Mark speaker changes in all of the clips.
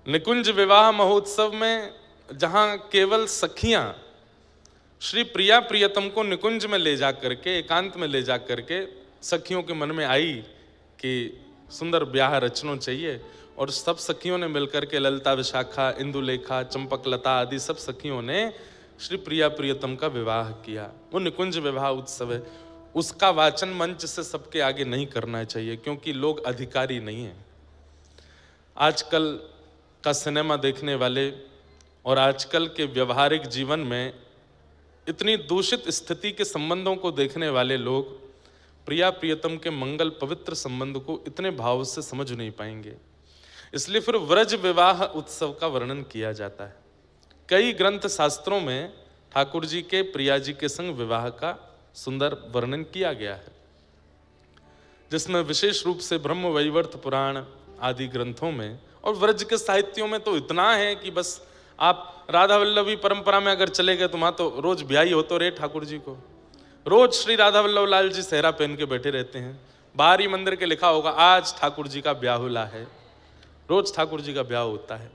Speaker 1: निकुंज विवाह महोत्सव में जहां केवल सखियां श्री प्रिया प्रियतम को निकुंज में ले जा करके, एकांत में ले जा करके सखियों के मन में आई कि सुंदर ब्याह रचना चाहिए, और सब सखियों ने मिलकर के, ललिता, विशाखा, इंदुलेखा, चंपकलता आदि सब सखियों ने श्री प्रिया प्रियतम का विवाह किया। वो निकुंज विवाह उत्सव है। उसका वाचन मंच से सबके आगे नहीं करना चाहिए, क्योंकि लोग अधिकारी नहीं हैं। आजकल का सिनेमा देखने वाले और आजकल के व्यवहारिक जीवन में इतनी दूषित स्थिति के संबंधों को देखने वाले लोग प्रिया प्रियतम के मंगल पवित्र संबंध को इतने भाव से समझ नहीं पाएंगे। इसलिए फिर व्रज विवाह उत्सव का वर्णन किया जाता है। कई ग्रंथ शास्त्रों में ठाकुर जी के प्रिया जी के संग विवाह का सुंदर वर्णन किया गया है, जिसमें विशेष रूप से ब्रह्म वैवर्त पुराण आदि ग्रंथों में और व्रज के साहित्यों में तो इतना है कि बस आप राधा वल्लभी परंपरा में अगर चले गए तो वहां तो रोज ब्याही होते रहे ठाकुर जी को। रोज श्री राधा वल्लभ लाल जी सेहरा पहन के बैठे रहते हैं। बाहर ही मंदिर के लिखा होगा आज ठाकुर जी का ब्याहुला है। रोज ठाकुर जी का ब्याह होता है।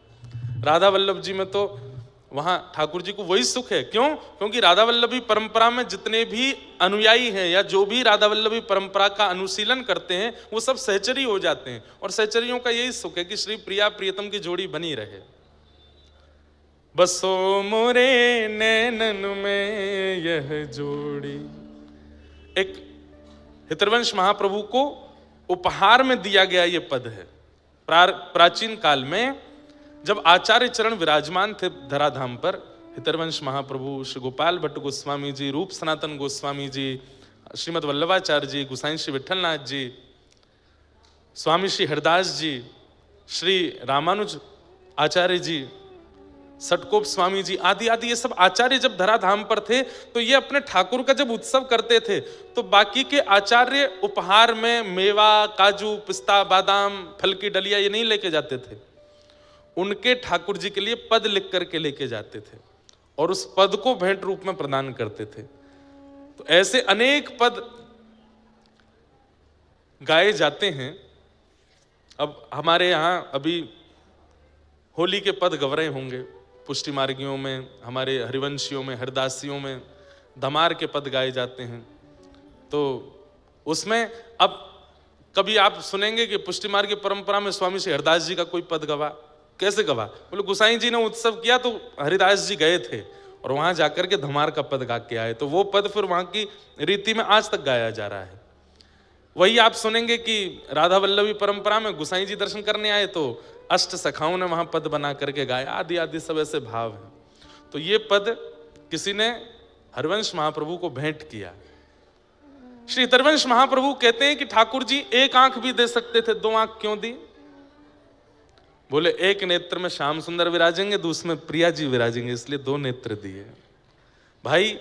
Speaker 1: राधा वल्लभ जी में तो वहां ठाकुर जी को वही सुख है। क्यों? क्योंकि राधा वल्लभी परंपरा में जितने भी अनुयायी हैं या जो भी राधा वल्लभी परंपरा का अनुशीलन करते हैं वो सब सहचरी हो जाते हैं, और सहचरियों का यही सुख है कि श्री प्रिया प्रियतम की जोड़ी बनी रहे। बसो मोरे नैनन में यह जोड़ी, एक हितरवंश महाप्रभु को उपहार में दिया गया ये पद है। प्राचीन काल में जब आचार्य चरण विराजमान थे धराधाम पर, हितरवंश महाप्रभु, श्री गोपाल भट्ट गोस्वामी जी, रूप सनातन गोस्वामी जी, श्रीमद वल्लभाचार्य जी, गोसाई श्री विठलनाथ जी, स्वामी श्री हरदास जी, श्री रामानुज आचार्य जी, सटकोप स्वामी जी आदि आदि, ये सब आचार्य जब धराधाम पर थे तो ये अपने ठाकुर का जब उत्सव करते थे तो बाकी के आचार्य उपहार में मेवा, काजू, पिस्ता, बादाम, फल की डलिया ये नहीं लेके जाते थे। उनके ठाकुर जी के लिए पद लिख करके लेके जाते थे और उस पद को भेंट रूप में प्रदान करते थे। तो ऐसे अनेक पद गाए जाते हैं। अब हमारे यहां अभी होली के पद गव रहे होंगे, पुष्टि मार्गियों में, हमारे हरिवंशियों में, हरदासियों में धमार के पद गाए जाते हैं। तो उसमें अब कभी आप सुनेंगे कि पुष्टि मार्ग की परंपरा में स्वामी श्री हरदास जी का कोई पद गवा। कैसे गवा? बोले गोसाई जी ने उत्सव किया तो हरिदास जी गए थे और वहां जाकर के धमार का पद गा के आए, तो वो पद फिर वहां की रीति में आज तक गाया जा रहा है। वही आप सुनेंगे कि राधा वल्लभी परंपरा में गोसाई जी दर्शन करने आए तो अष्ट सखाओं ने वहां पद बना करके गाया, आदि आदि सब ऐसे भाव है। तो ये पद किसी ने हरवंश महाप्रभु को भेंट किया। श्री हरवंश महाप्रभु कहते हैं कि ठाकुर जी एक आंख भी दे सकते थे, दो आंख क्यों दी? बोले एक नेत्र में श्याम सुंदर विराजेंगे, दूसरे में प्रिया जी विराजेंगे, इसलिए दो नेत्र दिए। भाई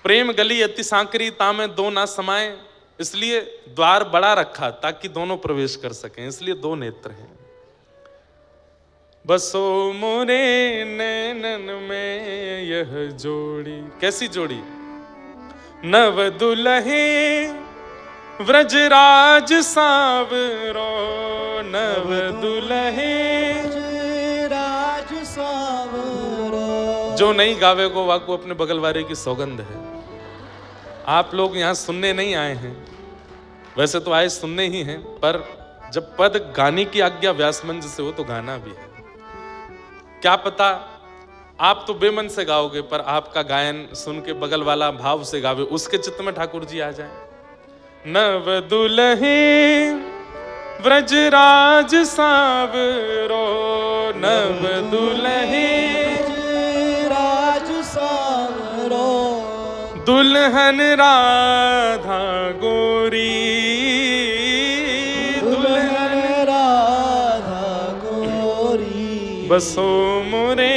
Speaker 1: प्रेम गली अति सांकरी तामे दो ना समाए, इसलिए द्वार बड़ा रखा ताकि दोनों प्रवेश कर सकें, इसलिए दो नेत्र हैं। बसो मोरे नैनन में यह जोड़ी, कैसी जोड़ी? नव दुल्हे व्रजराज सावरो, नव दुल्हे राज सावरो। जो नहीं गावे को वाकू अपने बगल वाले की सौगंध है। आप लोग यहाँ सुनने नहीं आए हैं, वैसे तो आए सुनने ही हैं, पर जब पद गाने की आज्ञा व्यास मंच से हो तो गाना भी है। क्या पता आप तो बेमन से गाओगे, पर आपका गायन सुन के बगल वाला भाव से गावे, उसके चित्त में ठाकुर जी आ जाए। नव दुल्हे व्रजराज सावरो, नव दुल्हे राज सावरो, दुल्हन राधा गोरी, दुल्हन राधा गोरी। बसो मोरे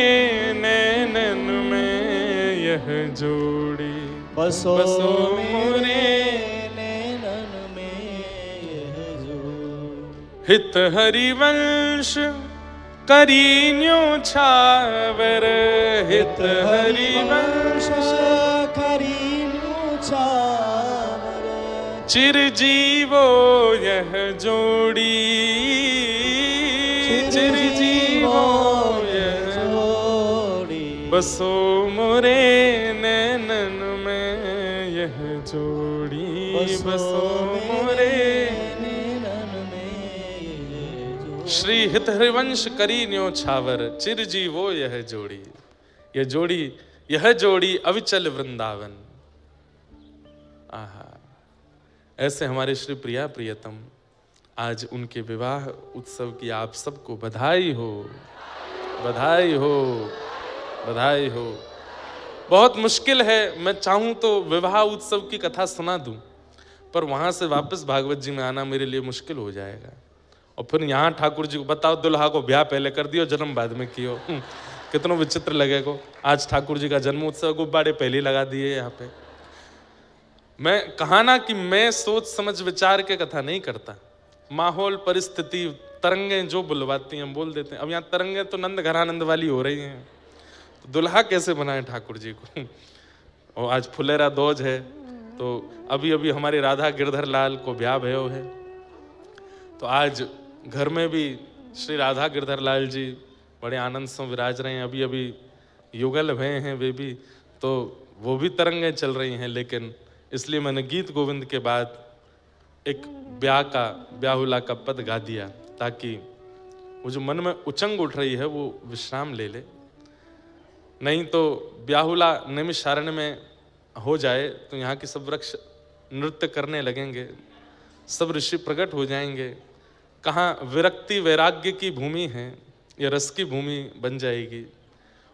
Speaker 1: नैनन में यह जोड़ी, बसो मोरे नैनन में यह जोड़ी। हित हरिवंश करीन्यो छावर, हित हरिवंश करीन्यो छावर। चिरजीवो यह जोड़ी, चिरजीवो यह जोड़ी, बसो मोरे नैनन में यह जोड़ी, बसो मोरे नैनन में। श्री हित हरिवंश करी न्योछावर, चिरजीवो यह जोड़ी, यह जोड़ी, यह जोड़ी अविचल वृंदावन। आहा, ऐसे हमारे श्री प्रिया प्रियतम, आज उनके विवाह उत्सव की आप सबको बधाई हो, बधाई हो, बधाई हो। बहुत मुश्किल है, मैं चाहूं तो विवाह उत्सव की कथा सुना दूं, पर वहां से वापस भागवत जी में आना मेरे लिए मुश्किल हो जाएगा। और फिर यहाँ ठाकुर जी को बताओ, दुल्हा को ब्याह पहले कर दियो, जन्म बाद में कियो, कितना विचित्र लगेगा। आज ठाकुर जी का जन्म उत्सव, गुब्बारे पहले लगा दिए यहाँ पे। मैं कहा ना कि मैं सोच समझ विचार के कथा नहीं करता, माहौल परिस्थिति तरंगें जो बुलवाती हैं हम बोल देते हैं। अब यहाँ तरंगें तो नंद घरानंद वाली हो रही हैं, तो दुल्हा कैसे बनाए ठाकुर जी को। और आज फुलेरा दोज है, तो अभी अभी हमारे राधा गिरधर लाल को ब्याह भयो है, तो आज घर में भी श्री राधा गिरधर लाल जी बड़े आनंद से विराज रहे हैं। अभी अभी युगल भय हैं वे भी, तो वो भी तरंगें चल रही हैं। लेकिन इसलिए मैंने गीत गोविंद के बाद एक ब्याह का, ब्याहुला का पद गा दिया, ताकि वो जो मन में उचंग उठ रही है वो विश्राम ले ले। नहीं तो ब्याहुला नैमिषारण्य में हो जाए तो यहाँ के सब वृक्ष नृत्य करने लगेंगे, सब ऋषि प्रकट हो जाएंगे। कहाँ विरक्ति वैराग्य की भूमि है, ये रस की भूमि बन जाएगी।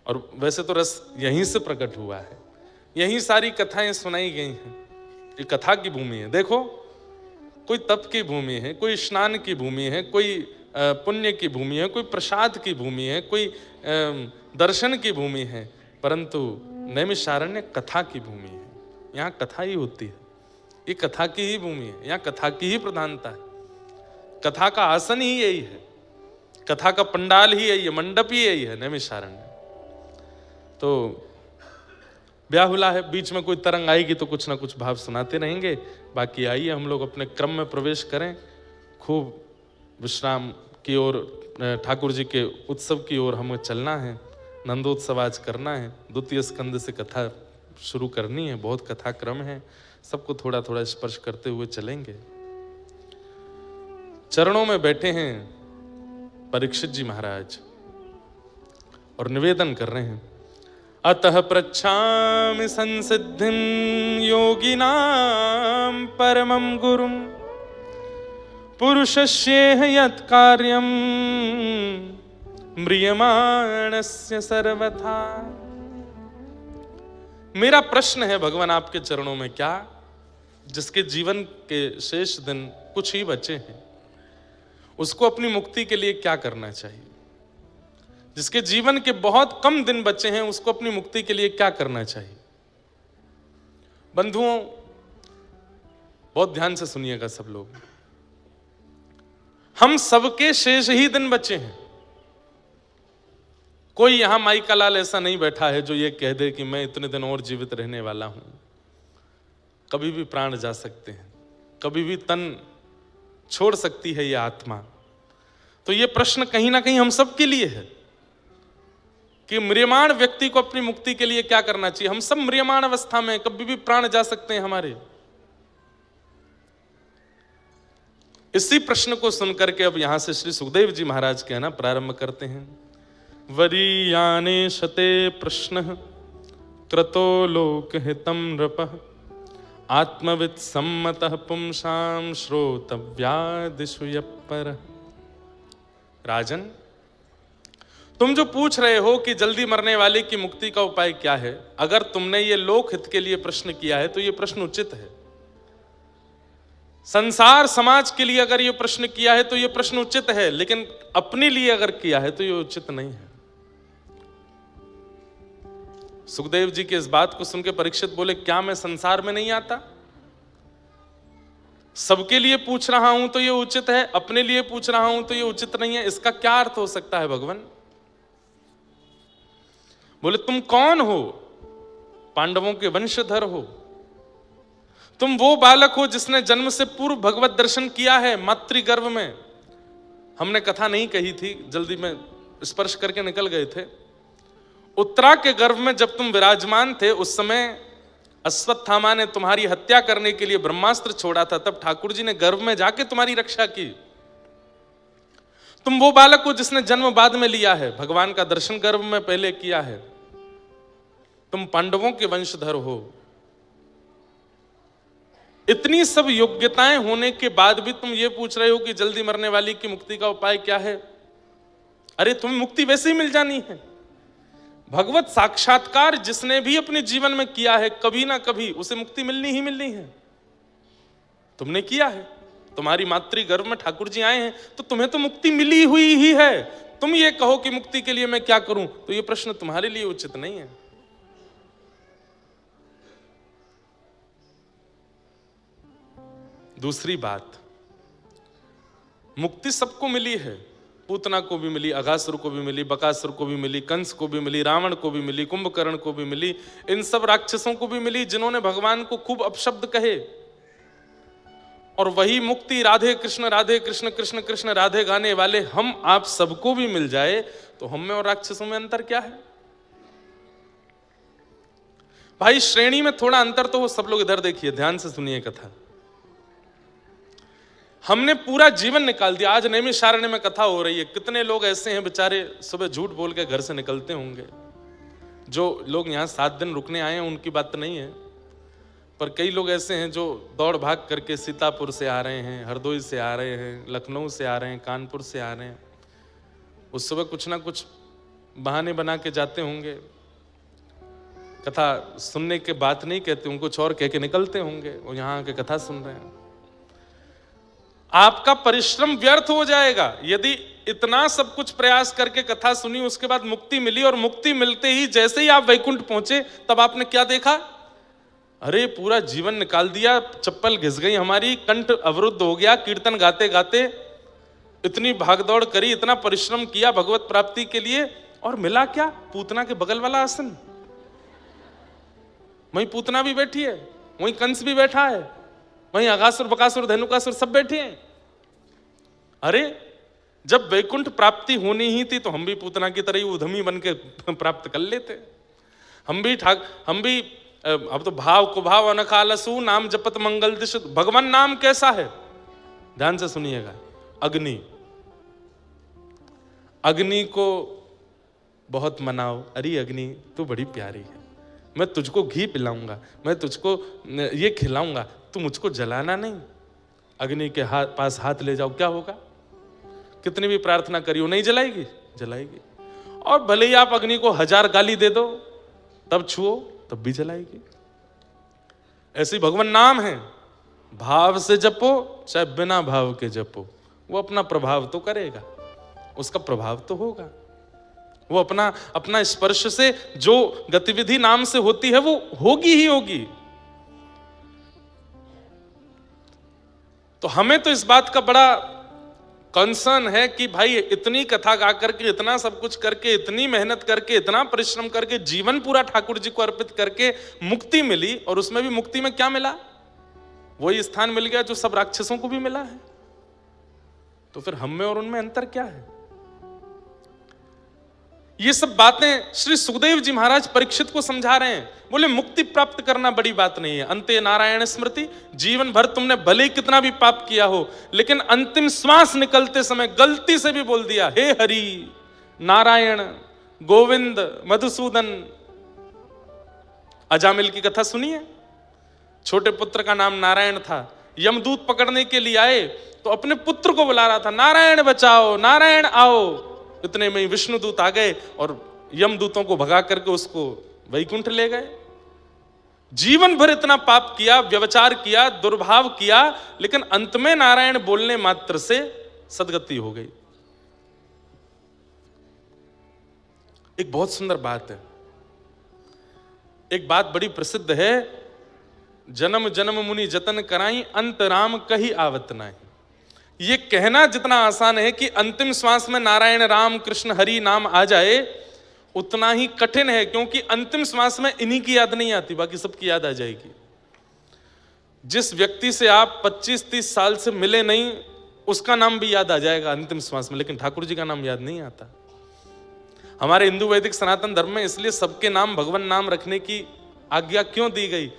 Speaker 1: और वैसे तो रस यहीं से प्रकट हुआ है, यहीं सारी कथाएं सुनाई गई हैं, ये कथा की भूमि है। देखो, कोई तप की भूमि है, कोई स्नान की भूमि है, कोई पुण्य की भूमि है, कोई प्रसाद की भूमि है, कोई दर्शन की भूमि है, परंतु नैमिषारण्य कथा की भूमि है। यहाँ कथा ही होती है, ये कथा की ही भूमि है, यहाँ कथा की ही प्रधानता है। कथा का आसन ही यही है, कथा का पंडाल ही यही है, मंडप ही यही है नैमिषारण्य। तो ब्याहुला है, बीच में कोई तरंग आएगी तो कुछ ना कुछ भाव सुनाते रहेंगे। बाकी आइए हम लोग अपने क्रम में प्रवेश करें, खूब विश्राम की ओर, ठाकुर जी के उत्सव की ओर हमें चलना है। नंदोत्सव आज करना है, द्वितीय स्कंद से कथा शुरू करनी है, बहुत कथा क्रम है, सबको थोड़ा थोड़ा स्पर्श करते हुए चलेंगे। चरणों में बैठे हैं परीक्षित जी महाराज और निवेदन कर रहे हैं, अतः पृच्छामि संसिद्धिं योगिनां परमं गुरुं पुरुषस्येह यत् कार्यं म्रियमाणस्य सर्वथा। मेरा प्रश्न है भगवान आपके चरणों में, क्या जिसके जीवन के शेष दिन कुछ ही बचे हैं, उसको अपनी मुक्ति के लिए क्या करना चाहिए? जिसके जीवन के बहुत कम दिन बचे हैं, उसको अपनी मुक्ति के लिए क्या करना चाहिए? बंधुओं, बहुत ध्यान से सुनिएगा सब लोग, हम सबके शेष ही दिन बचे हैं। कोई यहां माई का लाल ऐसा नहीं बैठा है जो ये कह दे कि मैं इतने दिन और जीवित रहने वाला हूं। कभी भी प्राण जा सकते हैं, कभी भी तन छोड़ सकती है ये आत्मा। तो ये प्रश्न कहीं ना कहीं हम सबके लिए है कि म्रियमाण व्यक्ति को अपनी मुक्ति के लिए क्या करना चाहिए। हम सब म्रियमाण अवस्था में, कभी भी प्राण जा सकते हैं हमारे। इसी प्रश्न को सुनकर के अब यहां से श्री सुखदेव जी महाराज कहना प्रारंभ करते हैं। वरीयाने शते प्रश्न क्रतो लोकहितं नृपः आत्मवित् सम्मतः पुंसां श्रोतव्यादिषु यप्परः। राजन, तुम जो पूछ रहे हो कि जल्दी मरने वाले की मुक्ति का उपाय क्या है, अगर तुमने ये लोक हित के लिए प्रश्न किया है तो ये प्रश्न उचित है। संसार समाज के लिए अगर ये प्रश्न किया है तो ये प्रश्न उचित है, लेकिन अपने लिए अगर किया है तो ये उचित नहीं है। सुखदेव जी की इस बात को सुनकर परीक्षित बोले, क्या मैं संसार में नहीं आता? सबके लिए पूछ रहा हूं तो ये उचित है, अपने लिए पूछ रहा हूं तो ये उचित नहीं है। इसका क्या अर्थ हो सकता है भगवान? बोले, तुम कौन हो? पांडवों के वंशधर हो, तुम वो बालक हो जिसने जन्म से पूर्व भगवत दर्शन किया है मातृगर्भ में। हमने कथा नहीं कही थी, जल्दी में स्पर्श करके निकल गए थे। उत्तरा के गर्भ में जब तुम विराजमान थे, उस समय अश्वत्थामा ने तुम्हारी हत्या करने के लिए ब्रह्मास्त्र छोड़ा था, तब ठाकुर जी ने गर्भ में जाके तुम्हारी रक्षा की। तुम वो बालक हो जिसने जन्म बाद में लिया है, भगवान का दर्शन गर्भ में पहले किया है। तुम पांडवों के वंशधर हो। इतनी सब योग्यताएं होने के बाद भी तुम ये पूछ रहे हो कि जल्दी मरने वाली की मुक्ति का उपाय क्या है? अरे तुम्हें मुक्ति वैसे ही मिल जानी है। भगवत साक्षात्कार जिसने भी अपने जीवन में किया है, कभी ना कभी उसे मुक्ति मिलनी ही मिलनी है। तुमने किया है, तुम्हारी मातृ गर्भ में ठाकुर जी आए हैं, तो तुम्हें तो मुक्ति मिली हुई ही है। तुम ये कहो कि मुक्ति के लिए मैं क्या करूं, तो ये प्रश्न तुम्हारे लिए उचित नहीं है। दूसरी बात, मुक्ति सबको मिली है। पूतना को भी मिली, अघासुर को भी मिली, बकासुर को भी मिली, कंस को भी मिली, रावण को भी मिली, कुंभकर्ण को भी मिली, इन सब राक्षसों को भी मिली जिन्होंने भगवान को खूब अपशब्द कहे। और वही मुक्ति राधे कृष्ण कृष्ण कृष्ण राधे गाने वाले हम आप सबको भी मिल जाए, तो हम में और राक्षसों में अंतर क्या है? भाई श्रेणी में थोड़ा अंतर तो हो। सब लोग इधर देखिए, ध्यान से सुनिए कथा। हमने पूरा जीवन निकाल दिया। आज नैमिषारण्य में कथा हो रही है। कितने लोग ऐसे हैं बेचारे, सुबह झूठ बोल के घर से निकलते होंगे। जो लोग यहाँ 7 दिन रुकने आए हैं उनकी बात तो नहीं है, पर कई लोग ऐसे हैं जो दौड़ भाग करके सीतापुर से आ रहे हैं, हरदोई से आ रहे हैं, लखनऊ से आ रहे हैं, कानपुर से आ रहे हैं। उस सुबह कुछ ना कुछ बहाने बना के जाते होंगे। कथा सुनने के बात नहीं कहते, उनको कुछ और कह के निकलते होंगे। वो यहाँ आके कथा सुन रहे हैं। आपका परिश्रम व्यर्थ हो जाएगा यदि इतना सब कुछ प्रयास करके कथा सुनी, उसके बाद मुक्ति मिली, और मुक्ति मिलते ही जैसे ही आप वैकुंठ पहुंचे तब आपने क्या देखा? अरे पूरा जीवन निकाल दिया, चप्पल घिस गई हमारी, कंठ अवरुद्ध हो गया, कीर्तन गाते गाते इतनी भागदौड़ करी, इतना परिश्रम किया भगवत प्राप्ति के लिए, और मिला क्या? पूतना के बगल वाला आसन। वहीं पूतना भी बैठी है, वहीं कंस भी बैठा है, वहीं अघासुर बकासुर धनुकासुर सब बैठे हैं। अरे जब वैकुंठ प्राप्ति होनी ही थी तो हम भी पूतना की तरह ही उधमी बन के प्राप्त कर लेते। हम भी अब तो भाव को भाव अनखालसु नाम जपत मंगल दिश। भगवान नाम कैसा है? ध्यान से सुनिएगा। अग्नि, अग्नि को बहुत मनाओ। अरे अग्नि तू बड़ी प्यारी है, मैं तुझको घी पिलाऊंगा, मैं तुझको ये खिलाऊंगा, तू मुझको जलाना नहीं। अग्नि के पास हाथ ले जाओ, क्या होगा? कितनी भी प्रार्थना करियो नहीं जलाएगी, जलाएगी। और भले ही आप अग्नि को 1000 गाली दे दो, तब छुओ तब भी जलाएगी। ऐसी भगवान नाम है, भाव से जपो चाहे बिना भाव के जपो, वो अपना प्रभाव तो करेगा, उसका प्रभाव तो होगा। वो अपना स्पर्श से जो गतिविधि नाम से होती है वो होगी ही होगी। तो हमें तो इस बात का बड़ा कंसर्न है कि भाई इतनी कथा गा करके, इतना सब कुछ करके, इतनी मेहनत करके, इतना परिश्रम करके, जीवन पूरा ठाकुर जी को अर्पित करके मुक्ति मिली, और उसमें भी मुक्ति में क्या मिला? वही स्थान मिल गया जो सब राक्षसों को भी मिला है। तो फिर हम में और उनमें अंतर क्या है? ये सब बातें श्री सुखदेव जी महाराज परीक्षित को समझा रहे हैं। बोले मुक्ति प्राप्त करना बड़ी बात नहीं है, अंते नारायण स्मृति। जीवन भर तुमने भले कितना भी पाप किया हो, लेकिन अंतिम श्वास निकलते समय गलती से भी बोल दिया हे हरि नारायण गोविंद मधुसूदन। अजामिल की कथा सुनिए। छोटे पुत्र का नाम नारायण था। यमदूत पकड़ने के लिए आए तो अपने पुत्र को बुला रहा था, नारायण बचाओ, नारायण आओ। इतने में ही विष्णुदूत आ गए और यमदूतों को भगा करके उसको वैकुंठ ले गए। जीवन भर इतना पाप किया, व्यभिचार किया, दुर्भाव किया, लेकिन अंत में नारायण बोलने मात्र से सदगति हो गई। एक बहुत सुंदर बात है, एक बात बड़ी प्रसिद्ध है, जन्म जन्म मुनि जतन कराई, अंत राम कही आवत नाही। ये कहना जितना आसान है कि अंतिम श्वास में नारायण राम कृष्ण हरि नाम आ जाए, उतना ही कठिन है, क्योंकि अंतिम श्वास में इन्हीं की याद नहीं आती, बाकी सबकी याद आ जाएगी। जिस व्यक्ति से आप 25-30 साल से मिले नहीं, उसका नाम भी याद आ जाएगा अंतिम श्वास में, लेकिन ठाकुर जी का नाम याद नहीं आता। हमारे हिंदू वैदिक सनातन धर्म में इसलिए सबके नाम भगवान नाम रखने की आज्ञा क्यों दी गई?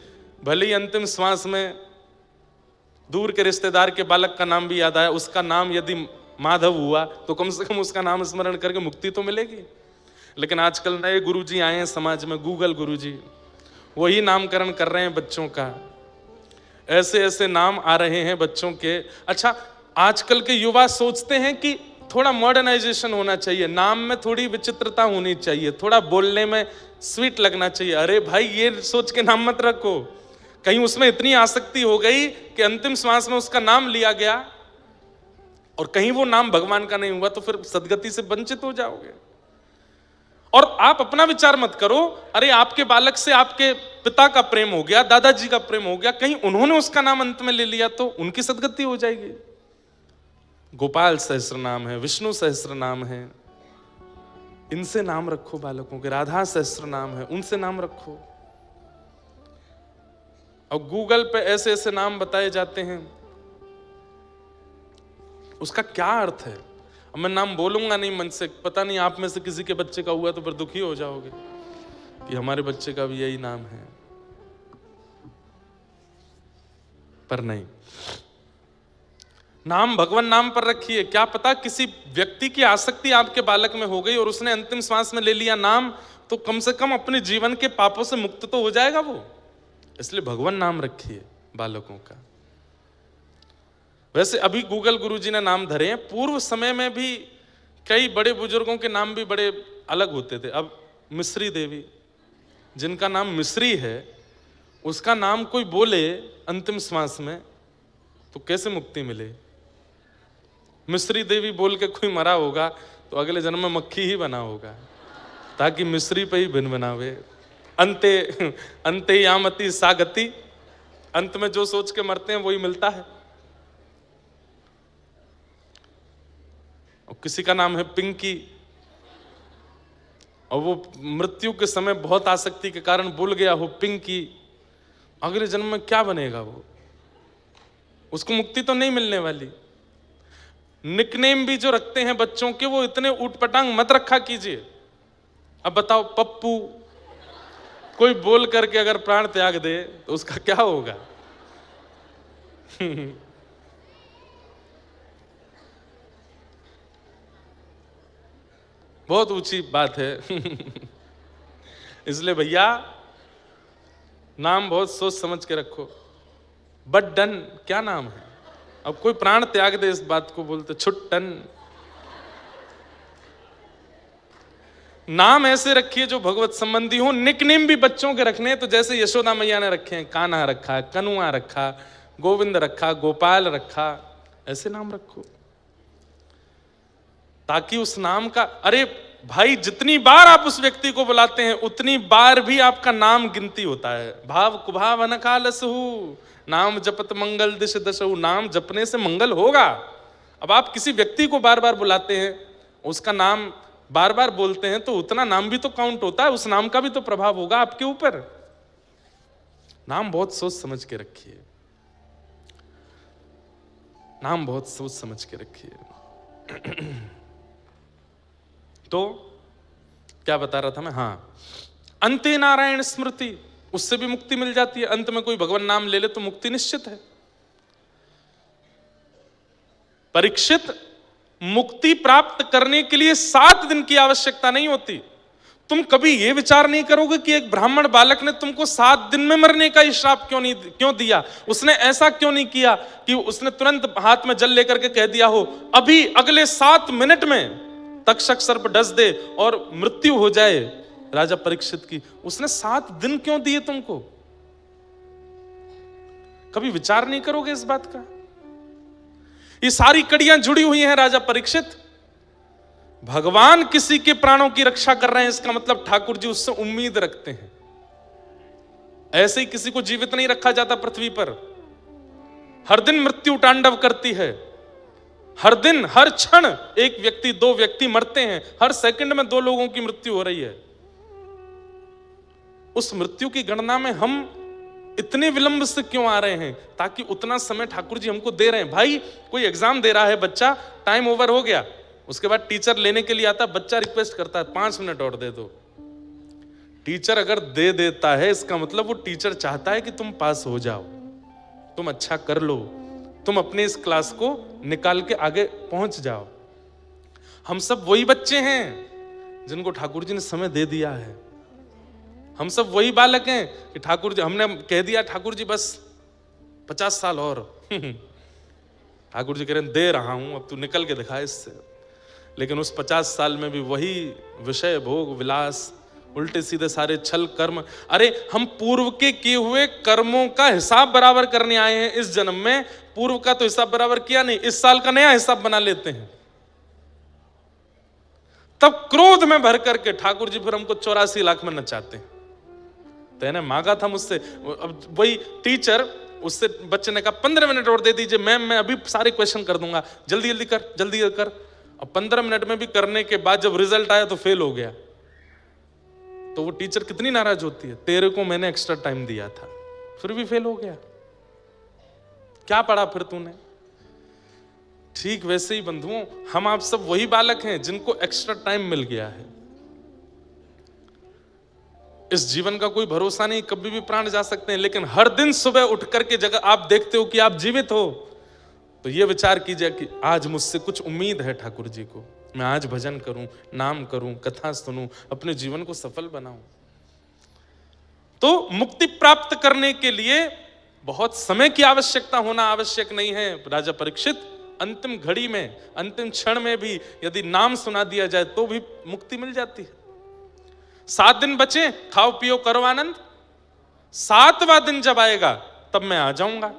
Speaker 1: भले ही अंतिम श्वास में दूर के रिश्तेदार के बालक का नाम भी याद आया, उसका नाम यदि माधव हुआ तो कम से कम उसका नाम स्मरण करके मुक्ति तो मिलेगी। लेकिन आजकल नए गुरुजी आए हैं समाज में, गूगल गुरुजी, वही नामकरण कर रहे हैं बच्चों का। ऐसे ऐसे नाम आ रहे हैं बच्चों के। अच्छा, आजकल के युवा सोचते हैं कि थोड़ा मॉडर्नाइजेशन होना चाहिए, नाम में थोड़ी विचित्रता होनी चाहिए, थोड़ा बोलने में स्वीट लगना चाहिए। अरे भाई, ये सोच के नाम मत रखो, कहीं उसमें इतनी आसक्ति हो गई कि अंतिम श्वास में उसका नाम लिया गया और कहीं वो नाम भगवान का नहीं हुआ तो फिर सदगति से वंचित हो जाओगे। और आप अपना विचार मत करो, अरे आपके बालक से आपके पिता का प्रेम हो गया, दादाजी का प्रेम हो गया, कहीं उन्होंने उसका नाम अंत में ले लिया तो उनकी सदगति हो जाएगी। गोपाल सहस्त्र नाम है, विष्णु सहस्त्र नाम है, इनसे नाम रखो बालकों के। राधा सहस्त्र नाम है, उनसे नाम रखो। और गूगल पे ऐसे ऐसे नाम बताए जाते हैं, उसका क्या अर्थ है? अब मैं नाम बोलूंगा नहीं मन से, पता नहीं आप में से किसी के बच्चे का हुआ तो फिर दुखी हो जाओगे कि हमारे बच्चे का भी यही नाम है। पर नहीं, नाम भगवान नाम पर रखिए। क्या पता किसी व्यक्ति की आसक्ति आपके बालक में हो गई और उसने अंतिम श्वास में ले लिया नाम, तो कम से कम अपने जीवन के पापों से मुक्त तो हो जाएगा वो। इसलिए भगवान नाम रखिए बालकों का। वैसे अभी गूगल गुरुजी ने नाम धरे हैं, पूर्व समय में भी कई बड़े बुजुर्गों के नाम भी बड़े अलग होते थे। अब मिश्री देवी, जिनका नाम मिश्री है, उसका नाम कोई बोले अंतिम श्वास में तो कैसे मुक्ति मिले? मिश्री देवी बोल के कोई मरा होगा तो अगले जन्म में मक्खी ही बना होगा, ताकि मिश्री पे ही भिन बनावे। अंते अंते यामती सा गति, अंत में जो सोच के मरते हैं वही मिलता है। और किसी का नाम है पिंकी, और वो मृत्यु के समय बहुत आसक्ति के कारण भूल गया हो पिंकी, अगले जन्म में क्या बनेगा वो? उसको मुक्ति तो नहीं मिलने वाली। निकनेम भी जो रखते हैं बच्चों के, वो इतने ऊटपटांग मत रखा कीजिए। अब बताओ, पप्पू कोई बोल करके अगर प्राण त्याग दे तो उसका क्या होगा? बहुत ऊंची बात है। इसलिए भैया नाम बहुत सोच समझ के रखो। बट डन क्या नाम है? अब कोई प्राण त्याग दे इस बात को बोलते छुट्टन। नाम ऐसे रखिए जो भगवत संबंधी हो। निकनेम भी बच्चों के रखने हैं तो जैसे यशोदा मैया ने रखे हैं, कान्हा रखा, कनुआ रखा, गोविंद रखा, गोपाल रखा, ऐसे नाम रखो ताकि उस नाम का, अरे भाई जितनी बार आप उस व्यक्ति को बुलाते हैं उतनी बार भी आपका नाम गिनती होता है। भाव कुभाव अनकालसहु नाम जपत मंगल दिश दशहु, नाम जपने से मंगल होगा। अब आप किसी व्यक्ति को बार बार बुलाते हैं, उसका नाम बार बार बोलते हैं तो उतना नाम भी तो काउंट होता है, उस नाम का भी तो प्रभाव होगा आपके ऊपर। नाम बहुत सोच समझ के रखिए, नाम बहुत सोच समझ के रखिए। तो क्या बता रहा था मैं? हाँ, अंते नारायण स्मृति, उससे भी मुक्ति मिल जाती है। अंत में कोई भगवान नाम ले ले तो मुक्ति निश्चित है। परीक्षित, मुक्ति प्राप्त करने के लिए 7 दिन की आवश्यकता नहीं होती। तुम कभी यह विचार नहीं करोगे कि एक ब्राह्मण बालक ने तुमको 7 दिन में मरने का श्राप क्यों दिया? उसने ऐसा क्यों नहीं किया कि उसने तुरंत हाथ में जल लेकर के कह दिया हो अभी अगले 7 मिनट में तक्षक सर्प डस दे और मृत्यु हो जाए राजा परीक्षित की। उसने 7 दिन क्यों दिए तुमको? कभी विचार नहीं करोगे इस बात का? ये सारी कड़ियां जुड़ी हुई हैं राजा परीक्षित। भगवान किसी के प्राणों की रक्षा कर रहे हैं, इसका मतलब ठाकुर जी उससे उम्मीद रखते हैं। ऐसे ही किसी को जीवित नहीं रखा जाता पृथ्वी पर। हर दिन मृत्यु तांडव करती है, हर दिन हर क्षण एक व्यक्ति 2 व्यक्ति मरते हैं, हर सेकंड में 2 लोगों की मृत्यु हो रही है। उस मृत्यु की गणना में हम इतने विलंब से क्यों आ रहे हैं? ताकि उतना समय ठाकुर जी हमको दे रहे हैं। भाई कोई एग्जाम दे रहा है बच्चा, टाइम ओवर हो गया, उसके बाद टीचर लेने के लिए आता, बच्चा रिक्वेस्ट करता है 5 मिनट और दे दो। टीचर अगर दे देता है इसका मतलब वो टीचर चाहता है कि तुम पास हो जाओ, तुम अच्छा कर लो, तुम अपने इस क्लास को निकाल के आगे पहुंच जाओ। हम सब वही बच्चे हैं जिनको ठाकुर जी ने समय दे दिया है। हम सब वही बालक हैं कि ठाकुर जी, हमने कह दिया ठाकुर जी बस 50 साल और ठाकुर जी कह रहे हैं दे रहा हूं, अब तू निकल के दिखा इससे। लेकिन उस 50 साल में भी वही विषय भोग विलास, उल्टे सीधे सारे छल कर्म। अरे हम पूर्व के किए हुए कर्मों का हिसाब बराबर करने आए हैं इस जन्म में। पूर्व का तो हिसाब बराबर किया नहीं, इस साल का नया हिसाब बना लेते हैं। तब क्रोध में भर करके ठाकुर जी फिर हमको 84 लाख में नचाते हैं। तो मांगा था मुझसे, अब वही टीचर, उससे बच्चे ने कहा 15 मिनट और दे दीजिए मैम, मैं अभी सारे क्वेश्चन कर दूंगा, जल्दी जल्दी कर, जल्दी कर। अब 15 मिनट में भी करने के बाद जब रिजल्ट आया तो फेल हो गया। तो वो टीचर कितनी नाराज होती है, तेरे को मैंने एक्स्ट्रा टाइम दिया था फिर भी फेल हो गया, क्या पढ़ा फिर तूने? ठीक वैसे ही बंधुओं, हम आप सब वही बालक हैं जिनको एक्स्ट्रा टाइम मिल गया है। इस जीवन का कोई भरोसा नहीं, कभी भी प्राण जा सकते हैं, लेकिन हर दिन सुबह उठ करके जगह आप देखते हो कि आप जीवित हो, तो ये विचार कीजिए कि आज मुझसे कुछ उम्मीद है ठाकुर जी को, मैं आज भजन करूं, नाम करूं, कथा सुनूं, अपने जीवन को सफल बनाऊं। तो मुक्ति प्राप्त करने के लिए बहुत समय की आवश्यकता होना आवश्यक नहीं है। राजा परीक्षित, अंतिम घड़ी में, अंतिम क्षण में भी यदि नाम सुना दिया जाए तो भी मुक्ति मिल जाती है। 7 दिन बचे, खाओ पियो करो आनंद, 7वां दिन जब आएगा तब मैं आ जाऊंगा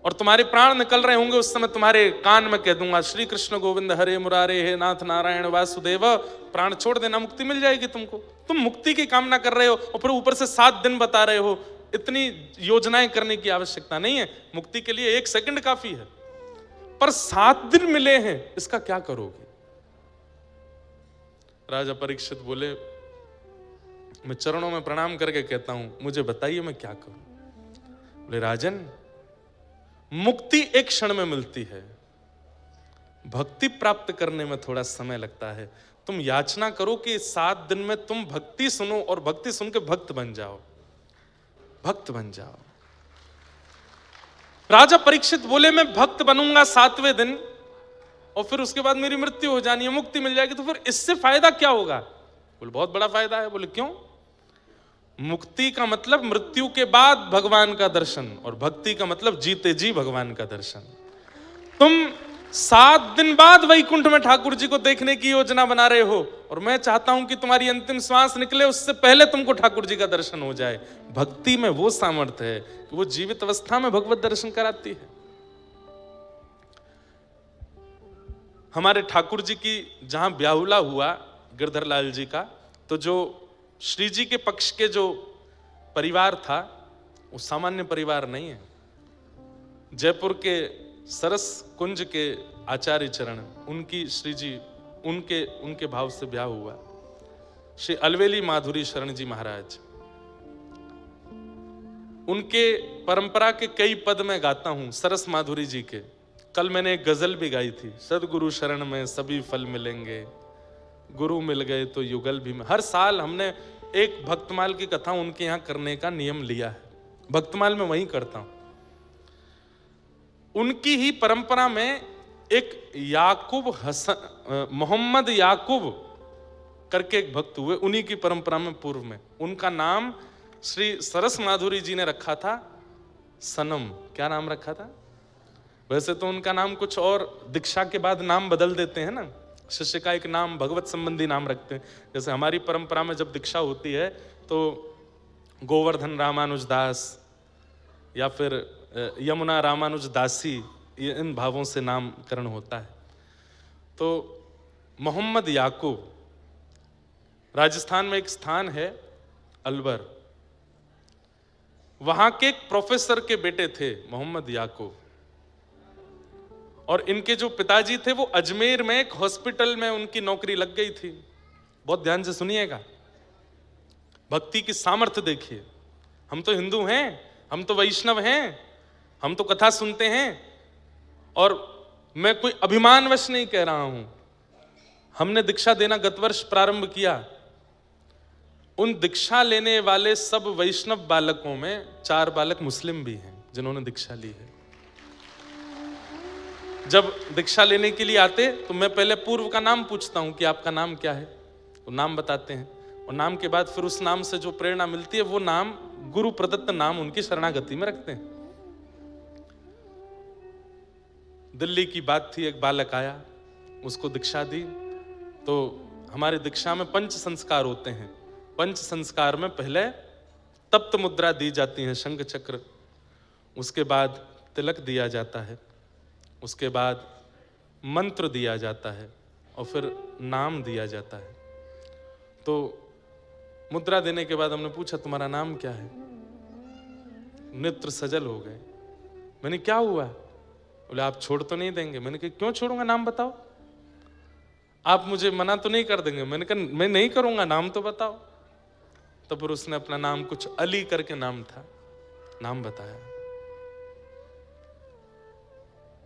Speaker 1: और तुम्हारे प्राण निकल रहे होंगे, उस समय तुम्हारे कान में कह दूंगा श्री कृष्ण गोविंद हरे मुरारे, हे नाथ नारायण वासुदेव, प्राण छोड़ देना, मुक्ति मिल जाएगी तुमको। तुम मुक्ति की कामना कर रहे हो और फिर ऊपर से 7 दिन बता रहे हो, इतनी योजनाएं करने की आवश्यकता नहीं है। मुक्ति के लिए 1 सेकंड काफी है, पर 7 दिन मिले हैं, इसका क्या करोगे? राजा परीक्षित बोले, मैं चरणों में प्रणाम करके कहता हूं, मुझे बताइए मैं क्या करूं? बोले राजन, मुक्ति एक क्षण में मिलती है, भक्ति प्राप्त करने में थोड़ा समय लगता है। तुम याचना करो कि 7 दिन में तुम भक्ति सुनो और भक्ति सुन के भक्त बन जाओ, भक्त बन जाओ। राजा परीक्षित बोले, मैं भक्त बनूंगा 7वें दिन और फिर उसके बाद मेरी मृत्यु हो जानी है, मुक्ति मिल जाएगी, तो फिर इससे फायदा क्या होगा? बोले बहुत बड़ा फायदा है। बोले क्यों? मुक्ति का मतलब मृत्यु के बाद भगवान का दर्शन और भक्ति का मतलब जीते जी भगवान का दर्शन। तुम 7 दिन बाद वैकुंठ में ठाकुर जी को देखने की योजना बना रहे हो और मैं चाहता हूं कि तुम्हारी अंतिम श्वास निकले उससे पहले तुमको ठाकुर जी का दर्शन हो जाए। भक्ति में वो सामर्थ्य है कि वो जीवित अवस्था में भगवत दर्शन कराती है। हमारे ठाकुर जी की जहां ब्याहुला हुआ गिरधर लाल जी का, तो जो श्री जी के पक्ष के जो परिवार था वो सामान्य परिवार नहीं है। जयपुर के सरस कुंज के आचार्य चरण, उनकी श्री जी उनके भाव से ब्याह हुआ। श्री अलवेली माधुरी शरण जी महाराज, उनके परंपरा के कई पद में गाता हूं, सरस माधुरी जी के। कल मैंने एक गजल भी गाई थी, सदगुरु शरण में सभी फल मिलेंगे, गुरु मिल गए तो युगल भी में। हर साल हमने एक भक्तमाल की कथा उनके यहां करने का नियम लिया है, भक्तमाल में वहीं करता हूं। उनकी ही परंपरा में एक याकूब हसन, मोहम्मद याकूब करके एक भक्त हुए, उन्हीं की परंपरा में पूर्व में। उनका नाम श्री सरस माधुरी जी ने रखा था सनम। क्या नाम रखा था? वैसे तो उनका नाम कुछ और, दीक्षा के बाद नाम बदल देते हैं ना, शिष्य का एक नाम भगवत संबंधी नाम रखते हैं। जैसे हमारी परंपरा में जब दीक्षा होती है तो गोवर्धन रामानुज दास या फिर यमुना रामानुज दासी, इन भावों से नामकरण होता है। तो मोहम्मद याकूब, राजस्थान में एक स्थान है अलवर, वहां के एक प्रोफेसर के बेटे थे मोहम्मद याकूब, और इनके जो पिताजी थे वो अजमेर में एक हॉस्पिटल में उनकी नौकरी लग गई थी। बहुत ध्यान से सुनिएगा, भक्ति की सामर्थ्य देखिए। हम तो हिंदू हैं, हम तो वैष्णव हैं, हम तो कथा सुनते हैं। और मैं कोई अभिमानवश नहीं कह रहा हूं, हमने दीक्षा देना गत वर्ष प्रारंभ किया। उन दीक्षा लेने वाले सब वैष्णव बालकों में 4 बालक मुस्लिम भी हैं जिन्होंने दीक्षा ली है। जब दीक्षा लेने के लिए आते तो मैं पहले पूर्व का नाम पूछता हूं कि आपका नाम क्या है, तो नाम बताते हैं, और नाम के बाद फिर उस नाम से जो प्रेरणा मिलती है वो नाम गुरु प्रदत्त नाम उनकी शरणागति में रखते हैं। दिल्ली की बात थी, एक बालक आया, उसको दीक्षा दी। तो हमारे दीक्षा में पंच संस्कार होते हैं। पंच संस्कार में पहले तप्त मुद्रा दी जाती है, शंख चक्र, उसके बाद तिलक दिया जाता है, उसके बाद मंत्र दिया जाता है और फिर नाम दिया जाता है। तो मुद्रा देने के बाद हमने पूछा तुम्हारा नाम क्या है? नेत्र सजल हो गए। मैंने क्या हुआ? बोले आप छोड़ तो नहीं देंगे। मैंने कहा क्यों छोड़ूंगा, नाम बताओ। आप मुझे मना तो नहीं कर देंगे? मैंने कहा मैं नहीं करूंगा, नाम तो बताओ। तो फिर उसने अपना नाम, कुछ अली करके नाम था, नाम बताया।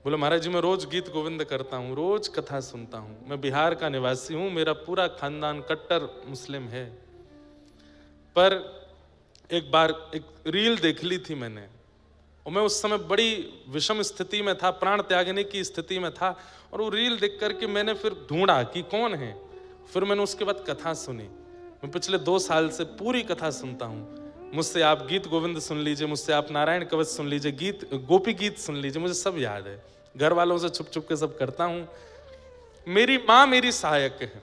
Speaker 1: बोले महाराज जी मैं रोज गीत गोविंद करता हूं, रोज कथा सुनता हूं, मैं बिहार का निवासी हूं, मेरा पूरा खानदान कट्टर मुस्लिम है, पर एक बार एक रील देख ली थी मैंने, और मैं उस समय बड़ी विषम स्थिति में था, प्राण त्यागने की स्थिति में था, और वो रील देख करके मैंने फिर ढूंढा कि कौन है। फिर मैंने उसके बाद कथा सुनी। मैं पिछले 2 साल से पूरी कथा सुनता हूँ। मुझसे आप गीत गोविंद सुन लीजिए, मुझसे आप नारायण कवच सुन लीजिए, गीत गोपी गीत सुन लीजिए, मुझे सब याद है। घर वालों से छुप छुप के सब करता हूँ। मेरी माँ मेरी सहायक है।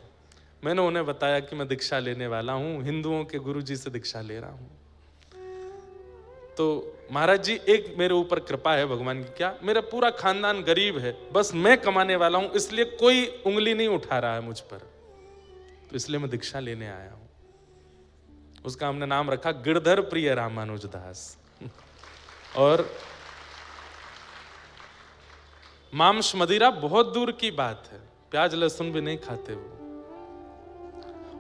Speaker 1: मैंने उन्हें बताया कि मैं दीक्षा लेने वाला हूँ, हिंदुओं के गुरु जी से दीक्षा ले रहा हूँ। तो महाराज जी एक मेरे ऊपर कृपा है भगवान की, क्या मेरा पूरा खानदान गरीब है, बस मैं कमाने वाला हूँ, इसलिए कोई उंगली नहीं उठा रहा है मुझ पर, तो इसलिए मैं दीक्षा लेने आया हूँ। उसका हमने नाम रखा गिरधर प्रिय रामानुजदास। और मांस मदिरा बहुत दूर की बात है, प्याज लहसुन भी नहीं खाते वो।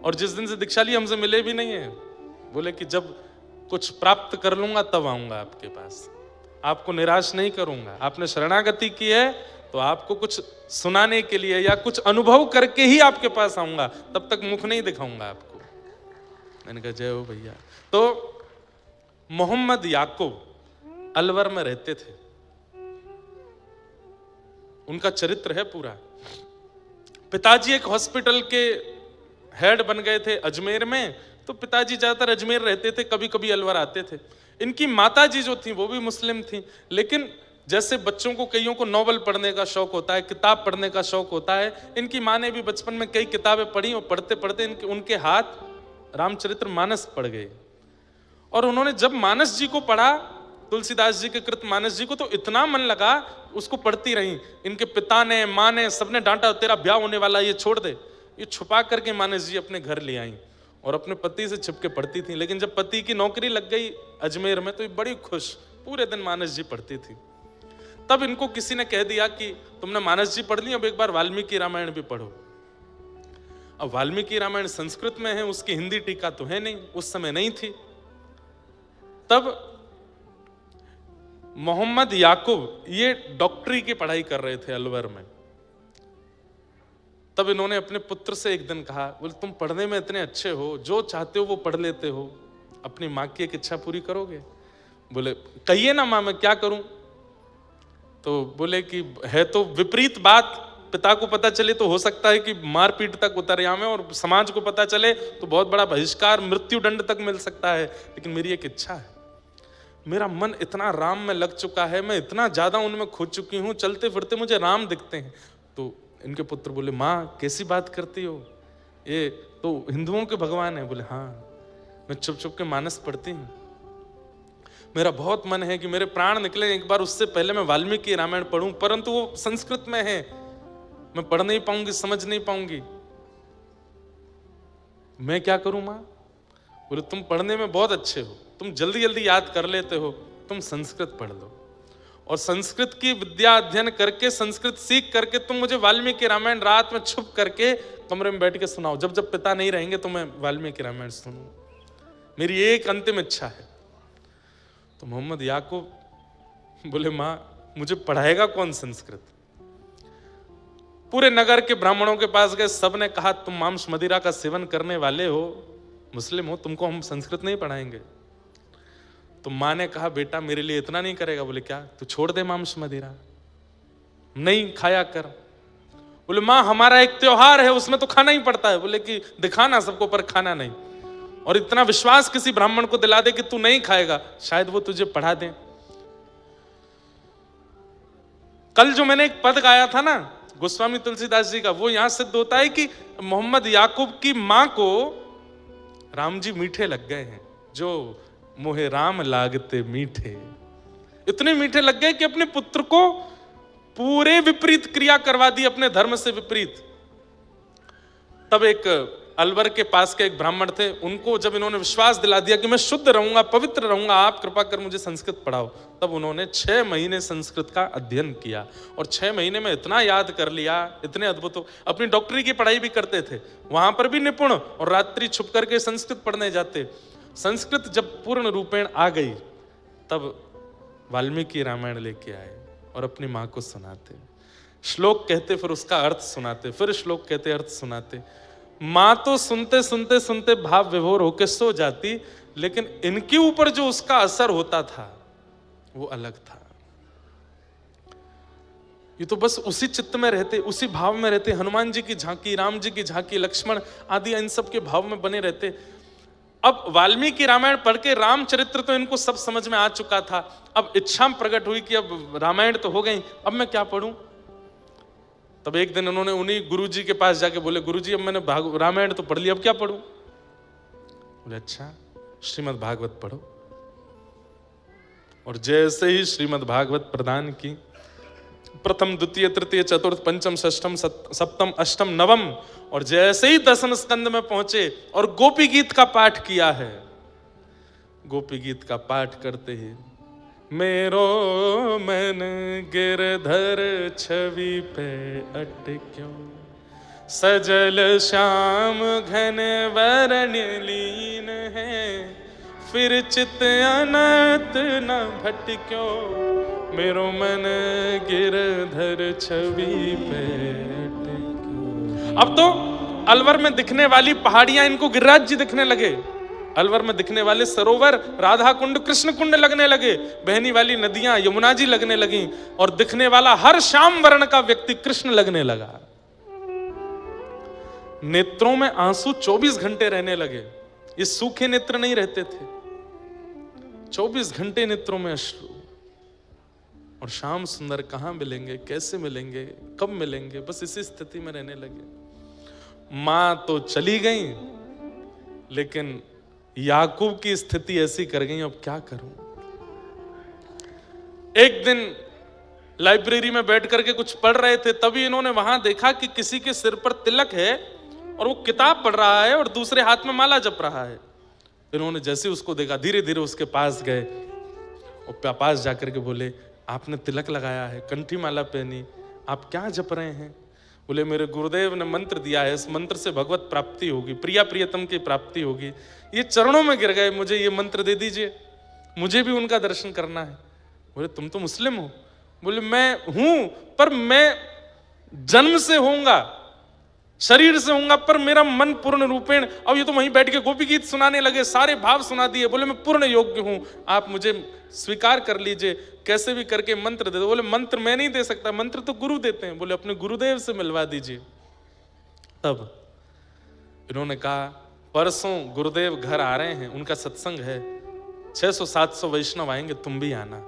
Speaker 1: और जिस दिन से दीक्षा ली हमसे मिले भी नहीं है। बोले कि जब कुछ प्राप्त कर लूंगा तब आऊंगा आपके पास, आपको निराश नहीं करूंगा। आपने शरणागति की है तो आपको कुछ सुनाने के लिए या कुछ अनुभव करके ही आपके पास आऊंगा, तब तक मुख नहीं दिखाऊंगा आपको। मैंने कहा जय हो भैया। तो मोहम्मद याकूब अलवर में रहते थे, उनका चरित्र है पूरा। पिताजी एक हॉस्पिटल के हेड बन गए थे अजमेर में, तो पिताजी ज्यादातर अजमेर रहते थे, कभी कभी अलवर आते थे। इनकी माताजी जो थी वो भी मुस्लिम थी, लेकिन जैसे बच्चों को कईयों को नॉवल पढ़ने का शौक होता है, किताब पढ़ने का शौक होता है, इनकी माँ ने भी बचपन में कई किताबें पढ़ी और पढ़ते पढ़ते उनके हाथ रामचरित्र मानस पढ़ गए। और उन्होंने जब मानस जी को पढ़ा, तुलसीदास जी के कृत मानस जी को, तो इतना मन लगा, उसको पढ़ती रही। इनके पिता ने, माँ ने, सबने डांटा तेरा ब्याह होने वाला, ये छोड़ दे। ये छुपा करके मानस जी अपने घर ले आई और अपने पति से छिपके पढ़ती थी। लेकिन जब पति की नौकरी लग गई अजमेर में तो ये बड़ी खुश, पूरे दिन मानस जी पढ़ती थी। तब इनको किसी ने कह दिया कि तुमने मानस जी पढ़ ली, अब एक बार वाल्मीकि रामायण भी पढ़ो। अब वाल्मीकि रामायण संस्कृत में है, उसकी हिंदी टीका तो है नहीं, उस समय नहीं थी। तब मोहम्मद याकूब ये डॉक्टरी की पढ़ाई कर रहे थे अलवर में। तब इन्होंने अपने पुत्र से एक दिन कहा, बोले तुम पढ़ने में इतने अच्छे हो, जो चाहते हो वो पढ़ लेते हो, अपनी माँ की एक इच्छा पूरी करोगे? बोले कहिए ना माँ, मैं क्या करूं? तो बोले कि है तो विपरीत बात, पिता को पता चले तो हो सकता है कि मारपीट तक उतर जाए, और समाज को पता चले तो बहुत बड़ा बहिष्कार, मृत्यु दंड तक मिल सकता है। लेकिन मेरी एक इच्छा है, मेरा मन इतना राम में लग चुका है, मैं इतना ज्यादा उनमें खो चुकी हूँ, चलते फिरते मुझे राम दिखते हैं। तो इनके पुत्र बोले माँ कैसी बात करती हो, ये तो हिंदुओं के भगवान है। बोले हाँ, मैं चुप चुप के मानस पढ़ती हूँ, मेरा बहुत मन है कि मेरे प्राण निकले एक बार, उससे पहले मैं वाल्मीकि रामायण पढ़ूं, परंतु वो संस्कृत में है, मैं पढ़ नहीं पाऊंगी, समझ नहीं पाऊंगी, मैं क्या करूं माँ? बोले तुम पढ़ने में बहुत अच्छे हो, तुम जल्दी जल्दी याद कर लेते हो, तुम संस्कृत पढ़ लो, और संस्कृत की विद्या अध्ययन करके, संस्कृत सीख करके तुम मुझे वाल्मीकि रामायण रात में छुप करके कमरे में बैठ के सुनाओ, जब जब पिता नहीं रहेंगे तो मैं वाल्मीकि रामायण सुनूं, मेरी एक अंतिम इच्छा है। तो मोहम्मद याकूब बोले, माँ मुझे पढ़ाएगा कौन संस्कृत? पूरे नगर के ब्राह्मणों के पास गए, सबने कहा तुम मांस मदिरा का सेवन करने वाले हो, मुस्लिम हो, तुमको हम संस्कृत नहीं पढ़ाएंगे। तो माँ ने कहा, बेटा मेरे लिए इतना नहीं करेगा? बोले, क्या? तू छोड़ दे मांस मदिरा, नहीं खाया कर। बोले, माँ हमारा एक त्योहार है उसमें तो खाना ही पड़ता है। बोले कि दिखाना सबको पर खाना नहीं, और इतना विश्वास किसी ब्राह्मण को दिला दे कि तू नहीं खाएगा, शायद वो तुझे पढ़ा दे। कल जो मैंने एक पद गाया था ना गोस्वामी तुलसीदास जी का, वो यहां सिद्ध होता है कि मोहम्मद याकूब की मां को राम जी मीठे लग गए हैं। जो मोहे राम लागते मीठे, इतने मीठे लग गए कि अपने पुत्र को पूरे विपरीत क्रिया करवा दी, अपने धर्म से विपरीत। तब एक अलवर के पास के एक ब्राह्मण थे, उनको जब इन्होंने विश्वास दिला दिया कि मैं शुद्ध रहूंगा, पवित्र रहूंगा, आप कृपा कर मुझे संस्कृत पढ़ाओ, तब उन्होंने 6 महीने संस्कृत का अध्ययन किया और 6 महीने में इतना याद कर लिया, इतने अद्भुत। अपनी डॉक्टरी की पढ़ाई भी करते थे, वहां पर भी निपुण, और रात्रि छुप करके संस्कृत पढ़ने जाते। संस्कृत जब पूर्ण रूपेण आ गई तब वाल्मीकि रामायण लेके आए और अपनी माँ को सुनाते, श्लोक कहते, फिर उसका अर्थ सुनाते, फिर श्लोक कहते, अर्थ सुनाते। माँ तो सुनते सुनते सुनते भाव विभोर होकर सो जाती, लेकिन इनके ऊपर जो उसका असर होता था वो अलग था। ये तो बस उसी चित्त में रहते, उसी भाव में रहते, हनुमान जी की झांकी, राम जी की झांकी, लक्ष्मण आदि इन सब के भाव में बने रहते। अब वाल्मीकि रामायण पढ़ के रामचरित्र तो इनको सब समझ में आ चुका था, अब इच्छा प्रकट हुई कि अब रामायण तो हो गई, अब मैं क्या पढ़ूं? तब एक दिन उन्होंने उन्हीं गुरुजी के पास जाके बोले, गुरुजी अब मैंने रामायण तो पढ़ लिया, अब क्या पढ़ूं? बोले, अच्छा श्रीमद् भागवत पढ़ो। और जैसे ही श्रीमद् भागवत प्रदान की, प्रथम द्वितीय तृतीय चतुर्थ पंचम षष्ठम सप्तम अष्टम नवम, और जैसे ही 10वें स्कंद में पहुंचे और गोपी गीत का पाठ किया है, गोपी गीत का पाठ करते ही मेरो मन गिरधर छवि पे अटक्यो, सजल श्याम घन वरण लीन है, फिर चित अनंत न भटक्यो, मेरो मन गिरधर छवि पे अटक्यो। अब तो अलवर में दिखने वाली पहाड़ियां इनको गिरिराज जी दिखने लगे, अलवर में दिखने वाले सरोवर राधा कुंड कृष्ण कुंड लगने लगे, बहनी वाली नदियां यमुना जी लगने लगी, और दिखने वाला हर श्याम वर्ण का व्यक्ति कृष्ण लगने लगा। नेत्रों में आंसू 24 घंटे रहने लगे, ये सूखे नेत्र नहीं रहते थे, 24 घंटे नेत्रों में अश्रु। और श्याम सुंदर कहां मिलेंगे, कैसे मिलेंगे, कब मिलेंगे, बस इसी स्थिति में रहने लगे। मां तो चली गई, लेकिन याकूब की स्थिति ऐसी कर गई, अब क्या करूं? एक दिन लाइब्रेरी में बैठ करके कुछ पढ़ रहे थे, तभी इन्होंने वहां देखा कि किसी के सिर पर तिलक है और वो किताब पढ़ रहा है और दूसरे हाथ में माला जप रहा है। इन्होंने जैसे उसको देखा, धीरे धीरे उसके पास गए और पास जाकर के बोले, आपने तिलक लगाया है, कंठी माला पहनी, आप क्या जप रहे हैं? बोले, मेरे गुरुदेव ने मंत्र दिया है, इस मंत्र से भगवत प्राप्ति होगी, प्रिया प्रियतम की प्राप्ति होगी। ये चरणों में गिर गए, मुझे ये मंत्र दे दीजिए, मुझे भी उनका दर्शन करना है। बोले, तुम तो मुस्लिम हो? बोले, मैं हूं, पर मैं जन्म से होऊंगा, शरीर से होऊंगा, पर मेरा मन पूर्ण रूपेण। अब ये तो वहीं बैठ के गोपी गीत सुनाने लगे, सारे भाव सुना दिए। बोले, मैं पूर्ण योग्य हूं, आप मुझे स्वीकार कर लीजिए, कैसे भी करके मंत्र दे दो। बोले, मंत्र मैं नहीं दे सकता, मंत्र तो गुरु देते हैं। बोले, अपने गुरुदेव से मिलवा दीजिए। तब इन्होंने कहा, परसों गुरुदेव घर आ रहे हैं, उनका सत्संग है, 600-700 वैष्णव आएंगे, तुम भी आना,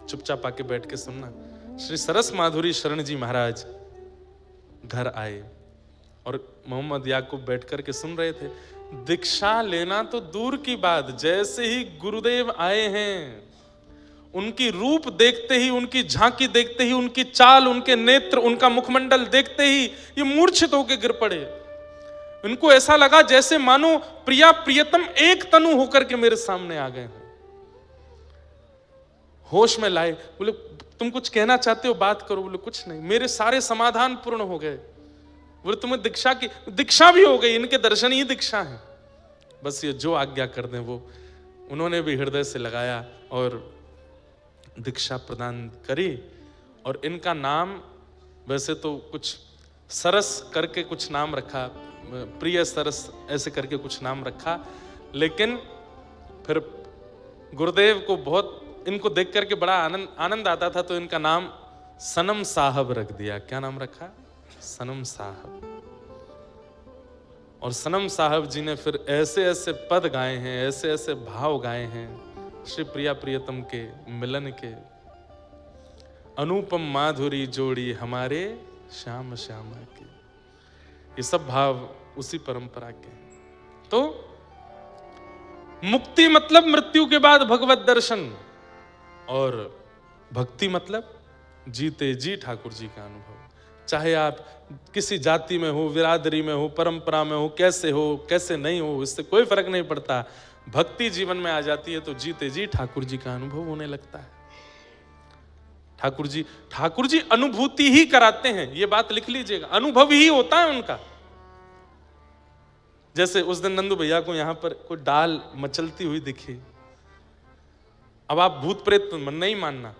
Speaker 1: चुपचाप आके बैठ के सुनना। श्री सरस माधुरी शरण जी महाराज घर आए और मोहम्मद याकूब बैठ करके सुन रहे थे। दीक्षा लेना तो दूर की बात, जैसे ही गुरुदेव आए हैं, उनकी रूप देखते ही, उनकी झांकी देखते ही, उनकी चाल, उनके नेत्र, उनका मुखमंडल देखते ही ये मूर्छित होकर गिर पड़े। इनको ऐसा लगा जैसे मानो प्रिया प्रियतम एक तनु होकर के मेरे सामने आ गए हैं। होश में लाए, बोले, तुम कुछ कहना चाहते हो, बात करो। बोले, कुछ नहीं, मेरे सारे समाधान पूर्ण हो गए। बोले, तुम्हें दीक्षा की, दीक्षा भी हो गई, इनके दर्शन ही दीक्षा है, बस ये जो आज्ञा कर दें वो। उन्होंने भी हृदय से लगाया और दीक्षा प्रदान करी। और इनका नाम वैसे तो कुछ सरस करके कुछ नाम रखा, प्रिय सरस ऐसे करके कुछ नाम रखा, लेकिन फिर गुरुदेव को बहुत इनको देख करके बड़ा आनंद आता था, तो इनका नाम सनम साहब रख दिया। क्या नाम रखा? सनम साहब। और सनम साहब जी ने फिर ऐसे ऐसे पद गाए हैं, ऐसे ऐसे भाव गाए हैं श्री प्रिया प्रियतम के मिलन के। अनुपम माधुरी जोड़ी हमारे श्याम श्यामा के, ये सब भाव उसी परंपरा के हैं। तो मुक्ति मतलब मृत्यु के बाद भगवत दर्शन, और भक्ति मतलब जीते जी ठाकुर जी का अनुभव। चाहे आप किसी जाति में हो, बिरादरी में हो, परंपरा में हो, कैसे नहीं हो, इससे कोई फर्क नहीं पड़ता। भक्ति जीवन में आ जाती है तो जीते जी ठाकुर जी का अनुभव होने लगता है। ठाकुर जी अनुभूति ही कराते हैं, ये बात लिख लीजिएगा, अनुभव ही होता है उनका। जैसे उस दिन नंदू भैया को यहां पर कोई डाल मचलती हुई दिखी, अब आप भूत प्रेत नहीं मानना,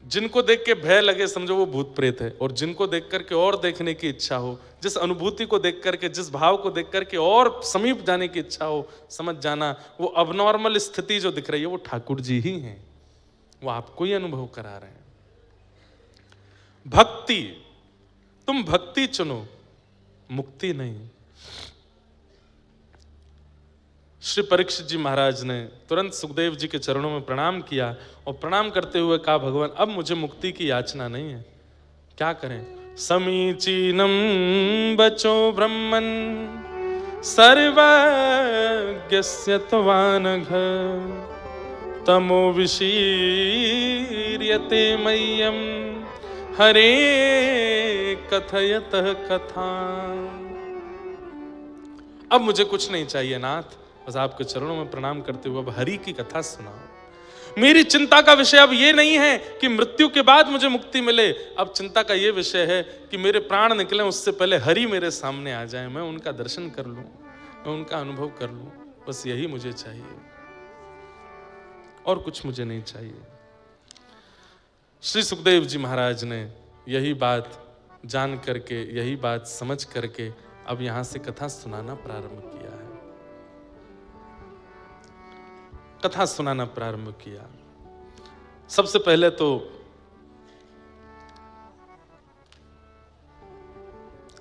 Speaker 1: जिनको देख के भय लगे समझो वो भूत प्रेत है, और जिनको देख करके और देखने की इच्छा हो, जिस अनुभूति को देख करके, जिस भाव को देख करके और समीप जाने की इच्छा हो, समझ जाना वो अबनॉर्मल स्थिति जो दिख रही है वो ठाकुर जी ही हैं, वो आपको ही अनुभव करा रहे हैं। भक्ति, तुम भक्ति चुनो, मुक्ति नहीं। श्री परीक्षित जी महाराज ने तुरंत सुखदेव जी के चरणों में प्रणाम किया और प्रणाम करते हुए कहा, भगवान अब मुझे मुक्ति की याचना नहीं है, क्या करें? समीचीनम बचो ब्रह्मन् सर्वज्ञस्य त्वानघ तमो विशीर्यते मह्यम हरे कथयतः कथा। अब मुझे कुछ नहीं चाहिए नाथ, बस आपके चरणों में प्रणाम करते हुए अब हरि की कथा सुनाओ। मेरी चिंता का विषय अब ये नहीं है कि मृत्यु के बाद मुझे मुक्ति मिले, अब चिंता का ये विषय है कि मेरे प्राण निकले उससे पहले हरि मेरे सामने आ जाए, मैं उनका दर्शन कर लूं, मैं उनका अनुभव कर लूं, बस यही मुझे चाहिए, और कुछ मुझे नहीं चाहिए। श्री सुखदेव जी महाराज ने यही बात जान करके, यही बात समझ करके अब यहां से कथा सुनाना प्रारंभ किया है, कथा सुनाना प्रारंभ किया। सबसे पहले तो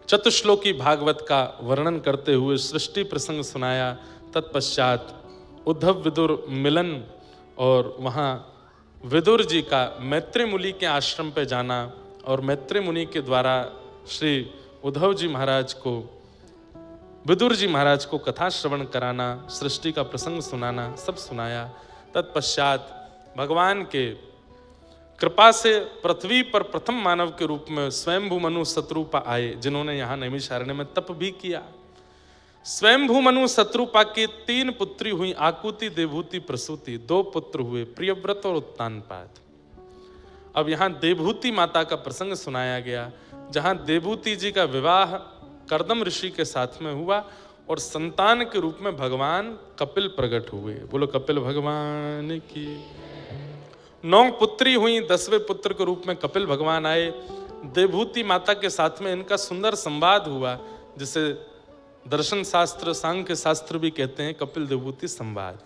Speaker 1: चतुश्लोकी भागवत का वर्णन करते हुए सृष्टि प्रसंग सुनाया। तत्पश्चात उद्धव विदुर मिलन और वहां विदुर जी का मैत्री मुनि के आश्रम पे जाना और मैत्री मुनि के द्वारा श्री उद्धव जी महाराज को, विदुर जी महाराज को कथा श्रवण कराना, सृष्टि का प्रसंग सुनाना, सब सुनाया। तत्पश्चात भगवान के कृपा से पृथ्वी पर प्रथम मानव के रूप में स्वयंभू मनु शत्रुपा आए, जिन्होंने यहाँ नैमिषारण्य में तप भी किया। स्वयंभू मनु शत्रुपा की 3 पुत्री हुई, आकुति, देवहूति, प्रसूति। 2 पुत्र हुए, प्रियव्रत और उत्तानपाद। अब यहाँ देवहूति माता का प्रसंग सुनाया गया, जहाँ देवहूति जी का विवाह कर्दम ऋषि के साथ में हुआ और संतान के रूप में भगवान कपिल प्रकट हुए। बोलो कपिल भगवान की। 9 पुत्री हुई, 10वें पुत्र के रूप में कपिल भगवान आए। देवहूति माता के साथ में इनका सुंदर संवाद हुआ, जिसे दर्शन शास्त्र, सांख्य शास्त्र भी कहते हैं कपिल देवहूति संवाद।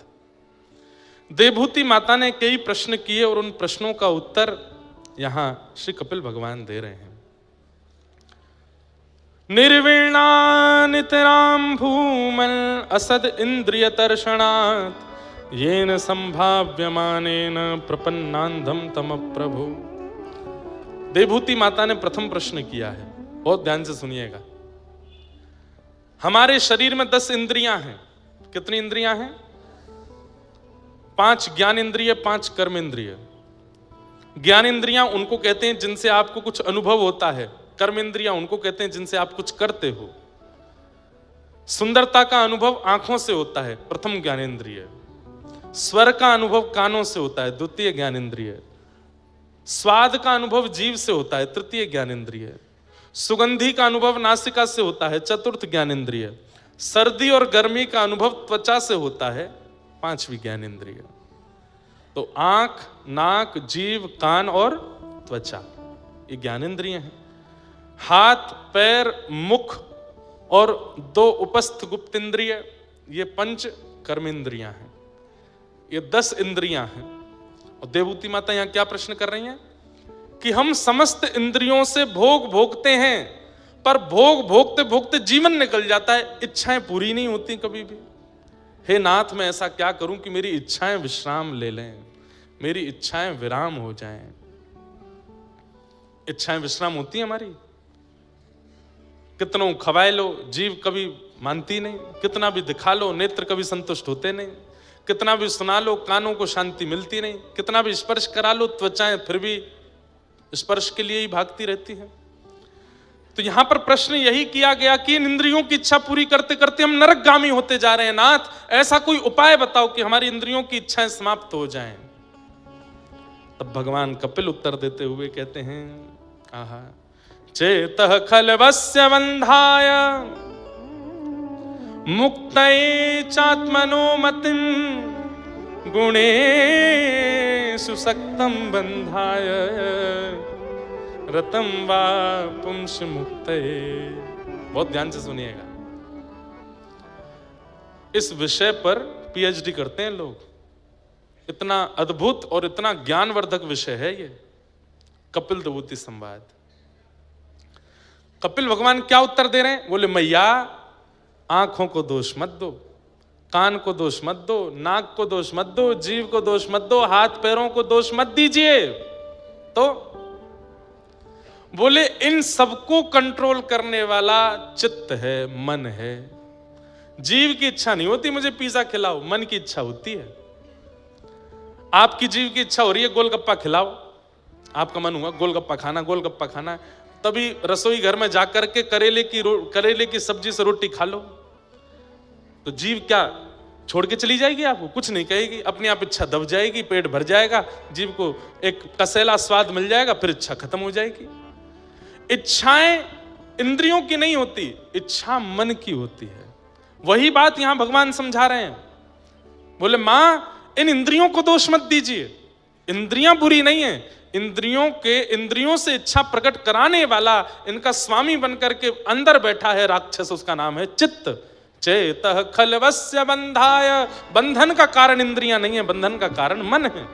Speaker 1: देवहूति माता ने कई प्रश्न किए और उन प्रश्नों का उत्तर यहां श्री कपिल भगवान दे रहे हैं। निर्वीणानितरां भूमल असद इंद्रिय तर्षणात् येन संभाव्यमानेन प्रपन्नांधम तम प्रभु। देवहूति माता ने प्रथम प्रश्न किया है, बहुत ध्यान से सुनिएगा। हमारे शरीर में 10 इंद्रियां हैं। कितनी इंद्रियां हैं? 5 ज्ञान इंद्रिय, 5 कर्म इंद्रिय। ज्ञान इंद्रियां उनको कहते हैं जिनसे आपको कुछ अनुभव होता है, कर्म इंद्रियां उनको कहते हैं जिनसे आप कुछ करते हो। सुंदरता का अनुभव आंखों से होता है, प्रथम ज्ञानेंद्रिय। स्वर का अनुभव कानों से होता है, द्वितीय ज्ञानेंद्रिय। स्वाद का अनुभव जीभ से होता है, तृतीय ज्ञानेंद्रिय। सुगंधी का अनुभव नासिका से होता है, चतुर्थ ज्ञानेंद्रिय। सर्दी और गर्मी का अनुभव त्वचा से होता है, 5वीं ज्ञान इंद्रिय। तो आंख, नाक, जीभ, कान और त्वचा, ये ज्ञानेंद्रिय हैं। हाथ, पैर, मुख और 2 उपस्थ गुप्त इंद्रिय, ये 5 कर्मेंद्रियां हैं। ये 10 इंद्रियां हैं। और देवहूति माता यहां क्या प्रश्न कर रही हैं कि हम समस्त इंद्रियों से भोग भोगते हैं, पर भोग भोगते भोगते जीवन निकल जाता है, इच्छाएं पूरी नहीं होती कभी भी। हे नाथ, मैं ऐसा क्या करूं कि मेरी इच्छाएं विश्राम ले लें, मेरी इच्छाएं विराम हो जाएं। इच्छाएं विश्राम होती हैं हमारी? कितनों खवाए लो, जीव कभी मानती नहीं। कितना भी दिखा लो, नेत्र कभी संतुष्ट होते नहीं। कितना भी सुना लो, कानों को शांति मिलती नहीं। कितना भी स्पर्श करा लो, त्वचाएं फिर भी स्पर्श के लिए ही भागती रहती हैं। तो यहां पर प्रश्न यही किया गया कि इन इंद्रियों की इच्छा पूरी करते करते हम नरकगामी होते जा रहे हैं। नाथ, ऐसा कोई उपाय बताओ कि हमारी इंद्रियों की इच्छाएं समाप्त हो जाएं। तब भगवान कपिल उत्तर देते हुए कहते हैं, आहा, चेतः खलवस्य बंधाय मुक्तये चात्मनो मतिं गुणेषु सक्तं बंधाय रतं वा पुंस मुक्तये। बहुत ध्यान से सुनिएगा, इस विषय पर पीएचडी करते हैं लोग। इतना अद्भुत और इतना ज्ञानवर्धक विषय है ये कपिल देवहूति संवाद। कपिल भगवान क्या उत्तर दे रहे हैं? बोले, मैया, आंखों को दोष मत दो, कान को दोष मत दो, नाक को दोष मत दो, जीभ को दोष मत दो, हाथ पैरों को दोष मत दीजिए। तो बोले, इन सबको कंट्रोल करने वाला चित्त है, मन है। जीव की इच्छा नहीं होती मुझे पिज्जा खिलाओ, मन की इच्छा होती है। आपकी जीव की इच्छा हो रही है गोलगप्पा खिलाओ, आपका मन हुआ गोलगप्पा खाना, गोलगप्पा खाना, तभी रसोई घर में जाकर के करेले की सब्जी से रोटी खा लो। तो जीव क्या छोड़ के चली जाएगी? आपको कुछ नहीं कहेगी, अपने आप इच्छा दब जाएगी, पेट भर जाएगा, जीव को एक कसेला स्वाद मिल जाएगा, फिर इच्छा खत्म हो जाएगी। इच्छाएं इंद्रियों की नहीं होती, इच्छा मन की होती है। वही बात यहां भगवान समझा रहे हैं। बोले, मां, इन इंद्रियों को दोष मत दीजिए, इंद्रियां बुरी नहीं है। इंद्रियों से इच्छा प्रकट कराने वाला, इनका स्वामी बनकर के अंदर बैठा है राक्षस, उसका नाम है चित्त। चेतः खलवस्य बंधाय, बंधन का कारण इंद्रियां नहीं है, बंधन का कारण मन है।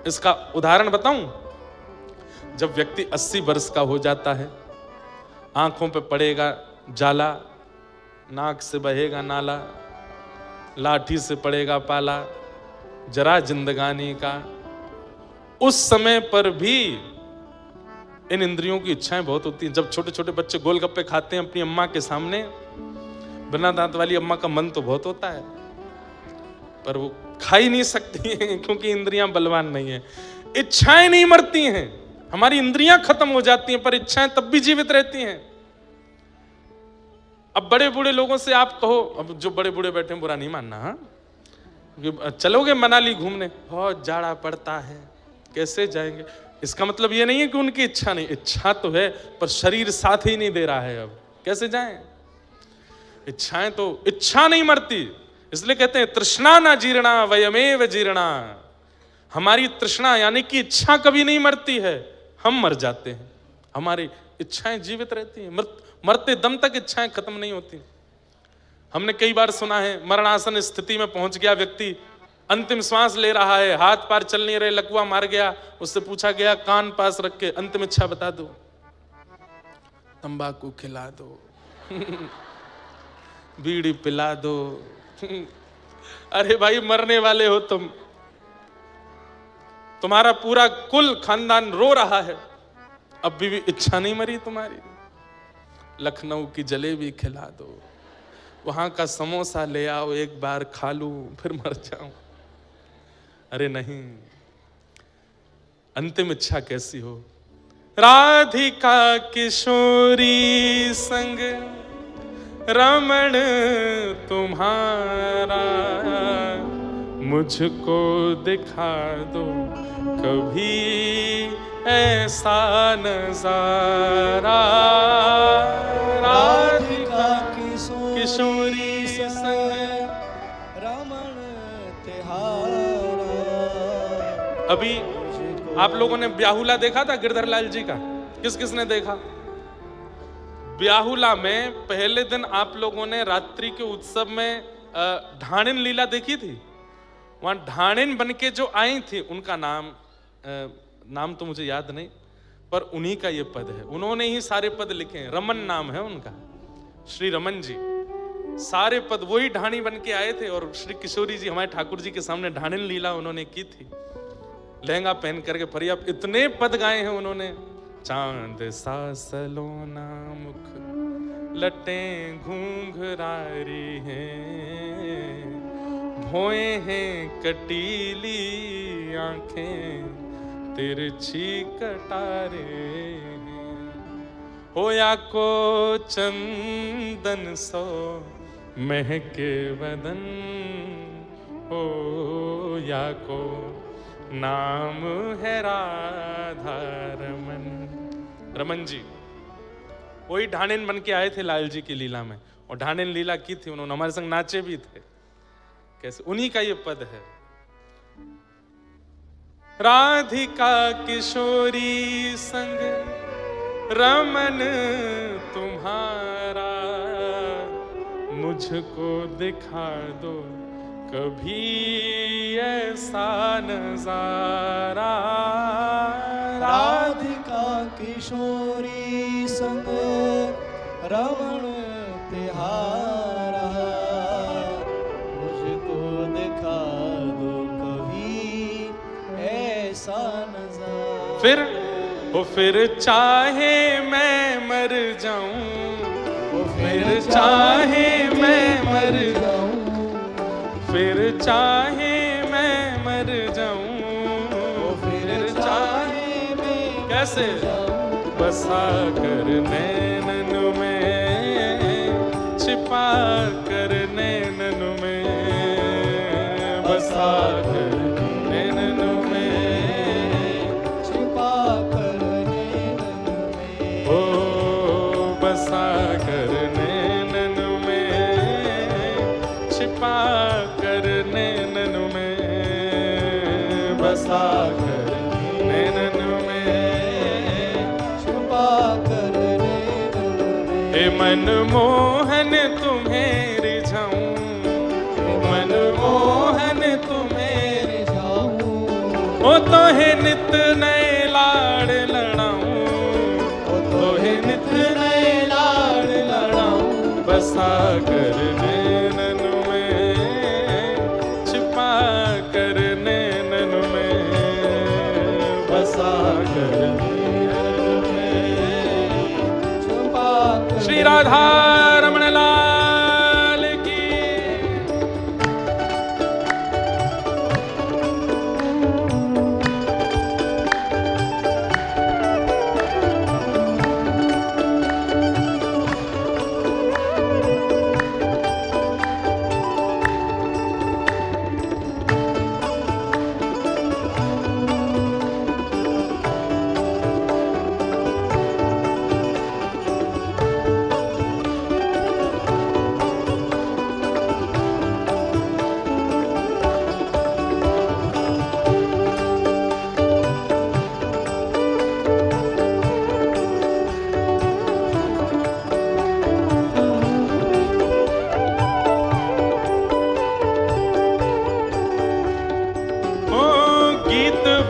Speaker 1: इसका उदाहरण बताऊं? जब व्यक्ति 80 वर्ष का हो जाता है, आंखों पे पड़ेगा जाला, नाक से बहेगा नाला, लाठी से पड़ेगा पाला, जरा जिंदगानी का, उस समय पर भी इन इंद्रियों की इच्छाएं बहुत होती हैं। जब छोटे छोटे बच्चे गोलगप्पे खाते हैं अपनी अम्मा के सामने, बिना दांत वाली अम्मा का मन तो बहुत होता है, पर वो खा ही नहीं सकती हैं क्योंकि इंद्रियां बलवान नहीं है। इच्छाएं नहीं मरती हैं, हमारी इंद्रियां खत्म हो जाती हैं, पर इच्छाएं तब भी जीवित रहती हैं। अब बड़े बूढ़े लोगों से आप कहो, अब जो बड़े बूढ़े बैठे हैं बुरा नहीं मानना, हाँ, चलोगे मनाली घूमने, बहुत जाड़ा पड़ता है, कैसे जाएंगे? इसका मतलब ये नहीं है कि उनकी इच्छा नहीं, इच्छा तो है, पर शरीर साथ ही नहीं दे रहा है, अब कैसे जाएं? इच्छाएं तो, इच्छा नहीं मरती, इसलिए कहते हैं तृष्णा ना जीर्णा वयमेव जीर्णा। हमारी तृष्णा यानी कि इच्छा कभी नहीं मरती है, हम मर जाते हैं, हमारी इच्छाएं जीवित रहती हैं। मरते दम तक इच्छाएं खत्म नहीं होती। हमने कई बार सुना है, मरणासन स्थिति में पहुंच गया व्यक्ति, अंतिम श्वास ले रहा है, हाथ पैर चल नहीं रहे, लकवा मार गया, उससे पूछा गया कान पास रख के अंतिम इच्छा बता दो, तंबाकू खिला दो बीड़ी पिला दो अरे भाई, मरने वाले हो तुम, तुम्हारा पूरा कुल खानदान रो रहा है, अब भी इच्छा नहीं मरी तुम्हारी। लखनऊ की जलेबी खिला दो, वहां का समोसा ले आओ, एक बार खा लूं फिर मर जाऊं। अरे नहीं, अंतिम इच्छा कैसी हो? राधिका किशोरी संग रमण तुम्हारा, मुझको दिखा दो कभी ऐसा नजारा। राधिका किशोरी संग रमण अभी आप लोगों ने ब्याहुला देखा था गिरधर लाल जी का? किस किसने देखा? ब्याहुला में पहले दिन आप लोगों ने रात्रि के उत्सव में ढाणिन लीला देखी थी। वहां ढाणिन बन के जो आई थी उनका नाम तो मुझे याद नहीं, पर उन्हीं का ये पद है। उन्होंने ही सारे पद लिखे हैं। रमन नाम है उनका, श्री रमन जी। सारे पद वही ढाणी बन के आए थे और श्री किशोरी जी हमारे ठाकुर जी के सामने ढाणिन लीला उन्होंने की थी, लहंगा पहन करके। पर्याप्त इतने पद गाए हैं उन्होंने। चांद सा सलोना मुख लटें घूंघरारी हैं, भोए हैं कटीली आंखें तिरछी कटारे हैं, होया को चंदन सो महके वदन, हो या को नाम है राधा रमन। रमन जी वही ढाणिन बन के आए थे लाल जी की लीला में, और ढाणिन लीला की थी उन्होंने, हमारे संग नाचे भी थे। कैसे उन्हीं का ये पद है। राधिका किशोरी संग रमन तुम्हारा, मुझको दिखा दो कभी ऐसा नजारा।
Speaker 2: राधिका किशोरी संग रमण तिहारा, मुझको दिखा दो कभी ऐसा नजारा।
Speaker 1: फिर चाहे मैं मर जाऊं, फिर चाहे मैं मर जाऊं, फिर चाहे मैं मर जाऊं, फिर चाहे मैं कैसे बसा कर नैनन में, छिपा कर नैनन में, बसा कर नैनन में,
Speaker 2: छिपा कर नैनन में,
Speaker 1: ओ बसा कर नैनन में, छिपा कर नैनन में, बसा कर नैनन में,
Speaker 2: छिपा कर नैनन में।
Speaker 1: ए मनमोहन तुम्हें रिझाऊं, मनमोहन तुम्हें
Speaker 2: रिझाऊं,
Speaker 1: ओ तोहे नित नए लाड़ लड़ाऊं, ओ तोहे नित नए लाड़ लड़ाऊं, बसा कर नैनन में, छिपा कर नैनन में, बसा कर नैनन में,
Speaker 2: छिपा कर।
Speaker 1: श्री राधा रमण लाल की।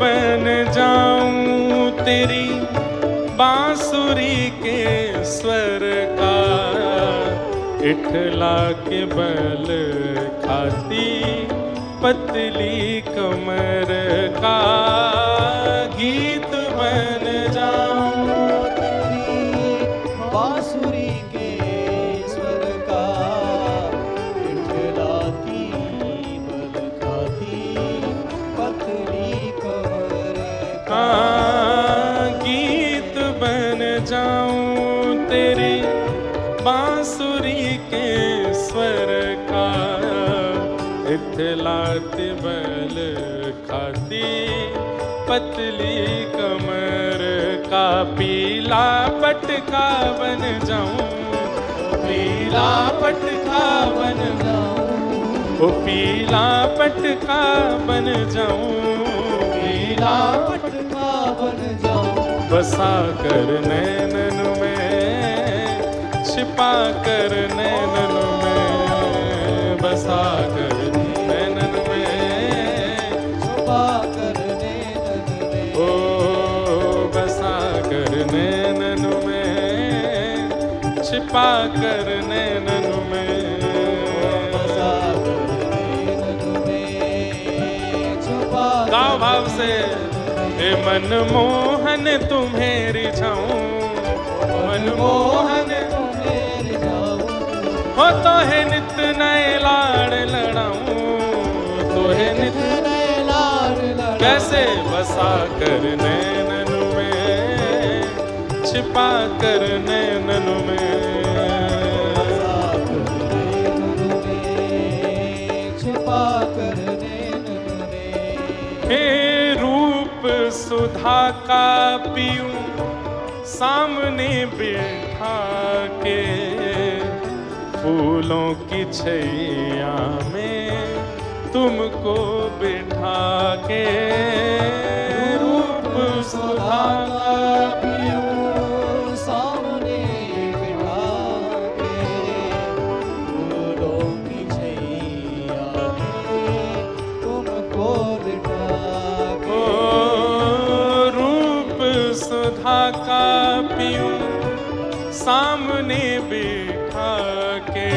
Speaker 1: बन जाऊं तेरी बांसुरी के स्वर का, इठला के बल खाती पतली कमर का, गीत बन जाऊं
Speaker 2: तेरी बांसुरी के स्वर का, इठलाती बल खाती पतली कमर का,
Speaker 1: गीत बन जाऊं तेरी बांसुरी के स्वर का, इठलाती बल खाती पतली कमर का, पीला पटका बन जाऊं, पीला पटका बन जाऊं, ओ पीला पटका बन जाऊं, मटका
Speaker 2: मटका बन जाऊं,
Speaker 1: बसा कर नैनन में, छिपा कर नैनन में, बसा कर नैनन में,
Speaker 2: छुपा कर नैनन में,
Speaker 1: ओ बसा कर नैनन में, छिपा कर नैनन में,
Speaker 2: बसा कर नैनन में, छुपा
Speaker 1: गाओ भाव से। हे मनमोहन तुम्हें रिझाऊं, मनमोहन
Speaker 2: तुम्हें रिझाऊं,
Speaker 1: हो तो है नित नए लाड़ लड़ाऊं, तो है नित
Speaker 2: नए लाड़ लड़ाऊं,
Speaker 1: कैसे बसा कर नैनन में, छिपा कर नैनन में,
Speaker 2: बसा कर नैनन में, छुपा कर नैनन में।
Speaker 1: हे रूप सुधा का पीऊं सामने बैठा के, फूलों की छैया में तुमको बिठा के, रूप सुधा का
Speaker 2: पीऊं सामने बिठा के, फूलों की छैया में तुमको बिठा के,
Speaker 1: ओ रूप सुधा का पीऊं सामने बिठा के,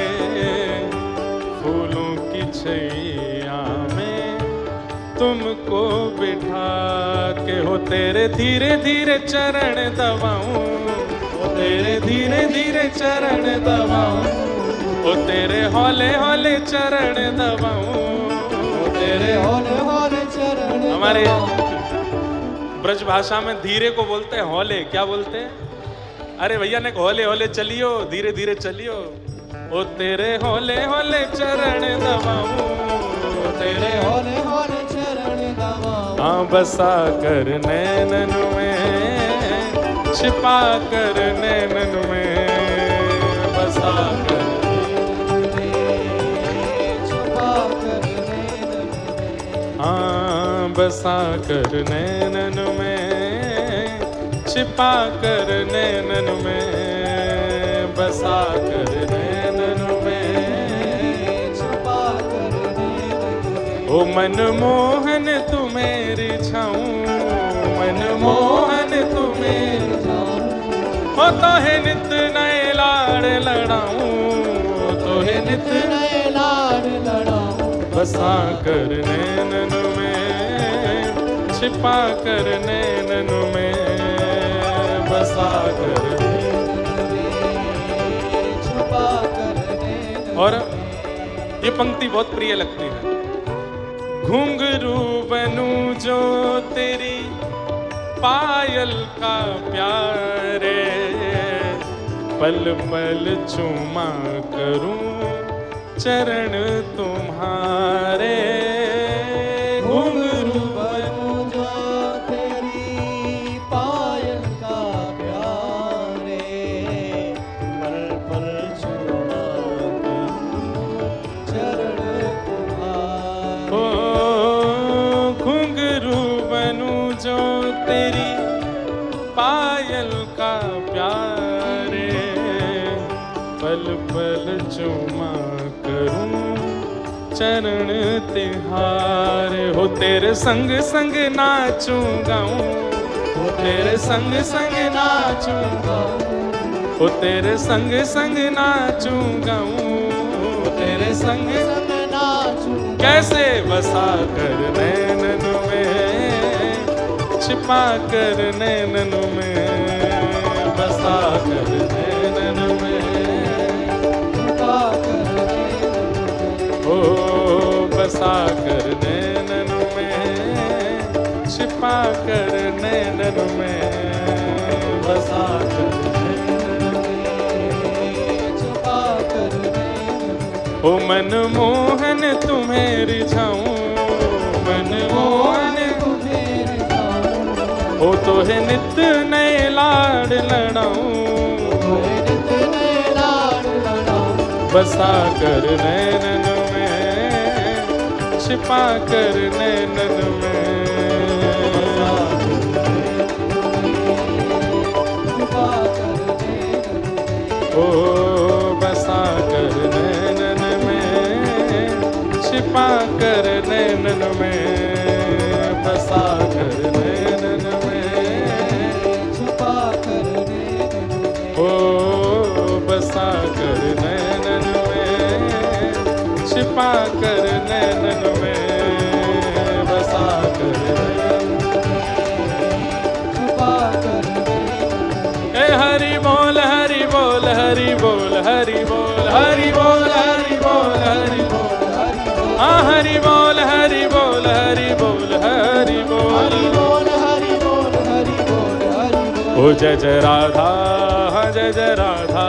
Speaker 1: फूलों की छैया में तुमको बिठा के, हो तेरे धीरे धीरे चरण दबाऊं, हो तेरे धीरे धीरे चरण दबाऊं, हो तेरे हौले हौले चरण दबाऊं, हो तेरे
Speaker 2: हौले हौले चरण
Speaker 1: हमारे
Speaker 2: दबाऊं।
Speaker 1: ब्रज भाषा में धीरे को बोलते हैं हौले, क्या बोलते हैं? अरे भैया ने हौले हौले चलियो, धीरे धीरे चलियो, ओ तेरे हौले हौले चरण दबाऊं, तेरे
Speaker 2: हौले हौले चरण दबाऊं,
Speaker 1: हाँ बसा कर नैनन में, छिपा कर नैनन में, बसा कर
Speaker 2: छुपा कर नैनन में,
Speaker 1: हाँ बसा कर नैनन में, छिपा कर नैनन में, बसा कर नैनन में,
Speaker 2: छुपा कर नैनन में।
Speaker 1: ओ मनमोहन तुम्हें रिझाऊं, मनमोहन तुम्हें
Speaker 2: रिझाऊं,
Speaker 1: हो तो है नित नए लाड़ लड़ाऊं, तो है नित
Speaker 2: नए लाड़ लड़ाऊं,
Speaker 1: बसा कर नैनन में, छिपा कर नैनन में, बसा कर।
Speaker 2: छुपा कर नैनन
Speaker 1: और
Speaker 2: में।
Speaker 1: ये पंक्ति बहुत प्रिय लगती है। घुंघरू बनूं जो तेरी पायल का प्यारे, पल पल चूमा करूं चरण तुम्हारे, घुंघरू
Speaker 2: बनूं जो तेरी पायल का प्यारे, पल पल चूमा करूं चरण तुम्हारे।
Speaker 1: ओ घुंघरू बनूं जो तेरी पायल का प्यारे, पल पल चूमा करूं चरण तिहारे, हो तेरे संग संग नाचूं गाऊं, हो तेरे संग संग नाचूं गाऊं, हो तेरे संग संग नाचूं गाऊं, हो तेरे संग
Speaker 2: संग नाचूं
Speaker 1: कैसे बसा कर नैनन में, छिपा कर नैनन में, बसा कर नैनन में,
Speaker 2: छुपा कर नैनन में।
Speaker 1: ओ बसा कर नैनन में, छिपा कर नैनन में, बसा कर नैनन
Speaker 2: में, छुपा कर नैनन में।
Speaker 1: ओ मनमोहन तुम्हें रिझाऊं, मनमोहन
Speaker 2: तुम्हें रिझाऊं,
Speaker 1: हो तो है नित नए लाड़ लड़ाऊं,
Speaker 2: नित नए लाड़ लड़ाऊं,
Speaker 1: बसा कर नैनन में, छिपा कर नैनन में, ओ बसा कर नैनन में, छिपा कर नैनन में, बसा कर नैनन में,
Speaker 2: छुपा कर नैनन में,
Speaker 1: ओ बसा कर नैनन में, छिपा कर नैनन में, बसा कर नैनन में,
Speaker 2: छुपा कर नैनन में।
Speaker 1: ए हरि बोल हरि बोल हरि बोल हरि बोल हरि बोल हरि बोल हरि बोल, हाँ हरि बोल हरि बोल हरि बोल हरि बोल,
Speaker 2: हरि बोल हरि बोल हरि बोल हरि बोल।
Speaker 1: ओ जय जय राधा जय जय राधा,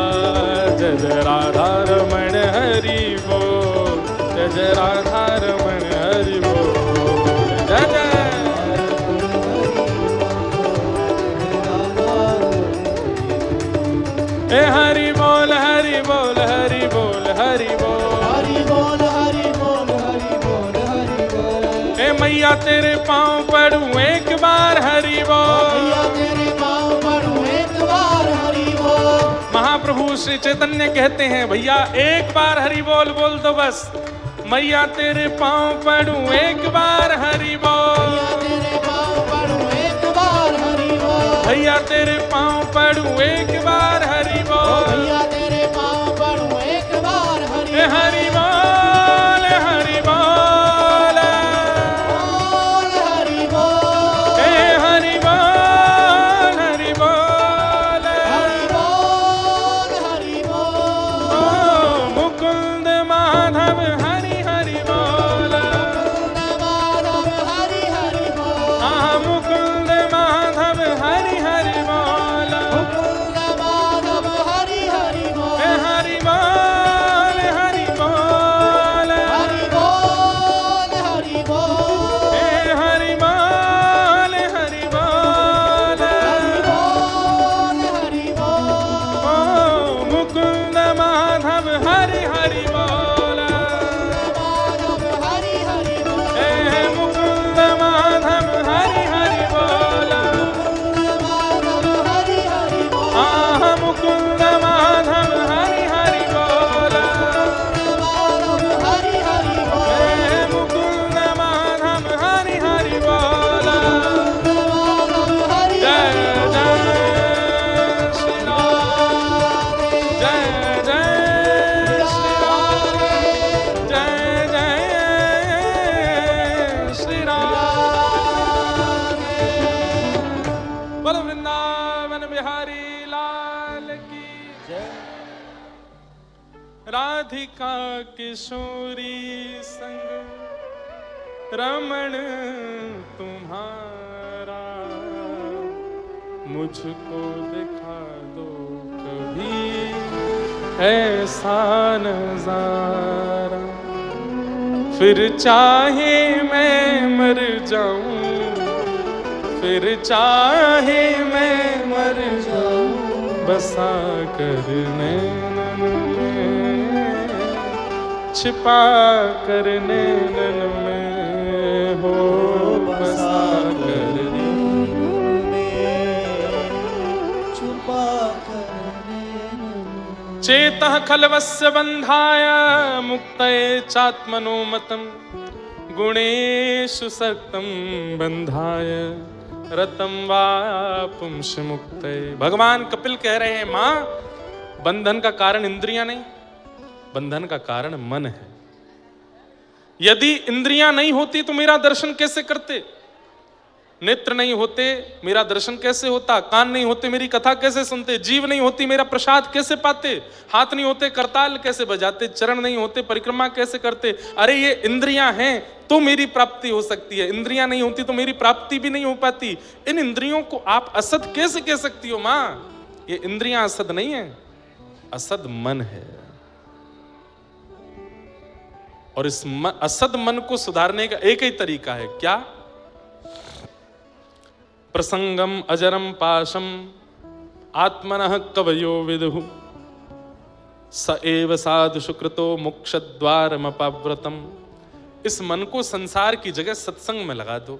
Speaker 1: जय जय राधा रमण हरि बोल, जय जय राधा रमण हरि बोल, जय जय। ए हरि बोल हरि बोल हरि बोल हरि बोल,
Speaker 2: हरि बोल हरि बोल हरि बोल हरि बोल।
Speaker 1: ए मैया तेरे पाँव पड़ूं एक बार हरि बोल,
Speaker 2: मैया तेरे पाँव पड़ूं एक बार हरि बोल।
Speaker 1: महाप्रभु श्री चैतन्य कहते हैं भैया एक बार हरि बोल बोल दो बस, मैया तेरे पाँव पड़ूं एक बार हरि बोल,
Speaker 2: मैया तेरे पाँव पड़ूं एक बार हरि बोल।
Speaker 1: भैया तेरे पाँव पड़ूं एक बार हरि बोल,
Speaker 2: मैया तेरे पाँव पड़ूं एक बार हरि
Speaker 1: ए हरि बोल हरि बोल,
Speaker 2: बोल हरि बोल।
Speaker 1: ए हरि बोल हरि बोल,
Speaker 2: हरि बोल हरि बोल।
Speaker 1: ओ मुकुंद माधव हरि हरि बोल,
Speaker 2: माधव हरि हरि बोल।
Speaker 1: हाँ मुकुंद माधव हरि हरि बोल,
Speaker 2: मुकुंद माधव हरि हरि बोल।
Speaker 1: ए हरि बोल हरि बोल,
Speaker 2: हरि बोल हरि बोल।
Speaker 1: ए हरि बोल हरि बोल,
Speaker 2: हरि बोल हरि बोल।
Speaker 1: ओ मुकुंद माधव हरि हरि बोल,
Speaker 2: माधव हरि हरि बोल।
Speaker 1: ए मुकुंद माधव हरि हरि बोल,
Speaker 2: माधव हरि हरि बोल।
Speaker 1: हाँ मुकुंद माधव हरि हरि बोल,
Speaker 2: माधव हरि हरि बोल।
Speaker 1: ए मुकुंद माधव हरि हरि बोल,
Speaker 2: माधव हरि
Speaker 1: जय जय श्री राम, जय जय श्री राम, जय जय श्री राम, बोलो वृंदावन बिहारी लाल की
Speaker 2: जय।
Speaker 1: राधिका किशोरी संग रमण तुम्हारा, मुझको दिखा दो कभी ऐसा नजारा, फिर चाहे मैं मर जाऊं, फिर चाहे मैं मर जाऊं, बसा कर नैनन में, छिपा कर नैनन में, हो बसा कर
Speaker 2: छुपा कर नैनन।
Speaker 1: चेतः खलवस्य बन्धाय मुक्तये चात्मनो मतम्, गुणेषु सक्तं बन्धाय रतं वा पुंस मुक्तये। भगवान कपिल कह रहे हैं मां, बंधन का कारण इंद्रियां नहीं, बंधन का कारण मन है। यदि इंद्रियां नहीं होती तो मेरा दर्शन कैसे करते, नेत्र नहीं होते मेरा दर्शन कैसे होता, कान नहीं होते मेरी कथा कैसे सुनते, जीव नहीं होती मेरा प्रसाद कैसे पाते, हाथ नहीं होते करताल कैसे बजाते, चरण नहीं होते परिक्रमा कैसे करते। अरे ये इंद्रियां हैं तो मेरी प्राप्ति हो सकती है, इंद्रियां नहीं होती तो मेरी प्राप्ति भी नहीं हो पाती। इन इंद्रियों को आप असद कैसे कह सकती हो मां? ये इंद्रियां असद नहीं है, असद मन है। और इस असद मन को सुधारने का एक ही तरीका है, क्या? प्रसंगम अजरम पाशम आत्मनः कवयो विदुः, स एव साधु सुकृतो मोक्षद्वारमपाव्रतम। इस मन को संसार की जगह सत्संग में लगा दो,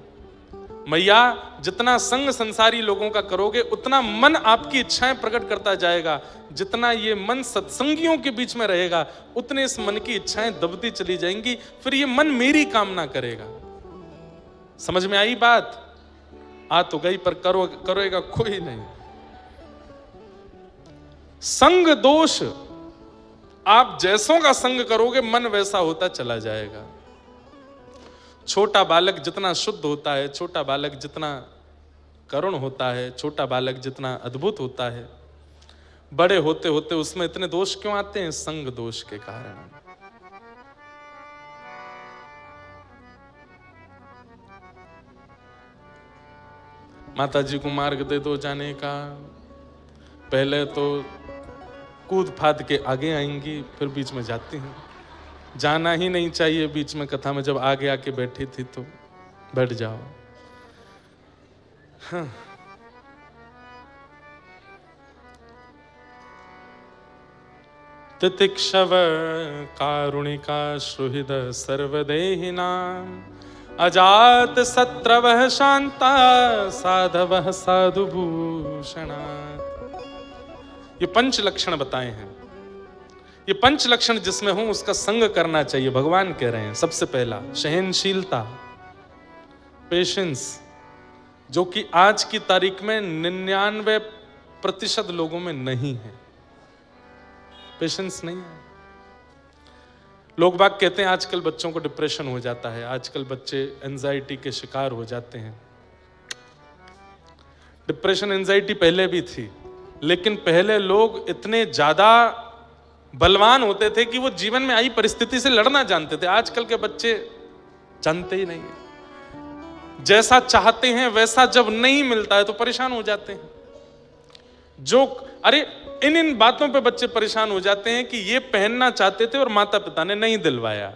Speaker 1: मैया जितना संग संसारी लोगों का करोगे उतना मन आपकी इच्छाएं प्रकट करता जाएगा, जितना ये मन सत्संगियों के बीच में रहेगा उतने इस मन की इच्छाएं दबती चली जाएंगी, फिर ये मन मेरी कामना करेगा। समझ में आई बात? आ तो गई पर करेगा कोई नहीं। संग दोष, आप जैसों का संग करोगे मन वैसा होता चला जाएगा। छोटा बालक जितना शुद्ध होता है, छोटा बालक जितना करुण होता है, छोटा बालक जितना अद्भुत होता है, बड़े होते होते उसमें इतने दोष क्यों आते हैं? संग दोष के कारण। माता जी को मार्ग दे दो जाने का, पहले तो कूद फाद के आगे आएंगी, फिर बीच में जाती हैं। जाना ही नहीं चाहिए बीच में कथा में, जब आगे आके बैठी थी तो बैठ जाओ। हाँ। तितिक्षव कारुणिका सुहृद सर्वदेहिनां अजात सत्रवः शांता साधवः साधुभूषणात्। ये पंच लक्षण बताए हैं। ये पंच लक्षण जिसमें हो उसका संग करना चाहिए, भगवान कह रहे हैं। सबसे पहला सहनशीलता, पेशेंस, जो कि आज की तारीख में 99% लोगों में नहीं है। पेशेंस नहीं है। लोग बाग कहते हैं आजकल बच्चों को डिप्रेशन हो जाता है, आजकल बच्चे एंजाइटी के शिकार हो जाते हैं। डिप्रेशन एंजाइटी पहले भी थी, लेकिन पहले लोग इतने ज्यादा बलवान होते थे कि वो जीवन में आई परिस्थिति से लड़ना जानते थे। आजकल के बच्चे जानते ही नहीं है। जैसा चाहते हैं वैसा जब नहीं मिलता है तो परेशान हो जाते हैं। अरे इन बातों पे बच्चे परेशान हो जाते हैं कि ये पहनना चाहते थे और माता पिता ने नहीं दिलवाया,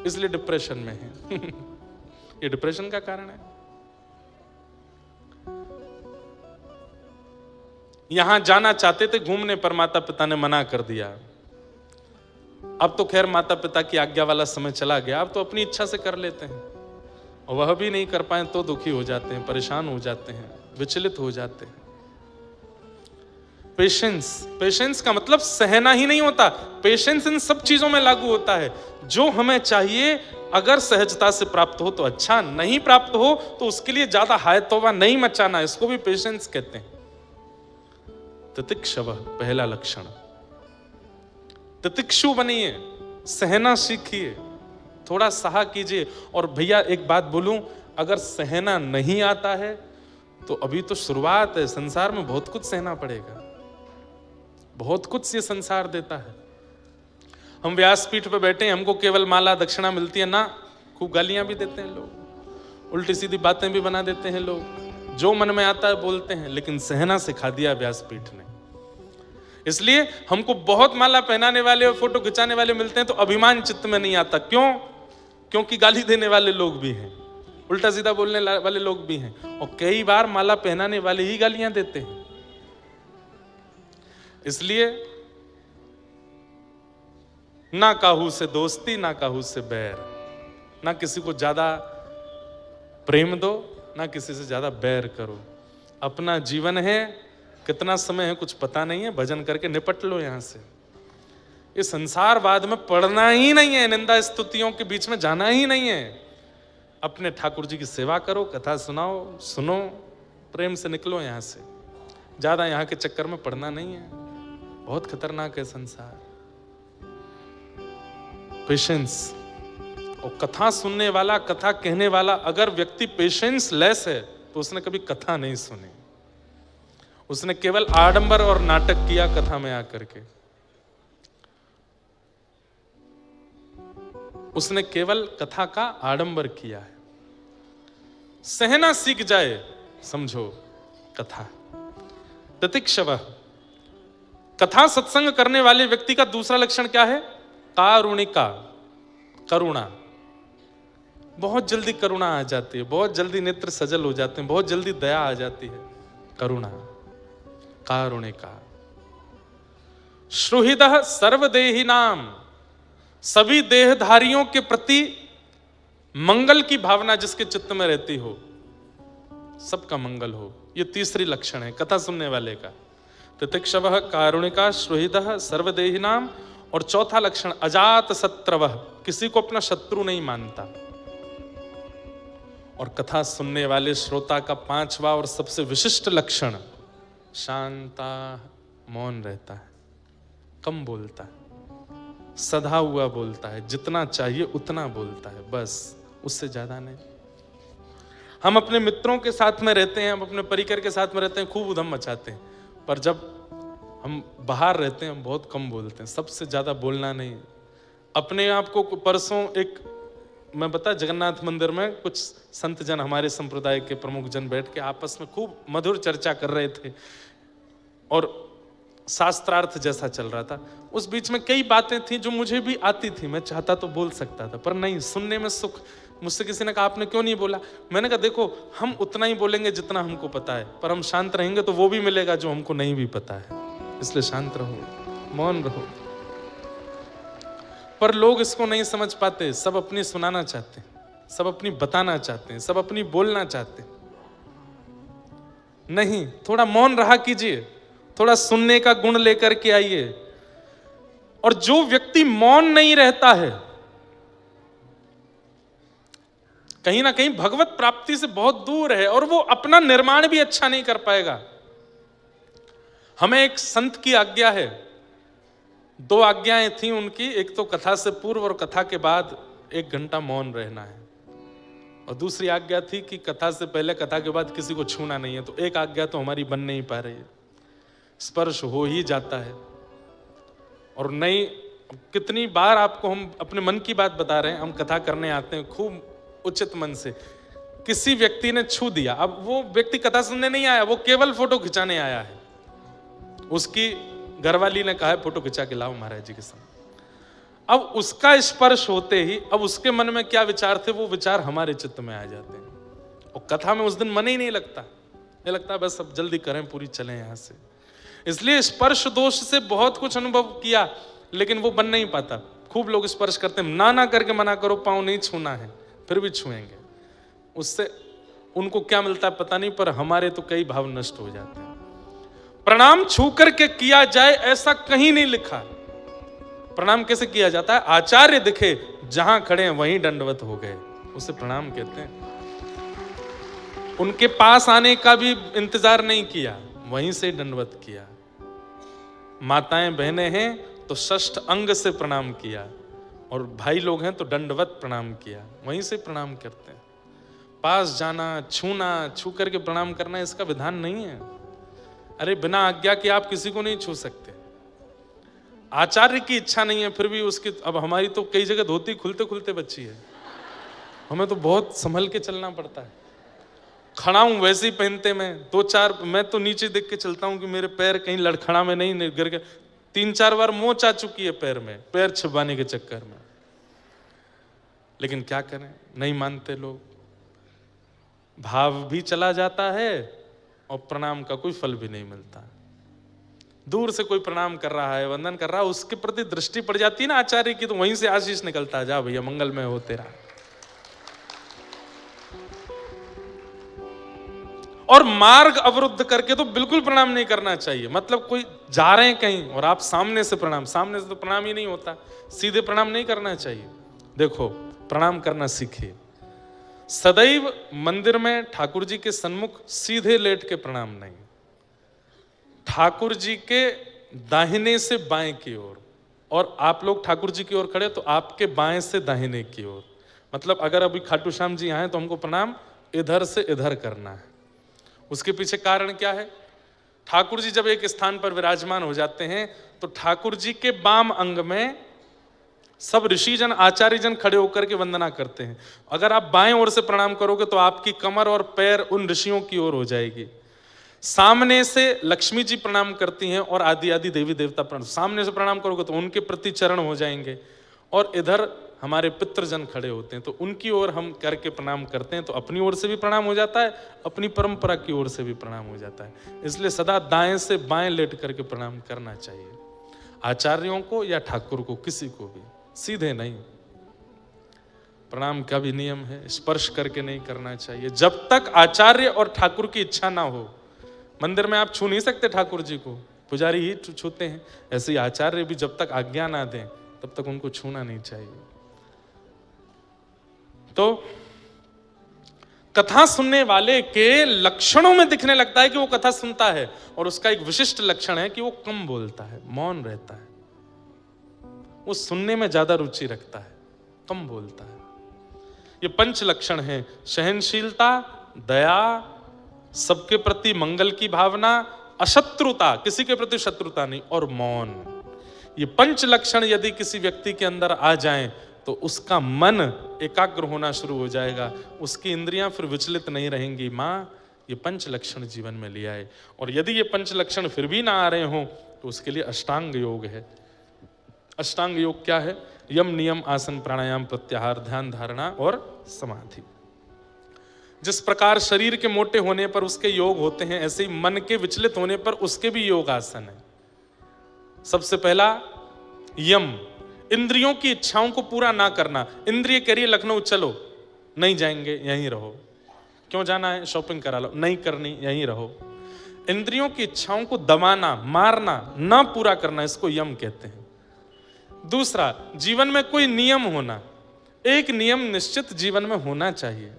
Speaker 1: इसलिए डिप्रेशन में है। ये डिप्रेशन का कारण है। यहां जाना चाहते थे घूमने पर, माता पिता ने मना कर दिया। अब तो खैर माता पिता की आज्ञा वाला समय चला गया, अब तो अपनी इच्छा से कर लेते हैं, और वह भी नहीं कर पाए तो दुखी हो जाते हैं, परेशान हो जाते हैं, विचलित हो जाते हैं। पेशेंस का मतलब सहना ही नहीं होता, पेशेंस इन सब चीजों में लागू होता है। जो हमें चाहिए अगर सहजता से प्राप्त हो तो अच्छा, नहीं प्राप्त हो तो उसके लिए ज्यादा हाय तौबा नहीं मचाना, इसको भी पेशेंस कहते हैं। तितिक्षव पहला लक्षण, तितिक्षु बनिए, सहना सीखिए, थोड़ा सहा कीजिए। और भैया एक बात बोलूं, अगर सहना नहीं आता है तो अभी तो शुरुआत है, संसार में बहुत कुछ सहना पड़ेगा, बहुत कुछ ये संसार देता है। हम व्यासपीठ पे बैठे हैं, हमको केवल माला दक्षिणा मिलती है ना, खूब गालियां भी देते हैं लोग, उल्टी सीधी बातें भी बना देते हैं लोग, जो मन में आता है बोलते हैं, लेकिन सहना सिखा दिया व्यासपीठ ने। इसलिए हमको बहुत माला पहनाने वाले और फोटो खिंचाने वाले मिलते हैं तो अभिमान चित्त में नहीं आता। क्यों? क्योंकि गाली देने वाले लोग भी हैं, उल्टा सीधा बोलने वाले लोग भी हैं, और कई बार माला पहनाने वाले ही गालियां देते हैं। इसलिए ना काहू से दोस्ती, ना काहू से बैर, ना किसी को ज्यादा प्रेम दो, ना किसी से ज्यादा बैर करो। अपना जीवन है, कितना समय है कुछ पता नहीं है, भजन करके निपट लो यहां से। ये संसारवाद में पढ़ना ही नहीं है, निंदा स्तुतियों के बीच में जाना ही नहीं है। अपने ठाकुर जी की सेवा करो, कथा सुनाओ, सुनो, प्रेम से निकलो यहां से। ज्यादा यहां के चक्कर में पढ़ना नहीं है, बहुत खतरनाक है संसार। पेशेंस, और कथा सुनने वाला, कथा कहने वाला अगर व्यक्ति पेशेंस लेस है तो उसने कभी कथा नहीं सुनी, उसने केवल आडंबर और नाटक किया कथा में आकर के, उसने केवल कथा का आडंबर किया है। सहना सीख जाए, समझो कथा। तितिक्षव, कथा सत्संग करने वाले व्यक्ति का दूसरा लक्षण क्या है? कारुणिका, करुणा। बहुत जल्दी करुणा आ जाती है, बहुत जल्दी नेत्र सजल हो जाते हैं, बहुत जल्दी दया आ जाती है। करुणा, कारुणिका। श्रुहिदः सर्वदेहिनाम, सभी देहधारियों के प्रति मंगल की भावना जिसके चित्त में रहती हो, सबका मंगल हो। ये तीसरी लक्षण है कथा सुनने वाले का। तितिक्षवः कारुणिका सुहृदः सर्वदेहिनाम। और चौथा लक्षण अजात शत्रवः, किसी को अपना शत्रु नहीं मानता। और कथा सुनने वाले श्रोता का पांचवा और सबसे विशिष्ट लक्षण शांता, मौन रहता है, कम बोलता है, सधा हुआ बोलता है, जितना चाहिए उतना बोलता है, बस उससे ज्यादा नहीं। हम अपने मित्रों के साथ में रहते हैं, हम अपने परिकर के साथ में रहते हैं, खूब उधम मचाते हैं, पर जब हम बाहर रहते हैं हम बहुत कम बोलते हैं, सबसे ज्यादा बोलना नहीं। अपने आप को परसों एक मैं बता जगन्नाथ मंदिर में कुछ संत जन, हमारे संप्रदाय के प्रमुख जन बैठ के आपस में खूब मधुर चर्चा कर रहे थे और शास्त्रार्थ जैसा चल रहा था। उस बीच में कई बातें थी जो मुझे भी आती थी, मैं चाहता तो बोल सकता था, पर नहीं, सुनने में सुख। मुझसे किसी ने कहा आपने क्यों नहीं बोला? मैंने कहा देखो, हम उतना ही बोलेंगे जितना हमको पता है, पर हम शांत रहेंगे तो वो भी मिलेगा जो हमको नहीं भी पता है, इसलिए शांत रहो, मौन रहो। पर लोग इसको नहीं समझ पाते, सब अपनी सुनाना चाहते हैं, सब अपनी बताना चाहते हैं, सब अपनी बोलना चाहते हैं। नहीं, थोड़ा मौन रहा कीजिए, थोड़ा सुनने का गुण लेकर के आइए। और जो व्यक्ति मौन नहीं रहता है, कहीं ना कहीं भगवत प्राप्ति से बहुत दूर है और वो अपना निर्माण भी अच्छा नहीं कर पाएगा। हमें एक संत की आज्ञा है, 2 आज्ञाएं थी उनकी, एक तो कथा से पूर्व और कथा के बाद 1 घंटा मौन रहना है, और दूसरी आज्ञा थी कि कथा से पहले कथा के बाद किसी को छूना नहीं है। तो एक आज्ञा तो हमारी बन नहीं पा रही है, स्पर्श हो ही जाता है। और नहीं, कितनी बार आपको हम अपने मन की बात बता रहे हैं, हम कथा करने आते हैं खूब उचित मन से, किसी व्यक्ति ने छू दिया, अब वो व्यक्ति कथा सुनने नहीं आया, वो केवल फोटो खिंचाने आया है। उसकी घरवाली ने कहा है फोटो खिंचा के लाओ महाराज जी के साथ। अब उसका स्पर्श होते ही अब उसके मन में क्या विचार थे, वो विचार हमारे चित्त में आ जाते हैं, और कथा में उस दिन मन ही नहीं लगता, ये लगता है बस अब जल्दी करें, पूरी चलें यहां से। इसलिए स्पर्श दोष से बहुत कुछ अनुभव किया, लेकिन वो बन नहीं पाता। खूब लोग स्पर्श करते हैं, ना करके मना करो, पाँव नहीं छूना है, फिर भी छुएंगे। उससे उनको क्या मिलता है पता नहीं, पर हमारे तो कई भाव नष्ट हो जाते हैं। प्रणाम छू करके किया जाए ऐसा कहीं नहीं लिखा। प्रणाम कैसे किया जाता है? आचार्य दिखे जहां खड़े हैं वहीं दंडवत हो गए, उसे प्रणाम कहते हैं। उनके पास आने का भी इंतजार नहीं किया, वहीं से दंडवत किया। माताएं बहनें हैं तो षष्ठ अंग से प्रणाम किया, और भाई लोग हैं तो दंडवत प्रणाम किया, वहीं से प्रणाम करते हैं। पास जाना, छूना, छू करके प्रणाम करना इसका विधान नहीं है। अरे बिना आज्ञा के आप किसी को नहीं छू सकते। आचार्य की इच्छा नहीं है, फिर भी उसकी, अब हमारी तो कई जगह धोती खुलते खुलते बच्ची है, हमें तो बहुत संभल के चलना पड़ता है। खड़ा हूं वैसे ही पहनते मैं 2-4, मैं तो नीचे देख के चलता हूं कि मेरे पैर कहीं लड़खड़ा में नहीं गिर गए। 3-4 बार मोच आ चुकी है पैर में, पैर छिपाने के चक्कर में, लेकिन क्या करें, नहीं मानते लोग। भाव भी चला जाता है और प्रणाम का कोई फल भी नहीं मिलता। दूर से कोई प्रणाम कर रहा है, वंदन कर रहा है, उसके प्रति दृष्टि पड़ जाती है ना आचार्य की, तो वहीं से आशीष निकलता है, जा भैया मंगलमय हो तेरा। और मार्ग अवरुद्ध करके तो बिल्कुल प्रणाम नहीं करना चाहिए। मतलब कोई जा रहे हैं कहीं और आप सामने से प्रणाम, सामने से तो प्रणाम ही नहीं होता, सीधे प्रणाम नहीं करना चाहिए। देखो, प्रणाम करना सीखिए। सदैव मंदिर में ठाकुर जी के सन्मुख सीधे लेट के प्रणाम नहीं, ठाकुर जी के दाहिने से बाएं की ओर, और आप लोग ठाकुर जी की ओर खड़े तो आपके बाएं से दाहिने की ओर। मतलब अगर अभी खाटू श्याम जी आए तो हमको प्रणाम इधर से इधर करना है। उसके पीछे कारण क्या है? ठाकुर जी जब एक स्थान पर विराजमान हो जाते हैं तो ठाकुर जी के बाम अंग में सब ऋषिजन आचार्यजन खड़े होकर के वंदना करते हैं। अगर आप बाएं ओर से प्रणाम करोगे तो आपकी कमर और पैर उन ऋषियों की ओर हो जाएगी। सामने से लक्ष्मी जी प्रणाम करती हैं और आदि आदि देवी देवता प्रणाम, सामने से प्रणाम करोगे तो उनके प्रति चरण हो जाएंगे, और इधर हमारे पितृजन खड़े होते हैं तो उनकी ओर हम करके प्रणाम करते हैं, तो अपनी ओर से भी प्रणाम हो जाता है, अपनी परंपरा की ओर से भी प्रणाम हो जाता है। इसलिए सदा दाएं से बाएं लेट करके प्रणाम करना चाहिए, आचार्यों को या ठाकुर को, किसी को भी, सीधे नहीं। प्रणाम का भी नियम है, स्पर्श करके नहीं करना चाहिए। जब तक आचार्य और ठाकुर की इच्छा ना हो, मंदिर में आप छू नहीं सकते ठाकुर जी को, पुजारी ही छूते हैं। ऐसे ही आचार्य भी जब तक आज्ञा ना दें तब तक उनको छूना नहीं चाहिए। तो कथा सुनने वाले के लक्षणों में दिखने लगता है कि वो कथा सुनता है, और उसका एक विशिष्ट लक्षण है कि वो कम बोलता है, मौन रहता है, वो सुनने में ज्यादा रुचि रखता है, कम बोलता है। ये पंच लक्षण हैं: सहनशीलता, दया, सबके प्रति मंगल की भावना, अशत्रुता, किसी के प्रति शत्रुता नहीं, और मौन। ये पंच लक्षण यदि किसी व्यक्ति के अंदर आ जाएं तो उसका मन एकाग्र होना शुरू हो जाएगा, उसकी इंद्रियां फिर विचलित नहीं रहेंगी। माँ ये पंच लक्षण जीवन में ले आए। और यदि ये पंच लक्षण फिर भी ना आ रहे हों तो उसके लिए अष्टांग योग है। अष्टांग योग क्या है? यम, नियम, आसन, प्राणायाम, प्रत्याहार, ध्यान, धारणा और समाधि। जिस प्रकार शरीर के मोटे होने पर उसके योग होते हैं, ऐसे ही मन के विचलित होने पर उसके भी योग आसन है। सबसे पहला यम, इंद्रियों की इच्छाओं को पूरा ना करना। इंद्रिय कह रही है लखनऊ चलो, नहीं जाएंगे, यहीं रहो। क्यों जाना है? शॉपिंग करा लो। नहीं करनी, यहीं रहो। इंद्रियों की इच्छाओं को दबाना, मारना, ना पूरा करना, इसको यम कहते हैं। दूसरा, जीवन में कोई नियम होना। एक नियम निश्चित जीवन में होना चाहिए,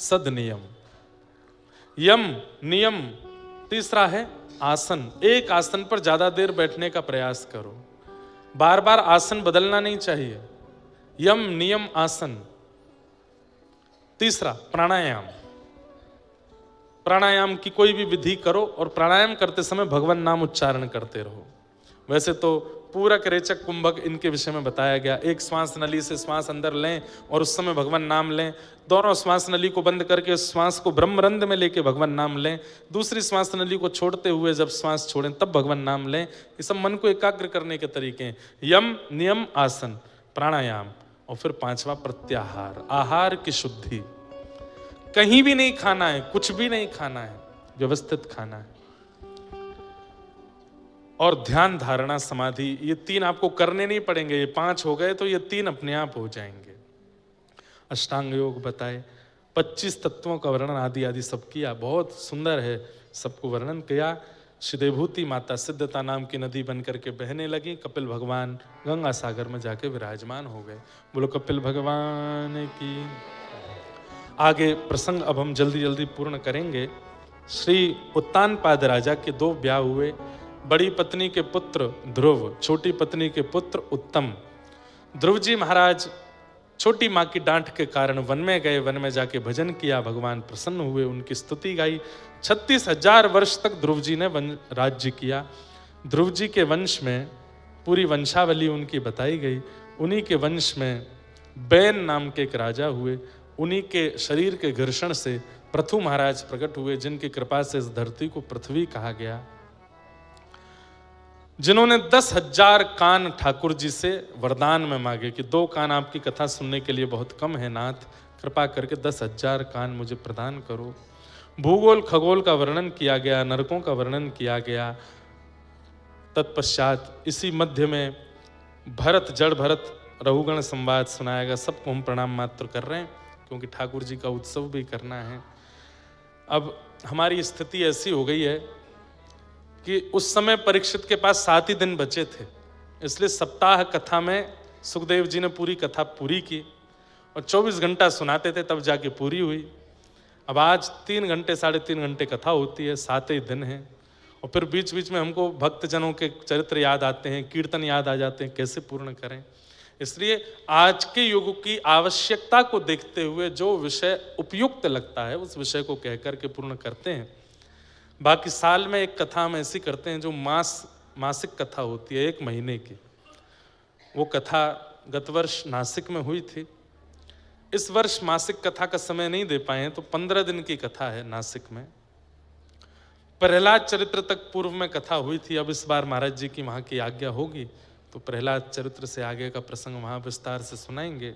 Speaker 1: सद नियम, यम, नियम। तीसरा है आसन, एक आसन पर ज्यादा देर बैठने का प्रयास करो, बार बार आसन बदलना नहीं चाहिए। यम, नियम, आसन। तीसरा प्राणायाम, प्राणायाम की कोई भी विधि करो और प्राणायाम करते समय भगवान नाम उच्चारण करते रहो। वैसे तो पूरक, रेचक, कुंभक इनके विषय में बताया गया। एक श्वास नली से श्वास अंदर लें और उस समय भगवान नाम लें। दोनों श्वास नली को बंद करके श्वास को ब्रह्मरंध्र में लेके भगवान नाम लें। दूसरी श्वास नली को छोड़ते हुए जब श्वास छोड़ें तब भगवान नाम लें। ये सब मन को एकाग्र करने के तरीके हैं। यम, नियम, आसन, प्राणायाम। और फिर पांचवा प्रत्याहार, आहार की शुद्धि। कहीं भी नहीं खाना है, कुछ भी नहीं खाना है, व्यवस्थित खाना है। और ध्यान, धारणा, समाधि, ये तीन आपको करने नहीं पड़ेंगे। ये 5 हो गए तो ये 3 अपने आप हो जाएंगे। अष्टांग योग बताए, 25 तत्वों का वर्णन आदि आदि सब किया, बहुत सुंदर है, सबको वर्णन किया। सिद्धभूति माता सिद्धता नाम की नदी बन करके बहने लगी। कपिल भगवान गंगा सागर में जाके विराजमान हो गए। बोलो कपिल भगवान की। आगे प्रसंग अब हम जल्दी जल्दी पूर्ण करेंगे। श्री उत्तानपाद राजा के 2 ब्याह हुए। बड़ी पत्नी के पुत्र ध्रुव, छोटी पत्नी के पुत्र उत्तम। ध्रुव जी महाराज छोटी माँ की डांट के कारण वन में गए, वन में जाके भजन किया, भगवान प्रसन्न हुए, उनकी स्तुति गाई। 36,000 वर्ष तक ध्रुव जी ने राज्य किया। ध्रुव जी के वंश में पूरी वंशावली उनकी बताई गई। उन्हीं के वंश में बैन नाम के एक राजा हुए। उन्हीं के शरीर के घर्षण से पृथु महाराज प्रकट हुए, जिनकी कृपा से इस धरती को पृथ्वी कहा गया। जिन्होंने 10,000 कान ठाकुर जी से वरदान में मांगे कि 2 कान आपकी कथा सुनने के लिए बहुत कम है नाथ, कृपा करके 10,000 कान मुझे प्रदान करो। भूगोल खगोल का वर्णन किया गया, नरकों का वर्णन किया गया। तत्पश्चात इसी मध्य में भरत, जड़ भरत रघुगण संवाद सुनाया गया। सबको हम प्रणाम मात्र कर रहे हैं क्योंकि ठाकुर जी का उत्सव भी करना है। अब हमारी स्थिति ऐसी हो गई है कि उस समय परीक्षित के पास 7 ही दिन बचे थे, इसलिए सप्ताह कथा में सुखदेव जी ने पूरी कथा पूरी की और 24 घंटा सुनाते थे, तब जाके पूरी हुई। अब आज 3 घंटे 3.5 घंटे कथा होती है, 7 ही दिन है। और फिर बीच बीच में हमको भक्तजनों के चरित्र याद आते हैं, कीर्तन याद आ जाते हैं, कैसे पूर्ण करें। इसलिए आज के युग की आवश्यकता को देखते हुए जो विषय उपयुक्त लगता है उस विषय को कह करके पूर्ण करते हैं। बाकी साल में एक कथा हम ऐसी करते हैं जो मासिक कथा होती है, 1 महीने की। वो कथा गत वर्ष नासिक में हुई थी। इस वर्ष मासिक कथा का समय नहीं दे पाए हैं तो 15 दिन की कथा है नासिक में। प्रहलाद चरित्र तक पूर्व में कथा हुई थी। अब इस बार महाराज जी की वहाँ की आज्ञा होगी तो प्रहलाद चरित्र से आगे का प्रसंग वहाँ विस्तार से सुनाएंगे।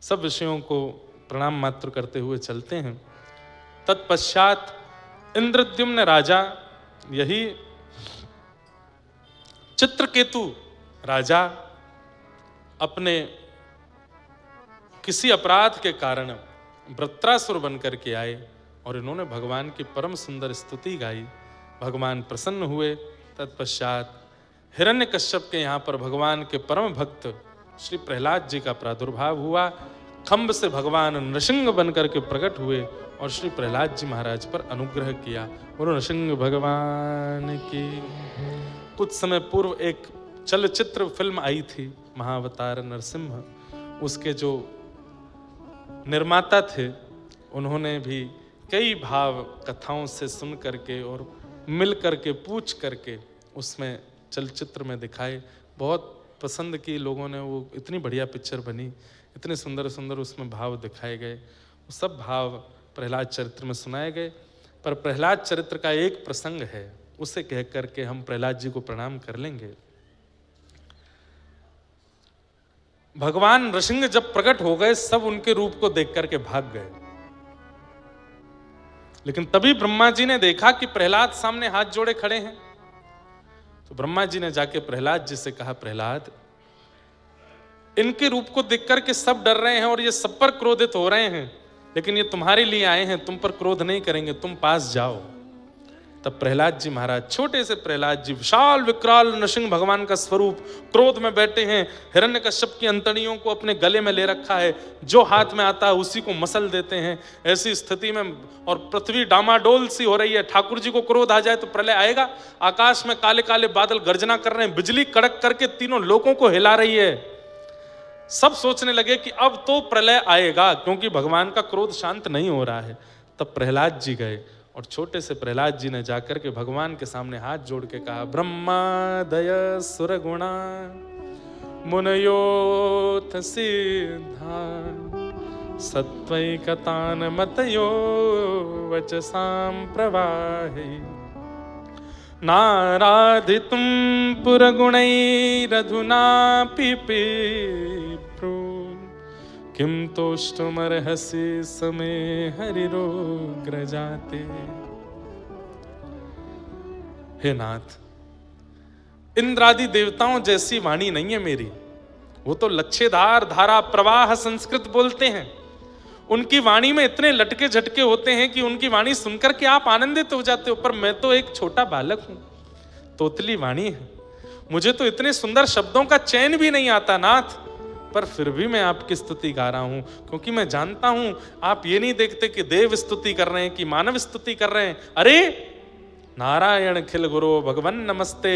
Speaker 1: सब विषयों को प्रणाम मात्र करते हुए चलते हैं। तत्पश्चात इंद्रद्युम्न राजा, यही चित्रकेतु राजा, अपने किसी अपराध के कारण वृत्रासुर बन करके आए और इन्होंने भगवान की परम सुंदर स्तुति गाई। भगवान प्रसन्न हुए। तत्पश्चात हिरण्यकश्यप के यहाँ पर भगवान के परम भक्त श्री प्रहलाद जी का प्रादुर्भाव हुआ। खम्भ से भगवान नृसिंह बनकर के प्रकट हुए और श्री प्रहलाद जी महाराज पर अनुग्रह किया। बोलो नृसिंह भगवान की। कुछ समय पूर्व एक चलचित्र फिल्म आई थी महाअवतार नरसिम्हा। उसके जो निर्माता थे उन्होंने भी कई भाव कथाओं से सुन करके और मिल करके पूछ करके उसमें चलचित्र में दिखाए। बहुत पसंद की लोगों ने। वो इतनी बढ़िया पिक्चर बनी, इतने सुंदर सुंदर उसमें भाव दिखाए गए। वो सब भाव प्रहलाद चरित्र में सुनाए गए। पर प्रहलाद चरित्र का एक प्रसंग है, उसे कह करके हम प्रहलाद जी को प्रणाम कर लेंगे। भगवान नृसिंह जब प्रकट हो गए सब उनके रूप को देख करके भाग गए। लेकिन तभी ब्रह्मा जी ने देखा कि प्रहलाद सामने हाथ जोड़े खड़े हैं। तो ब्रह्मा जी ने जाके प्रहलाद जी से कहा, प्रहलाद, इनके रूप को देख करके सब डर रहे हैं और ये सब पर क्रोधित हो रहे हैं, लेकिन ये तुम्हारे लिए आए हैं, तुम पर क्रोध नहीं करेंगे, तुम पास जाओ। तब प्रहलाद जी महाराज, छोटे से प्रहलाद जी, विशाल विकराल नृसिंह भगवान का स्वरूप, क्रोध में बैठे हैं। हिरण्यकश्यप की अंतड़ियों को अपने गले में ले रखा है, जो हाथ में आता है उसी को मसल देते हैं। ऐसी स्थिति में और पृथ्वी डामाडोल सी हो रही है। ठाकुर जी को क्रोध आ जाए तो प्रलय आएगा। आकाश में काले काले बादल गर्जना कर रहे हैं, बिजली कड़क करके तीनों लोकों को हिला रही है। सब सोचने लगे कि अब तो प्रलय आएगा, क्योंकि भगवान का क्रोध शांत नहीं हो रहा है। तब प्रहलाद जी गए और छोटे से प्रहलाद जी ने जाकर के भगवान के सामने हाथ जोड़ के कहा, ब्रह्मादय सुरगुणा मुनयोथ सिद्धा सत्वैकतान मतयो वचसां प्रवाहे नाराधितुं पुरगुणैरधुनापि पिप्रो किम तोष्टुमर्हसि समे हरिरोग्रजाते। हे नाथ, इंद्रादि देवताओं जैसी वाणी नहीं है मेरी। वो तो लच्छेदार धारा प्रवाह संस्कृत बोलते हैं। उनकी वाणी में इतने लटके झटके होते हैं कि उनकी वाणी सुनकर के आप आनंदित हो जाते हो। पर मैं तो एक छोटा बालक हूं, तोतली वाणी है, मुझे तो इतने सुंदर शब्दों का चयन भी नहीं आता नाथ। पर फिर भी मैं आपकी स्तुति गा रहा हूं, क्योंकि मैं जानता हूं आप ये नहीं देखते कि देव स्तुति कर रहे हैं कि मानव स्तुति कर रहे हैं। अरे नारायण खिल गुरु भगवन नमस्ते।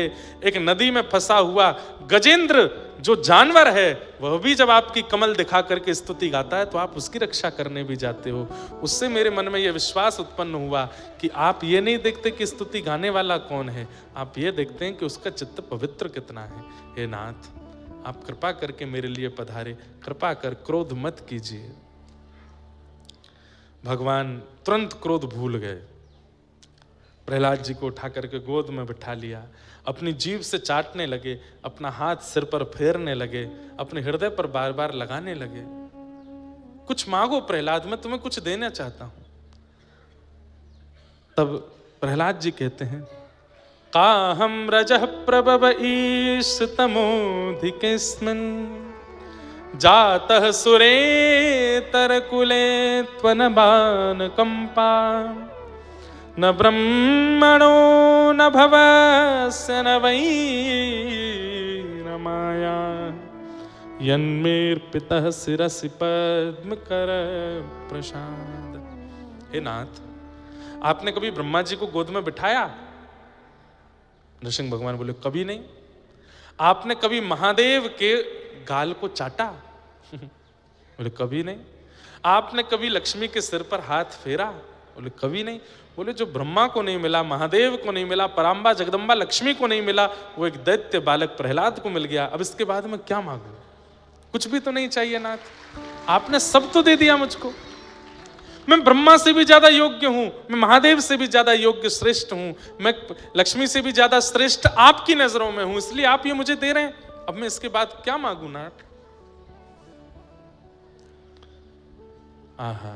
Speaker 1: एक नदी में फंसा हुआ गजेंद्र जो जानवर है, वह भी जब आपकी कमल दिखा करके स्तुति गाता है तो आप उसकी रक्षा करने भी जाते हो। उससे मेरे मन में यह विश्वास उत्पन्न हुआ कि आप ये नहीं देखते कि स्तुति गाने वाला कौन है, आप ये देखते हैं कि उसका चित्त पवित्र कितना है। हे नाथ, आप कृपा करके मेरे लिए पधारे, कृपा कर क्रोध मत कीजिए। भगवान तुरंत क्रोध भूल गए। प्रहलाद जी को उठा करके गोद में बिठा लिया, अपनी जीभ से चाटने लगे, अपना हाथ सिर पर फेरने लगे, अपने हृदय पर बार बार लगाने लगे। कुछ मांगो प्रहलाद, मैं तुम्हें कुछ देना चाहता हूं। तब प्रहलाद जी कहते हैं, काहम रजः प्रभव ईश तमोधिकेस्मिन् जातः सुरेतर कुले त्वनबान कंपा न ब्रह्मणो न भवस्य न वै न माया यन्मेर्पितः शिरसि पद्म कर प्रसाद। हे नाथ, आपने कभी ब्रह्मा जी को गोद में बिठाया? नृसिंह भगवान बोले, कभी नहीं। आपने कभी महादेव के गाल को चाटा? बोले, कभी नहीं। आपने कभी लक्ष्मी के सिर पर हाथ फेरा? बोले, कभी नहीं। बोले, जो ब्रह्मा को नहीं मिला, महादेव को नहीं मिला, पराम्बा जगदम्बा लक्ष्मी को नहीं मिला, वो एक दैत्य बालक प्रहलाद को मिल गया। अब इसके बाद मैं क्या मांगू? कुछ भी तो नहीं चाहिए नाथ, आपने सब तो दे दिया मुझको। मैं ब्रह्मा से भी ज्यादा योग्य हूं, मैं महादेव से भी ज्यादा योग्य श्रेष्ठ हूं, मैं लक्ष्मी से भी ज्यादा श्रेष्ठ आपकी नजरों में हूं, इसलिए आप ये मुझे दे रहे हैं। अब मैं इसके बाद क्या मांगू नाथ? आहा,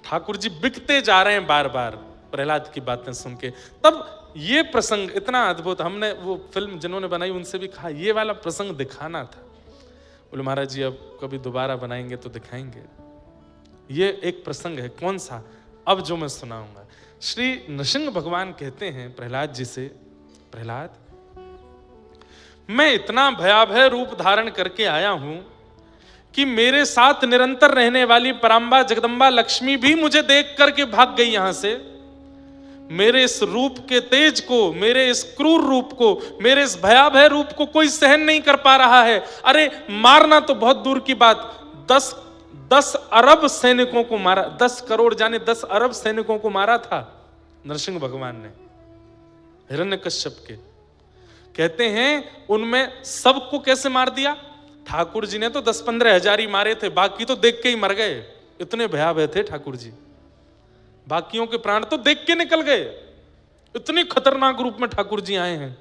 Speaker 1: ठाकुर जी बिकते जा रहे हैं बार बार प्रहलाद की बातें सुन के। तब ये प्रसंग इतना अद्भुत, हमने वो फिल्म जिन्होंने बनाई उनसे भी कहा ये वाला प्रसंग दिखाना था। बोले महाराज जी अब कभी दोबारा बनाएंगे तो दिखाएंगे। ये एक प्रसंग है। कौन सा? अब जो मैं सुनाऊंगा। श्री नृसिंह भगवान कहते हैं प्रहलाद जी से, प्रहलाद मैं इतना भयावह रूप धारण करके आया हूं कि मेरे साथ निरंतर रहने वाली पराम्बा जगदम्बा लक्ष्मी भी मुझे देख करके भाग गई यहां से। मेरे इस रूप के तेज को, मेरे इस क्रूर रूप को, मेरे इस भयावह रूप को कोई सहन नहीं कर पा रहा है। अरे मारना तो बहुत दूर की बात, 10 अरब सैनिकों को मारा, 10 करोड़ जाने 10 अरब सैनिकों को मारा था नरसिंह भगवान ने हिरण्यकश्यप के। कहते हैं उनमें सबको कैसे मार दिया? ठाकुर जी ने तो 10-15 हजार ही मारे थे, बाकी तो देख के ही मर गए। इतने भयावह थे ठाकुर जी, बाकियों के प्राण तो देख के निकल गए। इतनी खतरनाक रूप में ठाकुर जी आए हैं।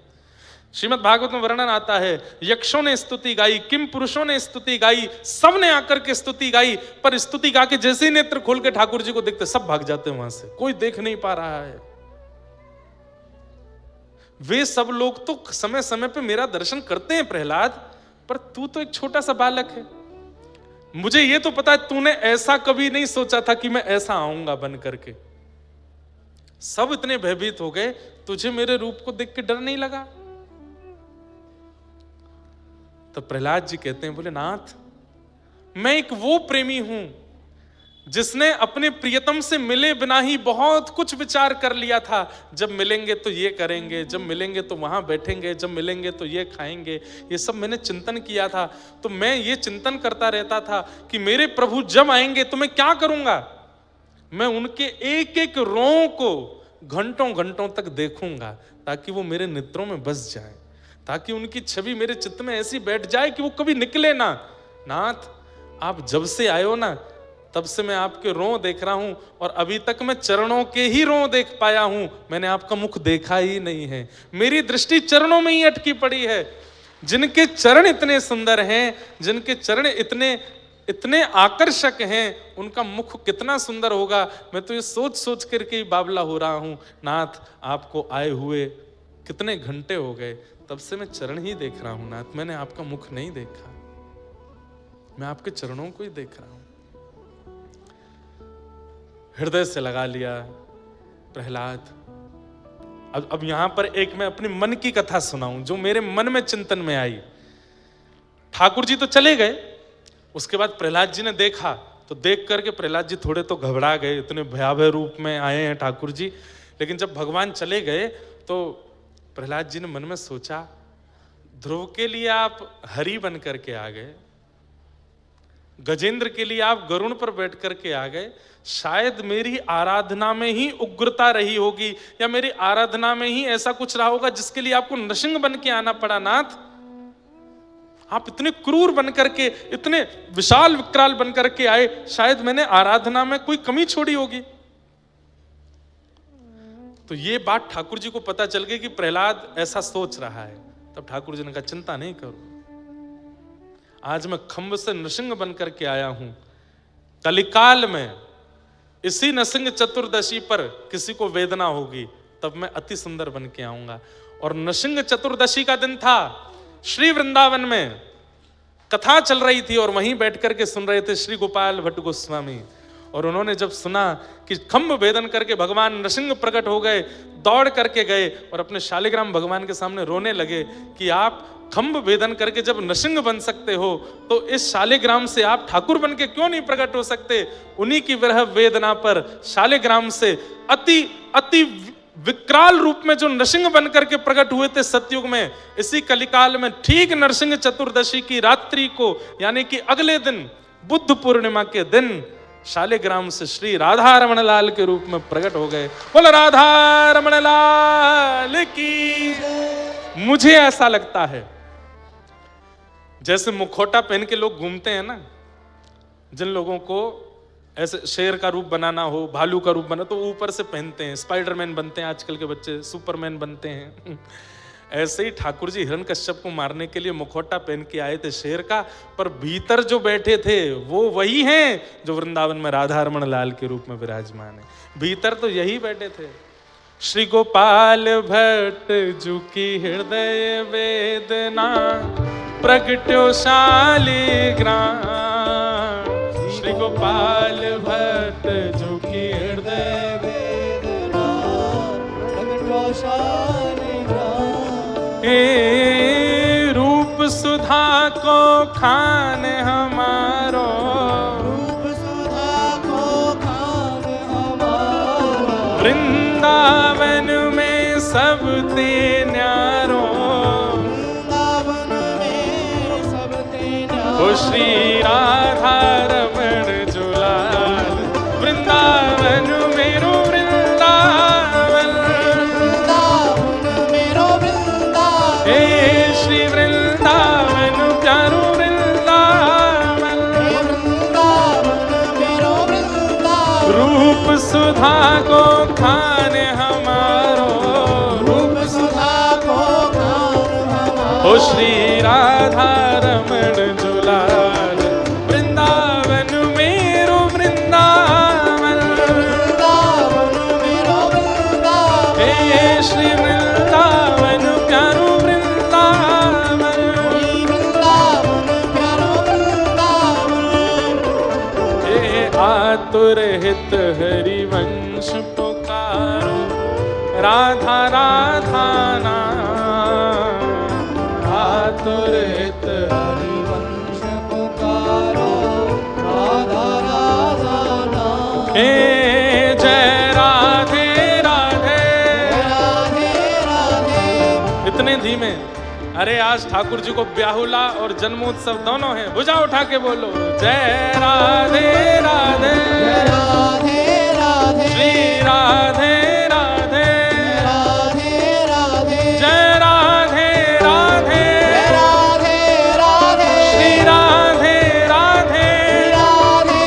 Speaker 1: श्रीमद् भागवत में वर्णन आता है, यक्षों ने स्तुति गाई, किम पुरुषों ने स्तुति गाई, सब ने आकर के स्तुति गाई, पर स्तुति गा के जैसे ही नेत्र खोल के ठाकुर जी को देखते सब भाग जाते हैं वहां से, कोई देख नहीं पा रहा है। वे सब लोग तो समय समय पे मेरा दर्शन करते हैं प्रहलाद, पर तू तो एक छोटा सा बालक है। मुझे ये तो पता है तूने ऐसा कभी नहीं सोचा था कि मैं ऐसा आऊंगा बन करके। सब इतने भयभीत हो गए, तुझे मेरे रूप को देख के डर नहीं लगा? तो प्रहलाद जी कहते हैं, बोले नाथ मैं एक वो प्रेमी हूं जिसने अपने प्रियतम से मिले बिना ही बहुत कुछ विचार कर लिया था। जब मिलेंगे तो ये करेंगे, जब मिलेंगे तो वहां बैठेंगे, जब मिलेंगे तो ये खाएंगे, ये सब मैंने चिंतन किया था। तो मैं ये चिंतन करता रहता था कि मेरे प्रभु जब आएंगे तो मैं क्या करूंगा। मैं उनके एक एक रों को घंटों घंटों तक देखूंगा ताकि वो मेरे नेत्रों में बस जाए, ताकि उनकी छवि मेरे चित्त में ऐसी बैठ जाए कि वो कभी निकले ना। नाथ आप जब से आए हो ना तब से मैं आपके रों देख रहा हूं, और अभी तक मैं चरणों के ही रों देख पाया हूं, मैंने आपका मुख देखा ही नहीं है। मेरी दृष्टि चरणों में ही अटकी पड़ी है। जिनके चरण इतने सुंदर हैं, जिनके चरण इतने आकर्षक हैं, उनका मुख कितना सुंदर होगा। मैं तो ये सोच सोच करके ही बावला हो रहा हूं। नाथ आपको आए हुए कितने घंटे हो गए, तब से मैं चरण ही देख रहा हूं नाथ, मैंने आपका मुख नहीं देखा, मैं आपके चरणों को ही देख रहा हूं। हृदय से लगा लिया प्रहलाद। अब यहां पर एक मैं अपनी मन की कथा सुनाऊं जो मेरे मन में चिंतन में आई। ठाकुर जी तो चले गए, उसके बाद प्रहलाद जी ने देखा, तो देख करके प्रहलाद जी थोड़े तो घबरा गए, इतने भयावह रूप में आए हैं ठाकुर जी। लेकिन जब भगवान चले गए तो प्रहलाद जी ने मन में सोचा, ध्रुव के लिए आप हरि बन करके आ गए, गजेंद्र के लिए आप गरुण पर बैठ करके आ गए, शायद मेरी आराधना में ही उग्रता रही होगी, या मेरी आराधना में ही ऐसा कुछ रहा होगा जिसके लिए आपको नृसिंह बन के आना पड़ा। नाथ आप इतने क्रूर बन करके, इतने विशाल विकराल बन करके आए, शायद मैंने आराधना में कोई कमी छोड़ी होगी। तो ये बात ठाकुर जी को पता चल गई कि प्रहलाद ऐसा सोच रहा है। तब ठाकुर जी ने कहा, चिंता नहीं करो, आज मैं खंभ से नृसिंह बन करके आया हूं। कलिकाल में इसी नृसिंह चतुर्दशी पर किसी को वेदना होगी, तब मैं अति सुंदर बन के आऊंगा। और नृसिंह चतुर्दशी का दिन था, श्री वृंदावन में कथा चल रही थी और वहीं बैठ करके सुन रहे थे श्री गोपाल भट्ट गोस्वामी। और उन्होंने जब सुना कि खंभ भेदन करके भगवान नृसिंह प्रकट हो गए, दौड़ करके गए और अपने शालिग्राम भगवान के सामने रोने लगे कि आप खंभ भेदन करके जब नृसिंह बन सकते हो तो इस शालिग्राम से आप ठाकुर बन के क्यों नहीं प्रकट हो सकते। उन्हीं की विरह वेदना पर शालिग्राम से अति विकराल रूप में जो नृसिंह बन करके प्रकट हुए थे सतयुग में, इसी कलिकाल में ठीक नृसिंह चतुर्दशी की रात्रि को, यानी कि अगले दिन बुद्ध पूर्णिमा के दिन, शालिग्राम से श्री राधा रमण लाल के रूप में प्रकट हो गए। बोल राधा रमण लाल की। मुझे ऐसा लगता है जैसे मुखौटा पहन के लोग घूमते हैं ना, जिन लोगों को ऐसे शेर का रूप बनाना हो, भालू का रूप बना, तो ऊपर से पहनते हैं, स्पाइडरमैन बनते हैं आजकल के बच्चे, सुपरमैन बनते हैं। ऐसे ही ठाकुर जी हिरण्यकश्यप को मारने के लिए मुखौटा पहन के आए थे शेर का, पर भीतर जो बैठे थे वो वही हैं जो वृंदावन में राधा रमण लाल के रूप में विराजमान है। भीतर तो यही बैठे थे। श्री गोपाल भट्ट जू की हृदय वेदना प्रगट्यो शालिग्राम श्री गोपाल भट्ट जो की हृदय
Speaker 2: वेदना प्रगटो शालिग्राम।
Speaker 1: हे रूप सुधा को खाने हमारो,
Speaker 2: रूप सुधा को खान हमारा,
Speaker 1: वृंदावन में सब ते न्यारो,
Speaker 2: वृंदावन में सब ते न्यारो।
Speaker 1: ओ श्री राधा रमण जुलाल, वृंदावन मेरो वृंदावन,
Speaker 2: वृंदावन मेरो वृंदावन,
Speaker 1: हे श्री वृंदावन प्यारो वृंदावन,
Speaker 2: वृंदावन मेरो वृंदावन।
Speaker 1: रूप सुधा को खाने हमारो,
Speaker 2: रूप सुधा को खान हमारा,
Speaker 1: ओ श्री राधा रमण जुलाल, वृंदावन मेरो वृंदावन,
Speaker 2: वृंदावन मेरो वृंदावन,
Speaker 1: हे श्री वृंदावन प्यारो वृंदावन,
Speaker 2: वृंदावन प्यारो वृंदावन।
Speaker 1: हे आतुर हित हरिवंश पुकारो, राधा राधा नाम, आतुर हित
Speaker 2: हरिवंश पुकारो, राधा राधा नाम।
Speaker 1: हे जय राधे राधे।
Speaker 2: राधे राधे।
Speaker 1: इतने धीमे, अरे आज ठाकुर जी को ब्याहुला और जन्मोत्सव दोनों है, भुजा उठा के बोलो जय राधे राधे,
Speaker 2: राधे राधे,
Speaker 1: श्री राधे राधे,
Speaker 2: राधे राधे,
Speaker 1: जय राधे राधे,
Speaker 2: राधे राधे,
Speaker 1: श्री राधे राधे,
Speaker 2: राधे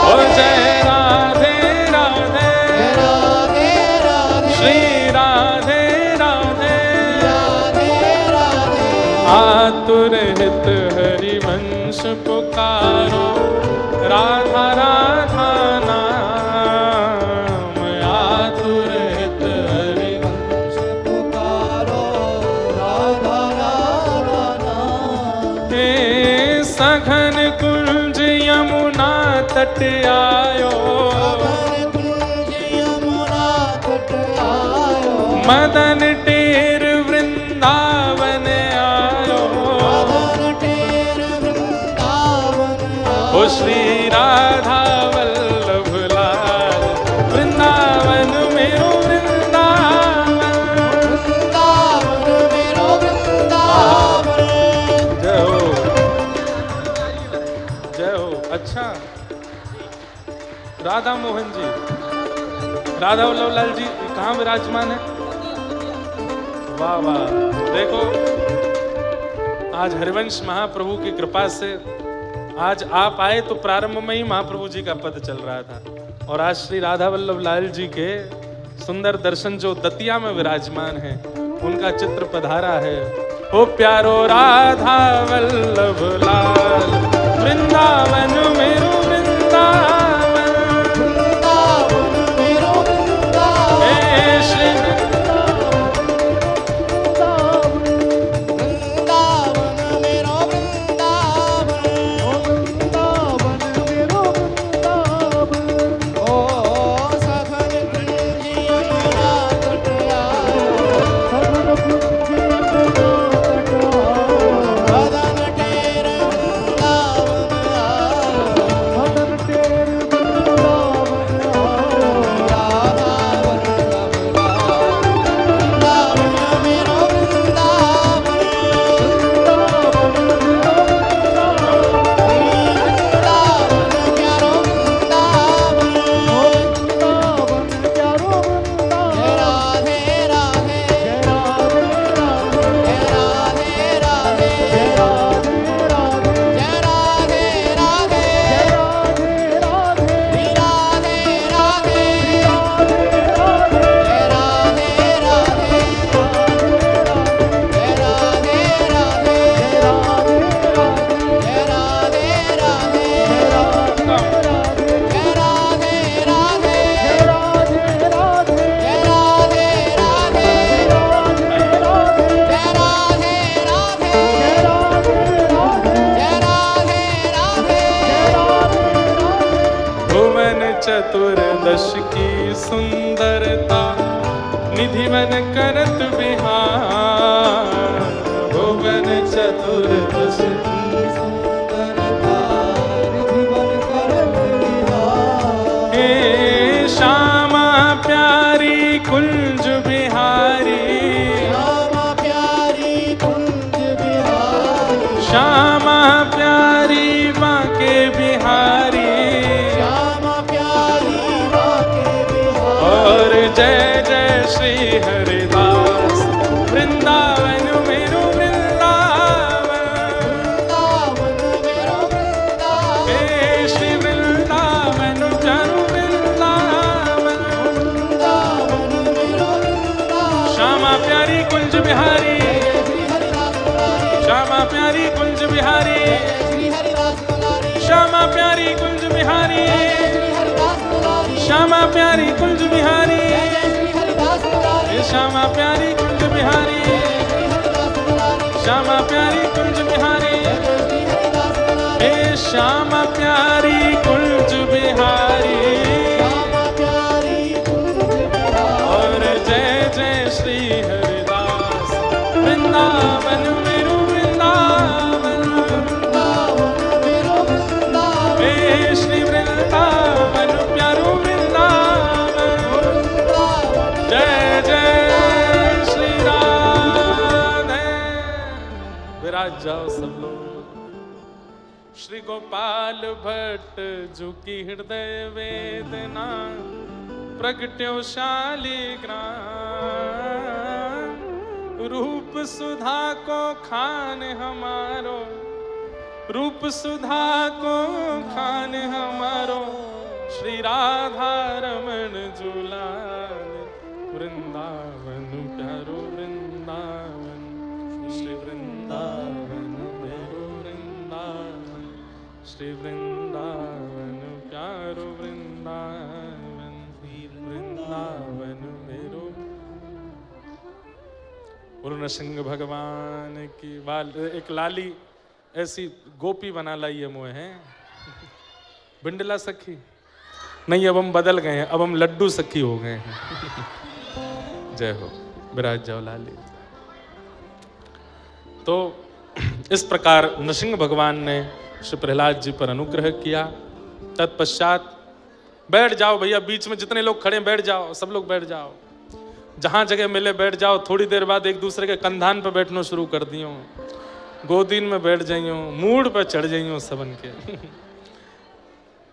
Speaker 1: और
Speaker 2: राधे,
Speaker 1: जय राधे राधे,
Speaker 2: राधे राधे,
Speaker 1: श्री राधे राधे,
Speaker 2: राधे राधे।
Speaker 1: आतुर हित हरिवंश पुकारो, राधा राधा नाम, आतुर हित
Speaker 2: हरिवंश पुकारो, राधा राधा नाम।
Speaker 1: हे सघन कुंज यमुना तट आयो,
Speaker 2: अगर कुंज यमुना तट आयो,
Speaker 1: मदन टेर वृंदावन आयो,
Speaker 2: मदन टेर वृंदावन
Speaker 1: ओ श्री राधा वल्लभ लाल, वृंदावन मेरो वृंदावन,
Speaker 2: वृंदावन मेरो वृंदावन।
Speaker 1: जय हो जय हो। अच्छा, राधा मोहन जी, राधा वल्लभ लाल जी कहाँ विराजमान है? वाह वाह, देखो आज हरिवंश महाप्रभु की कृपा से आज आप आए तो प्रारंभ में ही महाप्रभु जी का पद चल रहा था, और आज श्री राधा वल्लभ लाल जी के सुंदर दर्शन जो दतिया में विराजमान है उनका चित्र पधारा है। ओ प्यारो राधा वल्लभ लाल, वृंदावन मेरो वृंदावन,
Speaker 2: वृंदावन मेरो वृंदावन,
Speaker 1: हे श्री
Speaker 2: वृंदावन मेरो वृंदावन, वृंदावन मेरो वृंदावन। ओ सघन कुंज यमुना तट आयो, सघन कुंज यमुना तट आयो, मदन टेर
Speaker 1: चतुर्दश की सुंदरता निधि मन करत बिहार। भुवन
Speaker 2: चतुर्दश की सुंदरता निधि मन करत बिहार।
Speaker 1: हे श्यामा प्यारी कुंज बिहारी,
Speaker 2: श्यामा प्यारी कुंज बिहारी,
Speaker 1: श्यामा प्यारी बांके बिहारी,
Speaker 2: श्यामा प्यारी बांके बिहारी।
Speaker 1: और जय जय श्री हरिदास वृंदावन मेरो वृंदावन,
Speaker 2: वृंदावन मेरो वृंदावन,
Speaker 1: हे श्री वृंदावन चारु वृंदावन।
Speaker 2: वृंदावन मेरो वृंदावन।
Speaker 1: श्यामा प्यारी कुंज बिहारी,
Speaker 2: श्री हरिदास मुरारी,
Speaker 1: श्यामा प्यारी कुंज बिहारी,
Speaker 2: श्री हरिदास मुरारी,
Speaker 1: श्यामा प्यारी कुंज बिहारी,
Speaker 2: श्री हरिदास मुरारी,
Speaker 1: श्यामा प्यारी कुंज बिहारी,
Speaker 2: श्री हरिदास मुरारी,
Speaker 1: श्यामा प्यारी कुंज बिहारी,
Speaker 2: श्री हरिदास मुरारी,
Speaker 1: श्यामा प्यारी कुंज बिहारी,
Speaker 2: श्री हरिदास मुरारी।
Speaker 1: हे श्यामा प्यारी कुंज बिहारी।
Speaker 2: श्यामा प्यारी कुंज बिहारी।
Speaker 1: और जय जय श्री हरिदास वृंदावन मेरो वृंदावन,
Speaker 2: वृंदावन मेरो वृंदावन,
Speaker 1: हे श्री वृंदावन प्यारो वृंदावन।
Speaker 2: वृंदावन
Speaker 1: जय जय श्री राधे। विराज जाओ सब लोग। श्री गोपाल भट्ट जो की हृदय वेदना प्रगट्यो शालिग्राम। रूप सुधा को खान हमारो, रूप सुधा को खान हमारो। श्री राधा रमण जुलाल वृंदावन प्यारो वृंदावन। श्री वृंदावन मेरो वृंदावन, श्री वृंदावन प्यारो वृंदावन। वृंदावन मेरो। बोलो नरसिंह भगवान की। एक लाली ऐसी गोपी बना लाई है मोह है बिंडला सखी नहीं, अब हम बदल गए हैं, अब हम लड्डू सखी हो गए हैं। जय हो। विराज जाओ लाली। तो इस प्रकार नरसिंह भगवान ने श्री प्रहलाद जी पर अनुग्रह किया। तत्पश्चात बैठ जाओ भैया, बीच में जितने लोग खड़े बैठ जाओ, सब लोग बैठ जाओ, जहां जगह मिले बैठ जाओ। थोड़ी देर बाद एक दूसरे के कंधान पर बैठना शुरू कर दियो, गोदीन में बैठ जाइयो, मूड पर चढ़ जाइयो सबन के।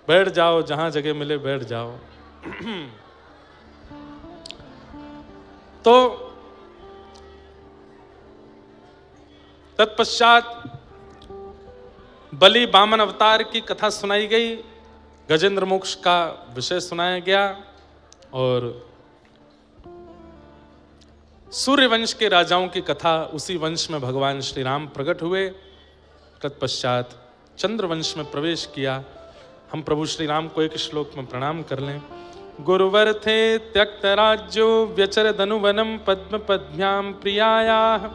Speaker 1: बैठ जाओ, जहां जगह मिले बैठ जाओ। तो तत्पश्चात बलि वामन अवतार की कथा सुनाई गई, गजेंद्र मोक्ष का विषय सुनाया गया और सूर्य वंश के राजाओं की कथा, उसी वंश में भगवान श्री राम प्रकट हुए। तत्पश्चात चंद्र वंश में प्रवेश किया। हम प्रभु श्री राम को एक श्लोक में प्रणाम कर लें। गुरुवर थे त्यक्त राज्यो व्यचर धनुवनम पद्म पद्भ्याम प्रियायाः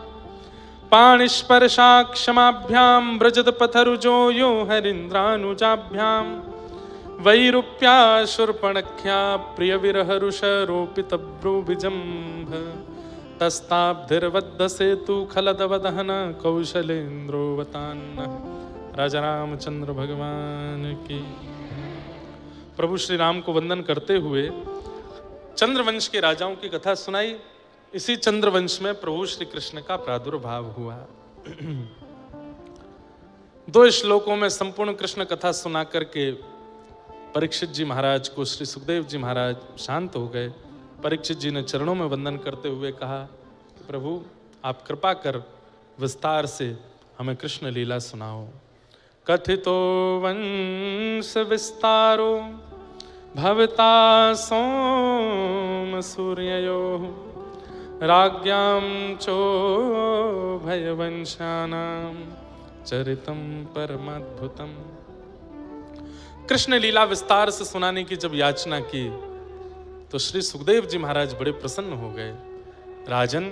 Speaker 1: पाणिस्पर्शा क्षमाभ्याम ब्रजद पथरुजो यो हरीन्द्रानुजाभ्याम वैरूप्या शूर्पणख्या प्रिय विरहरुष रोपित भ्रूभिजम्भ तस्ताब्धिर्वद्ध सेतु खलदवदहन कौशलेन्द्रोवतान्न। राजा रामचंद्र भगवान की। प्रभु श्री राम को वंदन करते हुए चंद्रवंश के राजाओं की कथा सुनाई। इसी चंद्रवंश में प्रभु श्री कृष्ण का प्रादुर्भाव हुआ। 2 श्लोकों में संपूर्ण कृष्ण कथा सुना करके परीक्षित जी महाराज को श्री सुखदेव जी महाराज शांत हो गए। परीक्षित जी ने चरणों में वंदन करते हुए कहा, प्रभु आप कृपा कर विस्तार से हमें कृष्ण लीला सुनाओ। कथितो वंश विस्तारो भवता सोम सूर्ययो राज्ञां चो भयवंशानां चरितम परमाद्भुतम। कृष्ण लीला विस्तार से सुनाने की जब याचना की तो श्री सुखदेव जी महाराज बड़े प्रसन्न हो गए। राजन,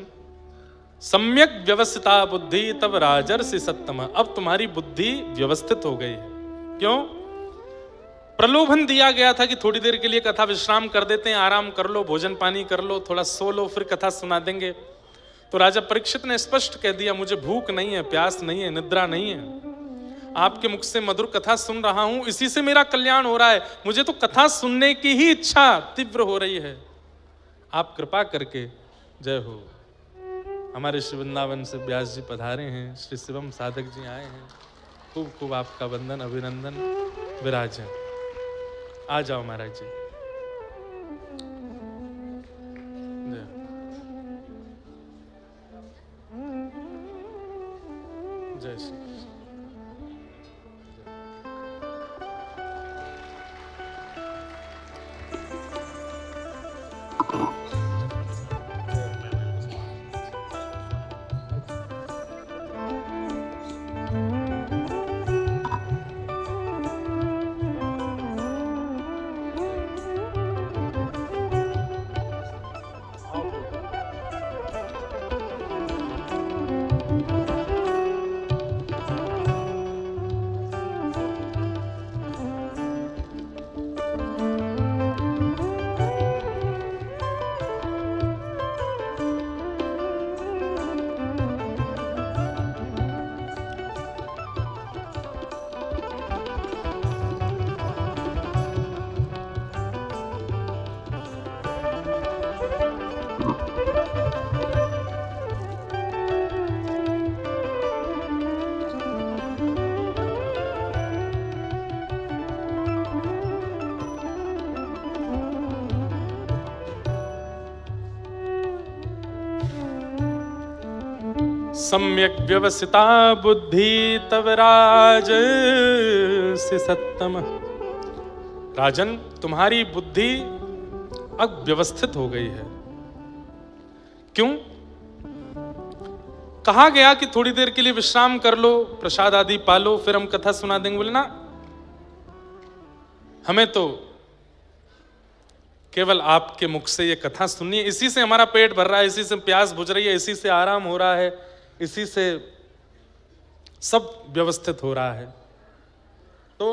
Speaker 1: सम्यक व्यवस्थिता बुद्धि तब राजर्षि सत्तम। अब तुम्हारी बुद्धि व्यवस्थित हो गई है। क्यों? प्रलोभन दिया गया था कि थोड़ी देर के लिए कथा विश्राम कर देते हैं, आराम कर लो, भोजन पानी कर लो, थोड़ा सो लो, फिर कथा सुना देंगे। तो राजा परीक्षित ने स्पष्ट कह दिया, मुझे भूख नहीं है, प्यास नहीं है, निद्रा नहीं है, आपके मुख से मधुर कथा सुन रहा हूं, इसी से मेरा कल्याण हो रहा है, मुझे तो कथा सुनने की ही इच्छा तीव्र हो रही है, आप कृपा करके। जय हो। हमारे श्री वृंदावन से व्यास जी पधारे हैं, श्री शिवम साधक जी आए हैं, खूब खूब आपका वंदन अभिनंदन। विराजें, आ जाओ महाराज जी। जय। जय श्री कृष्ण। सम्यक व्यवसिता बुद्धि तव राज से सत्तम। राजन, तुम्हारी बुद्धि अब व्यवस्थित हो गई है। क्यों? कहा गया कि थोड़ी देर के लिए विश्राम कर लो, प्रसाद आदि पालो, फिर हम कथा सुना देंगे। बोले ना, हमें तो केवल आपके मुख से ये कथा सुननी है, इसी से हमारा पेट भर रहा है, इसी से प्यास बुझ रही है, इसी से आराम हो रहा है, इसी से सब व्यवस्थित हो रहा है। तो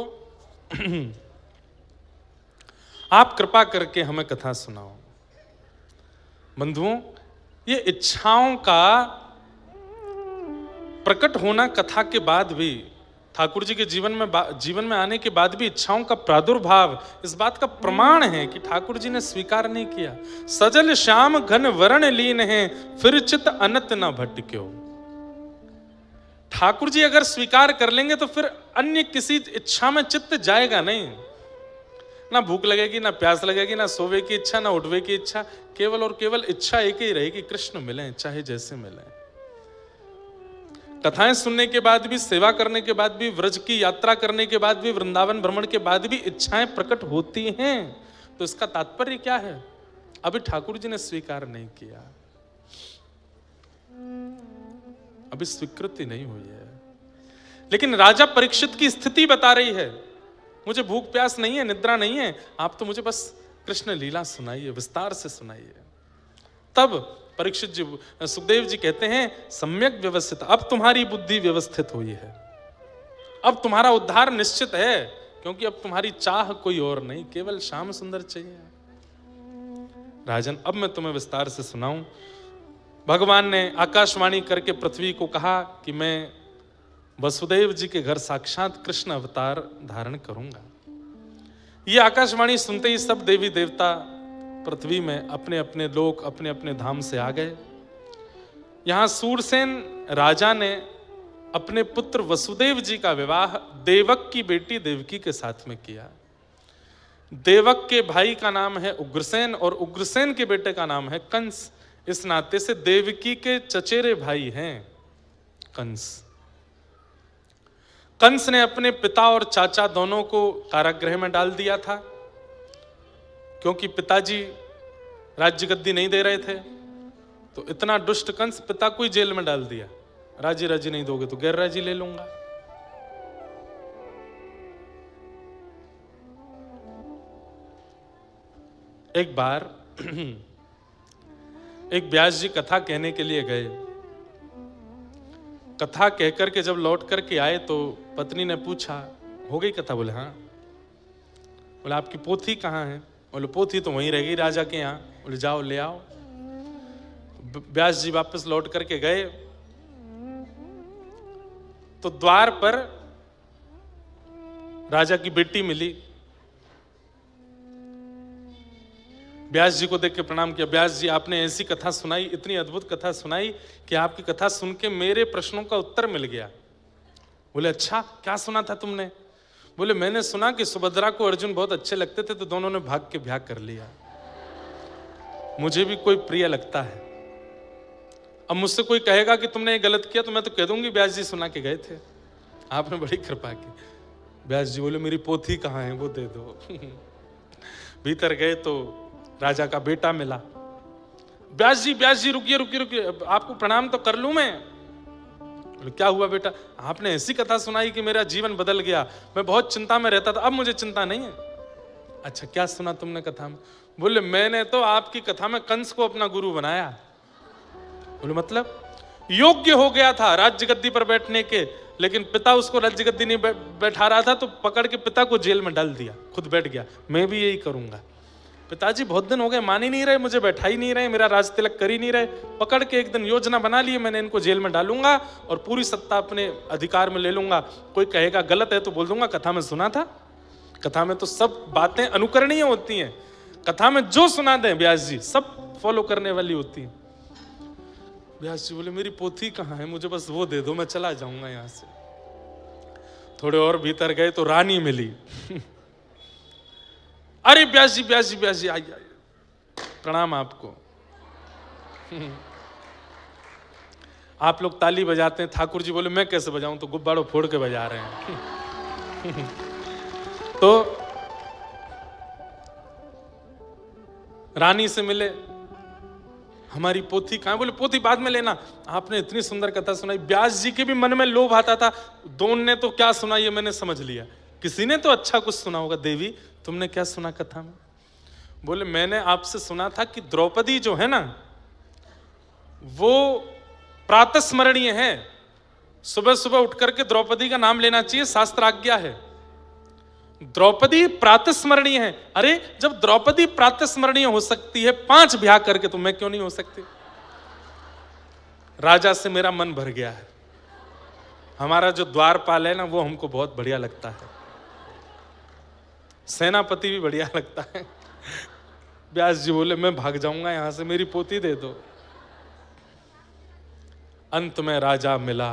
Speaker 1: आप कृपा करके हमें कथा सुनाओ। बंधुओं, ये इच्छाओं का प्रकट होना कथा के बाद भी, ठाकुर जी के जीवन में आने के बाद भी इच्छाओं का प्रादुर्भाव इस बात का प्रमाण है कि ठाकुर जी ने स्वीकार नहीं किया। सजल श्याम घन वरण लीन है, फिर चित अनत न भटक्यो। ठाकुर जी अगर स्वीकार कर लेंगे तो फिर अन्य किसी इच्छा में चित्त जाएगा नहीं। ना भूख लगेगी, ना प्यास लगेगी, ना सोवे की इच्छा, ना उठवे की इच्छा, केवल और केवल इच्छा एक ही रहेगी, कृष्ण मिले, चाहे जैसे मिले। कथाएं सुनने के बाद भी, सेवा करने के बाद भी, व्रज की यात्रा करने के बाद भी, वृंदावन भ्रमण के बाद भी इच्छाएं प्रकट होती हैं। तो इसका तात्पर्य क्या है? अभी ठाकुर जी ने स्वीकार नहीं किया, अभी स्वीकृति नहीं हुई है। लेकिन राजा परीक्षित की स्थिति बता रही है, मुझे भूख प्यास नहीं है, निद्रा नहीं है, आप तो मुझे बस कृष्ण लीला सुनाइए, विस्तार से सुनाइए। तब परीक्षित जी, सुखदेव जी कहते हैं, सम्यक व्यवस्थित, अब तुम्हारी बुद्धि व्यवस्थित हुई है, अब तुम्हारा उद्धार निश्चित है, क्योंकि अब तुम्हारी चाह कोई और नहीं, केवल श्याम सुंदर चाहिए। राजन, अब मैं तुम्हें विस्तार से सुनाऊं। भगवान ने आकाशवाणी करके पृथ्वी को कहा कि मैं वसुदेव जी के घर साक्षात कृष्ण अवतार धारण करूंगा। ये आकाशवाणी सुनते ही सब देवी देवता पृथ्वी में अपने अपने लोक, अपने अपने धाम से आ गए। यहां सूरसेन राजा ने अपने पुत्र वसुदेव जी का विवाह देवक की बेटी देवकी के साथ में किया। देवक के भाई का नाम है उग्रसेन और उग्रसेन के बेटे का नाम है कंस। इस नाते से देवकी के चचेरे भाई हैं कंस। कंस ने अपने पिता और चाचा दोनों को कारागृह में डाल दिया था, क्योंकि पिताजी राज्य गद्दी नहीं दे रहे थे। तो इतना दुष्ट कंस, पिता को ही जेल में डाल दिया, राजी राजी नहीं दोगे तो गैर राजी ले लूंगा। एक बार एक व्यास जी कथा कहने के लिए गए। कथा कहकर के जब लौट करके आए तो पत्नी ने पूछा, हो गई कथा? बोले हाँ। बोले आपकी पोथी कहाँ है? बोले पोथी तो वहीं रह गई राजा के यहाँ। बोले जाओ ले आओ। व्यास जी वापस लौट करके गए तो द्वार पर राजा की बेटी मिली। व्यास जी को देख के प्रणाम किया। व्यास जी आपने ऐसी कथा सुनाई, इतनी अद्भुत कथा सुनाई कि आपकी कथा सुन के मेरे प्रश्नों का उत्तर मिल गया। बोले अच्छा क्या सुना था तुमने? बोले मैंने सुना कि सुभद्रा को अर्जुन बहुत अच्छे लगते थे तो दोनों ने भाग के ब्याह कर लिया। मुझे भी कोई प्रिय लगता है। अब मुझसे कोई कहेगा कि तुमने ये गलत किया तो मैं तो कह दूंगी व्यास जी सुना के गए थे, आपने बड़ी कृपा की। व्यास जी बोले मेरी पोथी कहाँ है, वो दे दो। भीतर गए तो राजा का बेटा मिला। व्यास जी रुकिए रुकिए रुकिए, आपको प्रणाम तो कर लूं मैं? बोले क्या हुआ बेटा? आपने ऐसी कथा सुनाई कि मेरा जीवन बदल गया, मैं बहुत चिंता में रहता था, अब मुझे चिंता नहीं है। अच्छा क्या सुना तुमने कथा में? बोले मैंने तो आपकी कथा में कंस को अपना गुरु बनाया। बोले मतलब? योग्य हो गया था राज्य गद्दी पर बैठने के, लेकिन पिता उसको राज्य गद्दी नहीं बैठा रहा था तो पकड़ के पिता को जेल में डाल दिया, खुद बैठ गया। मैं भी यही करूंगा। पिताजी बहुत दिन हो गए मान ही नहीं रहे, मुझे बैठा ही नहीं रहे, मेरा राज तिलक कर ही नहीं रहे। पकड़ के एक दिन योजना बना ली मैंने, इनको जेल में डालूंगा और पूरी सत्ता अपने अधिकार में ले लूंगा। कोई कहेगा गलत है तो बोल दूंगा कथा में सुना था। कथा में तो सब बातें अनुकरणीय होती हैं। कथा में जो सुना दें व्यास जी सब फॉलो करने वाली होती है। व्यास जी बोले मेरी पोथी कहाँ है, मुझे बस वो दे दो, मैं चला जाऊंगा यहां से। थोड़े और भीतर गए तो रानी मिली। अरे व्यास जी आइए, प्रणाम आपको। आप लोग ताली बजाते हैं, ठाकुर जी बोले मैं कैसे बजाऊं, तो गुब्बारों फोड़ के बजा रहे हैं। तो रानी से मिले, हमारी पोथी कहाँ है? बोले पोथी बाद में लेना, आपने इतनी सुंदर कथा सुनाई। व्यास जी के भी मन में लोभ आता था, दोनों ने तो क्या सुना ये मैंने समझ लिया, किसी ने तो अच्छा कुछ सुना होगा। देवी तुमने क्या सुना कथा में? बोले मैंने आपसे सुना था कि द्रौपदी जो है ना वो प्रातस्मरणीय है, सुबह सुबह उठ करके द्रौपदी का नाम लेना चाहिए, शास्त्र आज्ञा है। द्रौपदी प्रातस्मरणीय है। अरे जब द्रौपदी प्रातस्मरणीय हो सकती है 5 ब्याह करके, तो मैं क्यों नहीं हो सकती? राजा से मेरा मन भर गया है। हमारा जो द्वारपाल है ना वो हमको बहुत बढ़िया लगता है, सेनापति भी बढ़िया लगता है। व्यास जी बोले मैं भाग जाऊंगा यहां से, मेरी पोथी दे दो। अंत में राजा मिला।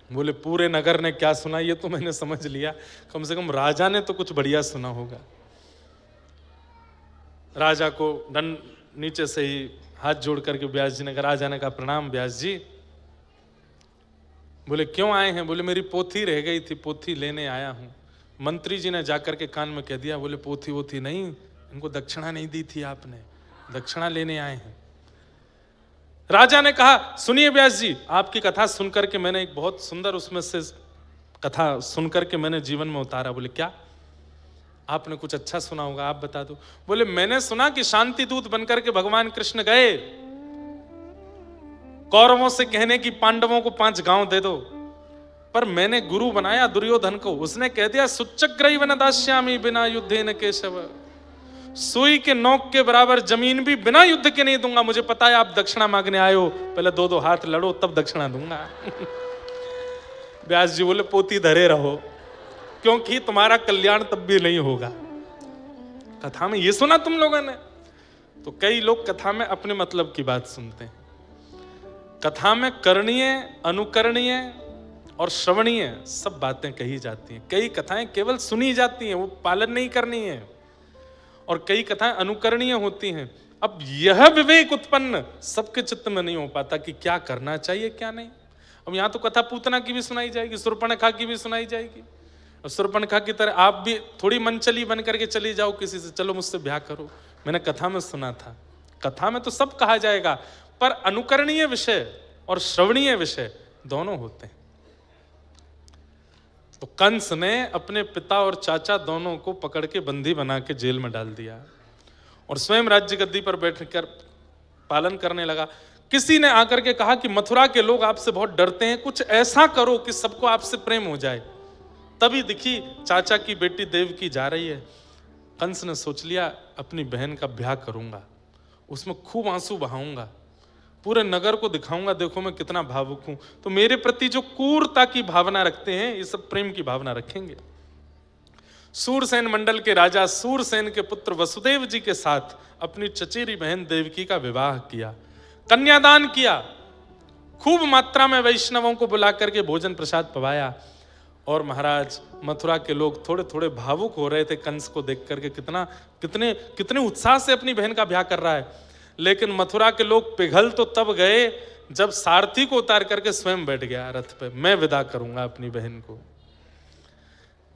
Speaker 1: बोले पूरे नगर ने क्या सुना ये तो मैंने समझ लिया, कम से कम राजा ने तो कुछ बढ़िया सुना होगा। राजा को दंड नीचे से ही हाथ जोड़ करके व्यास जी ने कहा, राजा ने कहा प्रणाम व्यास जी। बोले क्यों आए हैं? बोले मेरी पोथी रह गई थी, पोथी लेने आया हूं। मंत्री जी ने जाकर के कान में कह दिया। बोले पोथी वोथी नहीं, इनको दक्षिणा नहीं दी थी आपने, दक्षिणा लेने आए हैं। राजा ने कहा सुनिए व्यास जी, आपकी कथा सुनकर के मैंने एक बहुत सुंदर उसमें से कथा सुनकर के मैंने जीवन में उतारा। बोले क्या? आपने कुछ अच्छा सुना होगा, आप बता दो। बोले मैंने सुना कि शांति दूत बनकर के भगवान कृष्ण गए कौरवों से कहने की पांडवों को 5 गांव दे दो, पर मैंने गुरु बनाया दुर्योधन को, उसने कह दिया सुच्चग्रैव न दास्यामि बिना युद्धेन केशव, सुई के नोक के बराबर जमीन भी बिना युद्ध के नहीं दूंगा। मुझे पता है आप दक्षिणा मांगने आए हो, पहले 2-2 हाथ लड़ो तब दक्षिणा दूंगा। व्यास जी बोले पोथी धरे रहो, क्योंकि तुम्हारा कल्याण तब भी नहीं होगा। कथा में ये सुना तुम लोगों ने? तो कई लोग कथा में अपने मतलब की बात सुनते हैं। कथा में करणीय, अनुकरणीय और श्रवणीय सब बातें कही जाती हैं। कई कथाएं केवल सुनी जाती हैं, वो पालन नहीं करनी है, और कई कथाएं अनुकरणीय होती हैं। अब यह विवेक उत्पन्न सबके चित्त में नहीं हो पाता कि क्या करना चाहिए क्या नहीं। अब यहां तो कथा पूतना की भी सुनाई जाएगी, शूर्पणखा की भी सुनाई जाएगी। अब शूर्पणखा की तरह आप भी थोड़ी मनचली बन करके चली जाओ किसी से, चलो मुझसे ब्याह करो, मैंने कथा में सुना था। कथा में तो सब कहा जाएगा, पर अनुकरणीय विषय और श्रवणीय विषय दोनों होते हैं। तो कंस ने अपने पिता और चाचा दोनों को पकड़ के बंदी बना के जेल में डाल दिया और स्वयं राज्य गद्दी पर बैठकर पालन करने लगा। किसी ने आकर के कहा कि मथुरा के लोग आपसे बहुत डरते हैं, कुछ ऐसा करो कि सबको आपसे प्रेम हो जाए। तभी दिखी चाचा की बेटी देवकी जा रही है। कंस ने सोच लिया अपनी बहन का ब्याह करूंगा, उसमें खूब आंसू बहाऊंगा, पूरे नगर को दिखाऊंगा देखो मैं कितना भावुक हूं। तो मेरे प्रति जो क्रूरता की भावना रखते हैं ये सब प्रेम की भावना रखेंगे। सूरसेन मंडल के राजा सूरसेन के पुत्र वसुदेव जी के साथ अपनी चचेरी बहन देवकी का विवाह किया, कन्यादान किया, खूब मात्रा में वैष्णवों को बुला करके भोजन प्रसाद पवाया। और महाराज मथुरा के लोग थोड़े थोड़े भावुक हो रहे थे कंस को देख करके, कितने उत्साह से अपनी बहन का ब्याह कर रहा है। लेकिन मथुरा के लोग पिघल तो तब गए जब सारथी को उतार करके स्वयं बैठ गया रथ पे, मैं विदा करूंगा अपनी बहन को।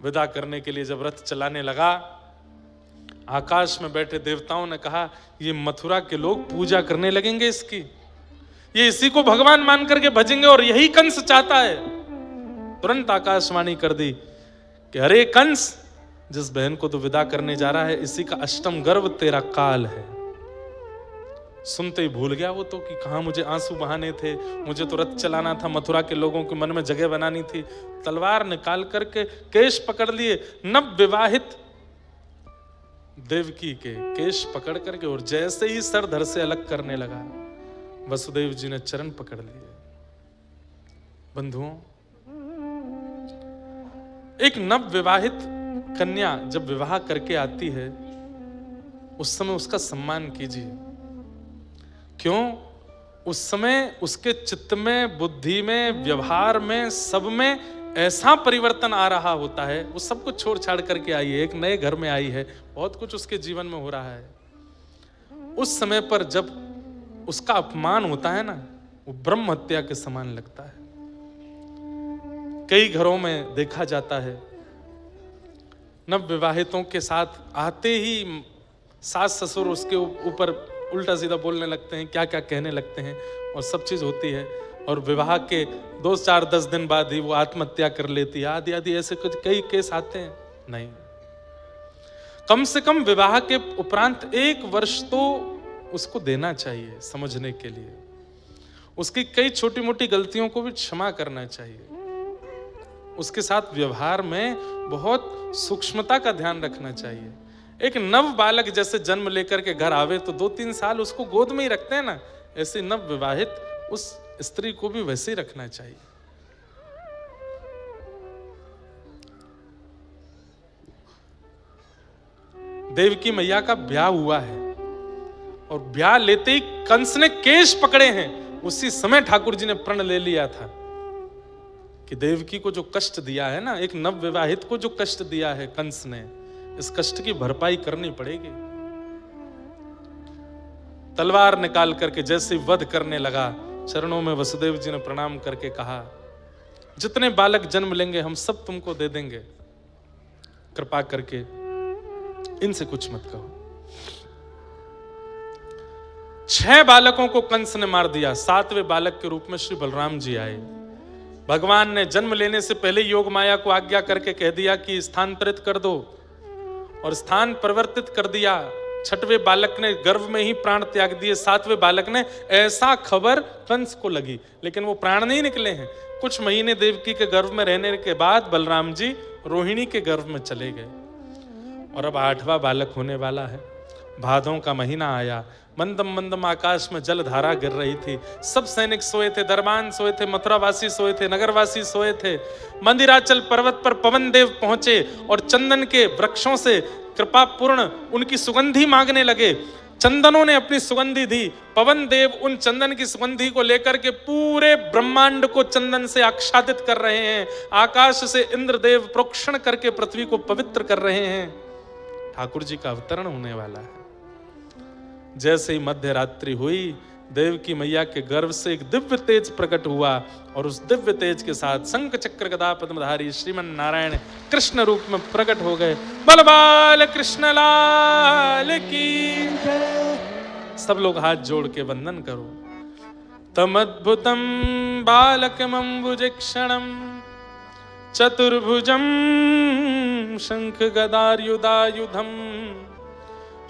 Speaker 1: विदा करने के लिए जब रथ चलाने लगा, आकाश में बैठे देवताओं ने कहा ये मथुरा के लोग पूजा करने लगेंगे इसकी, ये इसी को भगवान मान करके भजेंगे और यही कंस चाहता है। तुरंत आकाशवाणी कर दी कि अरे कंस, जिस बहन को तो विदा करने जा रहा है इसी का अष्टम गर्भ तेरा काल है। सुनते ही भूल गया वो तो कि कहां मुझे आंसू बहाने थे, मुझे तो रथ चलाना था, मथुरा के लोगों के मन में जगह बनानी थी। तलवार निकाल करके केश पकड़ लिए, नव विवाहित देवकी के केश पकड़ करके, और जैसे ही सर धर से अलग करने लगा वसुदेव जी ने चरण पकड़ लिए। बंधुओं, एक नव विवाहित कन्या जब विवाह करके आती है उस समय उसका सम्मान कीजिए। क्यों? उस समय उसके चित्त में, बुद्धि में, व्यवहार में, सब में ऐसा परिवर्तन आ रहा होता है। वो सब कुछ छोड़ छाड़ करके आई है, एक नए घर में आई है, बहुत कुछ उसके जीवन में हो रहा है। उस समय पर जब उसका अपमान होता है ना, वो ब्रह्म हत्या के समान लगता है। कई घरों में देखा जाता है नव विवाहितों के साथ आते ही सास ससुर उसके ऊपर उल्टा सीधा बोलने लगते हैं, क्या क्या कहने लगते हैं, और सब चीज होती है। और विवाह के 2, 4, 10 दिन बाद ही वो आत्महत्या कर लेती है, आदि आदि ऐसे कुछ कई केस आते हैं। नहीं, कम से कम विवाह के उपरांत 1 वर्ष तो उसको देना चाहिए समझने के लिए, उसकी कई छोटी मोटी गलतियों को भी क्षमा करना चाहिए, उसके साथ व्यवहार में बहुत सूक्ष्मता का ध्यान रखना चाहिए। एक नव बालक जैसे जन्म लेकर के घर आवे तो 2-3 साल उसको गोद में ही रखते हैं ना, ऐसे नव विवाहित उस स्त्री को भी वैसे ही रखना चाहिए। देवकी मैया का ब्याह हुआ है और ब्याह लेते ही कंस ने केश पकड़े हैं। उसी समय ठाकुर जी ने प्रण ले लिया था कि देवकी को जो कष्ट दिया है ना, एक नव विवाहित को जो कष्ट दिया है कंस ने, इस कष्ट की भरपाई करनी पड़ेगी। तलवार निकाल करके जैसे वध करने लगा, चरणों में वसुदेव जी ने प्रणाम करके कहा, जितने बालक जन्म लेंगे हम सब तुमको दे देंगे, कृपा करके इनसे कुछ मत कहो। 6 बालकों को कंस ने मार दिया। 7वें बालक के रूप में श्री बलराम जी आए। भगवान ने जन्म लेने से पहले योग माया को आज्ञा करके कह दिया कि स्थानांतरित कर दो, और स्थान परिवर्तित कर दिया। 6वें बालक ने गर्भ में ही प्राण त्याग दिए। 7वें बालक ने, ऐसा खबर कंस को लगी, लेकिन वो प्राण नहीं निकले हैं। कुछ महीने देवकी के गर्भ में रहने के बाद बलराम जी रोहिणी के गर्भ में चले गए, और अब 8वां बालक होने वाला है। भादों का महीना आया, मंदम मंदम आकाश में जल धारा गिर रही थी। सब सैनिक सोए थे, दरबान सोए थे, मथुरावासी सोए थे, नगरवासी सोए थे। मंदिराचल पर्वत पर पवन देव पहुंचे और चंदन के वृक्षों से कृपा पूर्ण उनकी सुगंधी मांगने लगे। चंदनों ने अपनी सुगंधी दी, पवन देव उन चंदन की सुगंधी को लेकर के पूरे ब्रह्मांड को चंदन से आच्छादित कर रहे हैं। आकाश से इंद्रदेव प्रोक्षण करके पृथ्वी को पवित्र कर रहे हैं। ठाकुर जी का अवतरण होने वाला है। जैसे ही मध्य रात्रि हुई, देवकी मैया के गर्भ से एक दिव्य तेज प्रकट हुआ, और उस दिव्य तेज के साथ शंख चक्र गदा पद्मधारी श्रीमन नारायण कृष्ण रूप में प्रकट हो गए। बल बाल कृष्ण लाल की। सब लोग हाथ जोड़ के वंदन करो। तमद्भुतम बालकमंबुजक्षणम चतुर्भुजम शंख गदायुधायुधम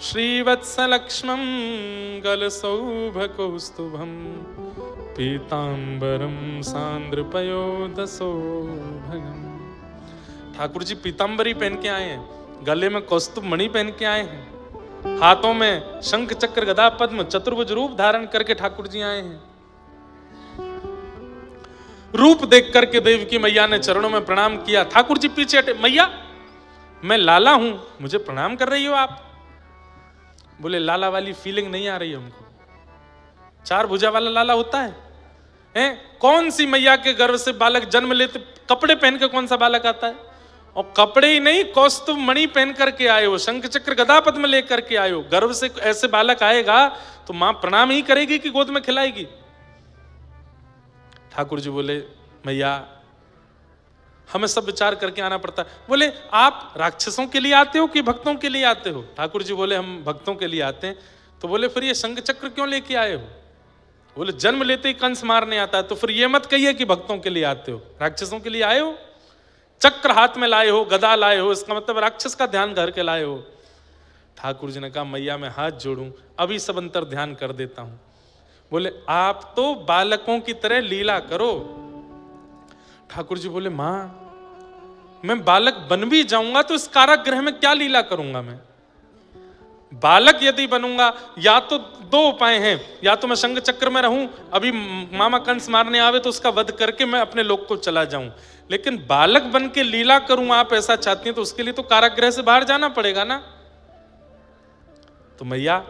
Speaker 1: श्रीवत्सलक्ष्मं गलसौभकौस्तुभं पीतांबरम सांद्रपयोदसौभगम। ठाकुर जी पीतांबरी पहन के आए हैं, गले में कौस्तुभ मणि पहन के आए हैं, हाथों में शंख चक्र गदा पद्म चतुर्भुज रूप धारण करके ठाकुर जी आए हैं। रूप देख करके देवकी मैया ने चरणों में प्रणाम किया। ठाकुर जी पीछे हटे, मैया मैं लाला हूं, मुझे प्रणाम कर रही हो आप? बोले लाला वाली फीलिंग नहीं आ रही हमको। 4 भुजा वाला लाला होता है? कौन सी मैया के गर्भ से बालक जन्म लेते कपड़े पहन के कौन सा बालक आता है? और कपड़े ही नहीं, कौस्तुभ मणि पहन करके आए हो, शंख चक्र गदा पद्म लेकर के आए हो। गर्भ से ऐसे बालक आएगा तो मां प्रणाम ही करेगी कि गोद में खिलाएगी? ठाकुर जी बोले मैया हमें सब विचार करके आना पड़ता है। बोले आप राक्षसों के लिए आते हो कि भक्तों के लिए आते हो? ठाकुर जी बोले हम भक्तों के लिए आते हैं। तो बोले फिर ये शंख चक्र क्यों लेके आए हो? बोले जन्म लेते ही कंस मारने आता है, तो फिर ये मत कहिए कि भक्तों के लिए आते हो, राक्षसों के लिए आए हो। चक्र हाथ में लाए हो, गदा लाए हो, इसका मतलब राक्षस का ध्यान घर के लाए हो। ठाकुर जी ने कहा मैया मैं हाथ जोड़ूं, अभी सब अंतर ध्यान कर देता हूं। बोले आप तो बालकों की तरह लीला करो। ठाकुर जी बोले मां मैं बालक बन भी जाऊंगा तो इस कारागृह में क्या लीला करूंगा? मैं बालक यदि बनूंगा, या तो 2 उपाय हैं, या तो मैं शंख चक्र में रहूं, अभी मामा कंस मारने आवे तो उसका वध करके मैं अपने लोक को चला जाऊं, लेकिन बालक बन के लीला करूं आप ऐसा चाहती हैं तो उसके लिए तो कारागृह से बाहर जाना पड़ेगा ना। तो मैया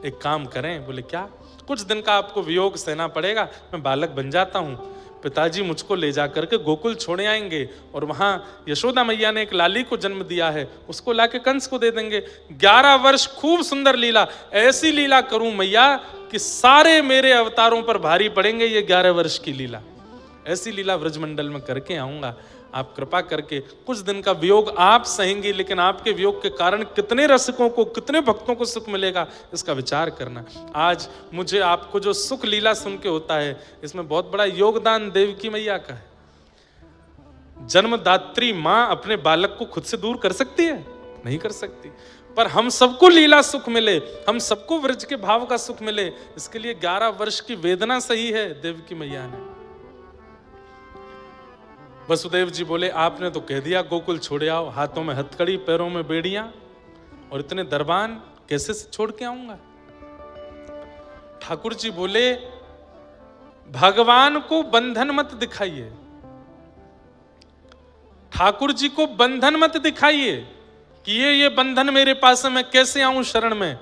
Speaker 1: एक काम करें। बोले क्या? कुछ दिन का आपको वियोग सहना पड़ेगा, मैं बालक बन जाता हूं, पिताजी मुझको ले जाकर के गोकुल छोड़े आएंगे और वहां यशोदा मैया ने एक लाली को जन्म दिया है, उसको लाके कंस को दे देंगे। 11 वर्ष खूब सुंदर लीला, ऐसी लीला करूं मैया कि सारे मेरे अवतारों पर भारी पड़ेंगे ये 11 वर्ष की लीला। ऐसी लीला व्रजमंडल में करके आऊंगा। आप कृपा करके कुछ दिन का वियोग आप सहेंगी, लेकिन आपके वियोग के कारण कितने रसिकों को, कितने भक्तों को सुख मिलेगा इसका विचार करना। आज मुझे आपको जो सुख लीला सुन के होता है, इसमें बहुत बड़ा योगदान देवकी मैया का है। जन्मदात्री मां अपने बालक को खुद से दूर कर सकती है? नहीं कर सकती। पर हम सबको लीला सुख मिले, हम सबको व्रज के भाव का सुख मिले, इसके लिए 11 वर्ष की वेदना सही है देवकी मैया ने। वसुदेव जी बोले आपने तो कह दिया गोकुल छोड़ आओ, हाथों में हथकड़ी पैरों में बेड़ियां और इतने दरबान कैसे छोड़ के आऊंगा? ठाकुर जी बोले भगवान को बंधन मत दिखाइए, ठाकुर जी को बंधन मत दिखाइए कि ये बंधन मेरे पास है, मैं कैसे आऊं शरण में।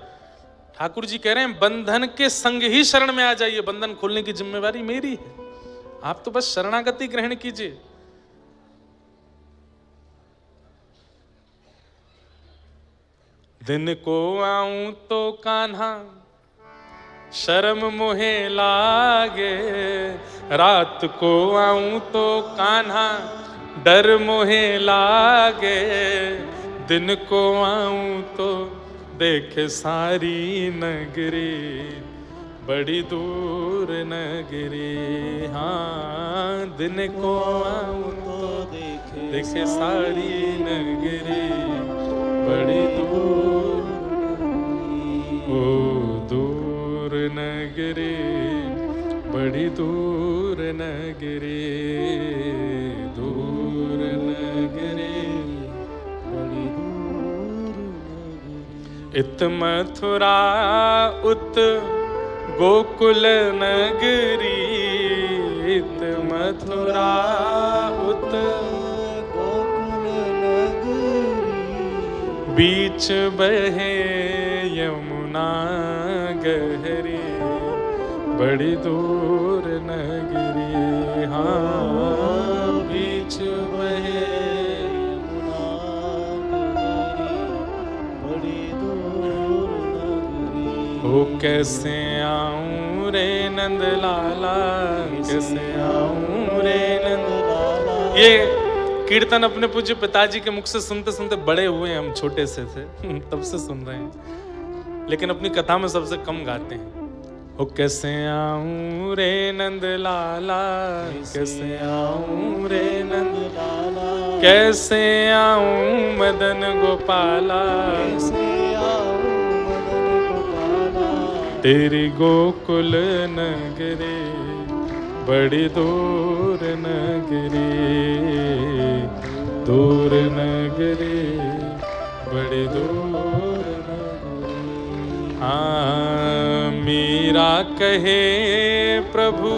Speaker 1: ठाकुर जी कह रहे हैं बंधन के संग ही शरण में आ जाइए, बंधन खोलने की जिम्मेवारी मेरी है, आप तो बस शरणागति ग्रहण कीजिए। दिन को आऊं तो कान्हा शर्म मोहे लागे, रात को आऊं तो कान्हा डर मोहे लागे, दिन को आऊं तो देख सारी नगरी बड़ी दूर नगरी। हाँ दिन को आऊं तो देखे सारी नगरी बड़ी दूर, ओ दूर नगरी बड़ी दूर नगरी, दूर नगरी बड़ी दूर नगरी। इत मथुरा उत गोकुल नगरी, इत मथुरा उत बीच बहे यमुना गहरी बड़ी दूर नगरी। हाँ बीच बहे यमुना गहरी बड़ी दूर नगरी। ओ कैसे आऊं रे नंद लाला, कैसे आऊं रे नंद लाला। ये कीर्तन अपने पूज्य पिताजी के मुख से सुनते सुनते बड़े हुए हम, छोटे से थे तब से सुन रहे हैं, लेकिन अपनी कथा में सबसे कम गाते हैं। ओ कैसे आऊं रे नंद लाला, कैसे आऊं रे नंद लाला, कैसे आऊं मदन गोपाला, कैसे आऊं मदन गोपाला, तेरी गोकुल नगरी बड़ी दूर नगरी, दूर नगरी बड़ी दूर नगरी। हाँ मीरा कहे प्रभु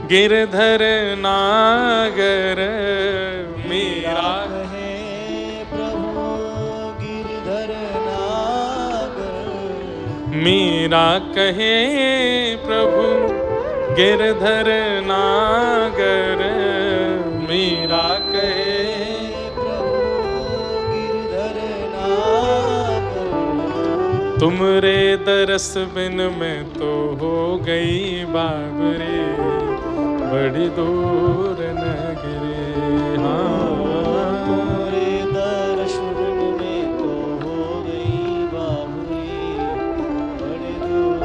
Speaker 1: गिरधर नागर, मीरा
Speaker 2: कहे प्रभु गिरधर नागर,
Speaker 1: मीरा कहे प्रभु गिरधर नागर, मीरा कहे
Speaker 2: प्रभु गिरधर नागर।
Speaker 1: तुमरे दरस बिन मैं तो हो गई बाबरे, बड़ी दूर नगरी।
Speaker 2: तुम्हारे दर्शन में तो हो गई बाबरी, बड़ी दूर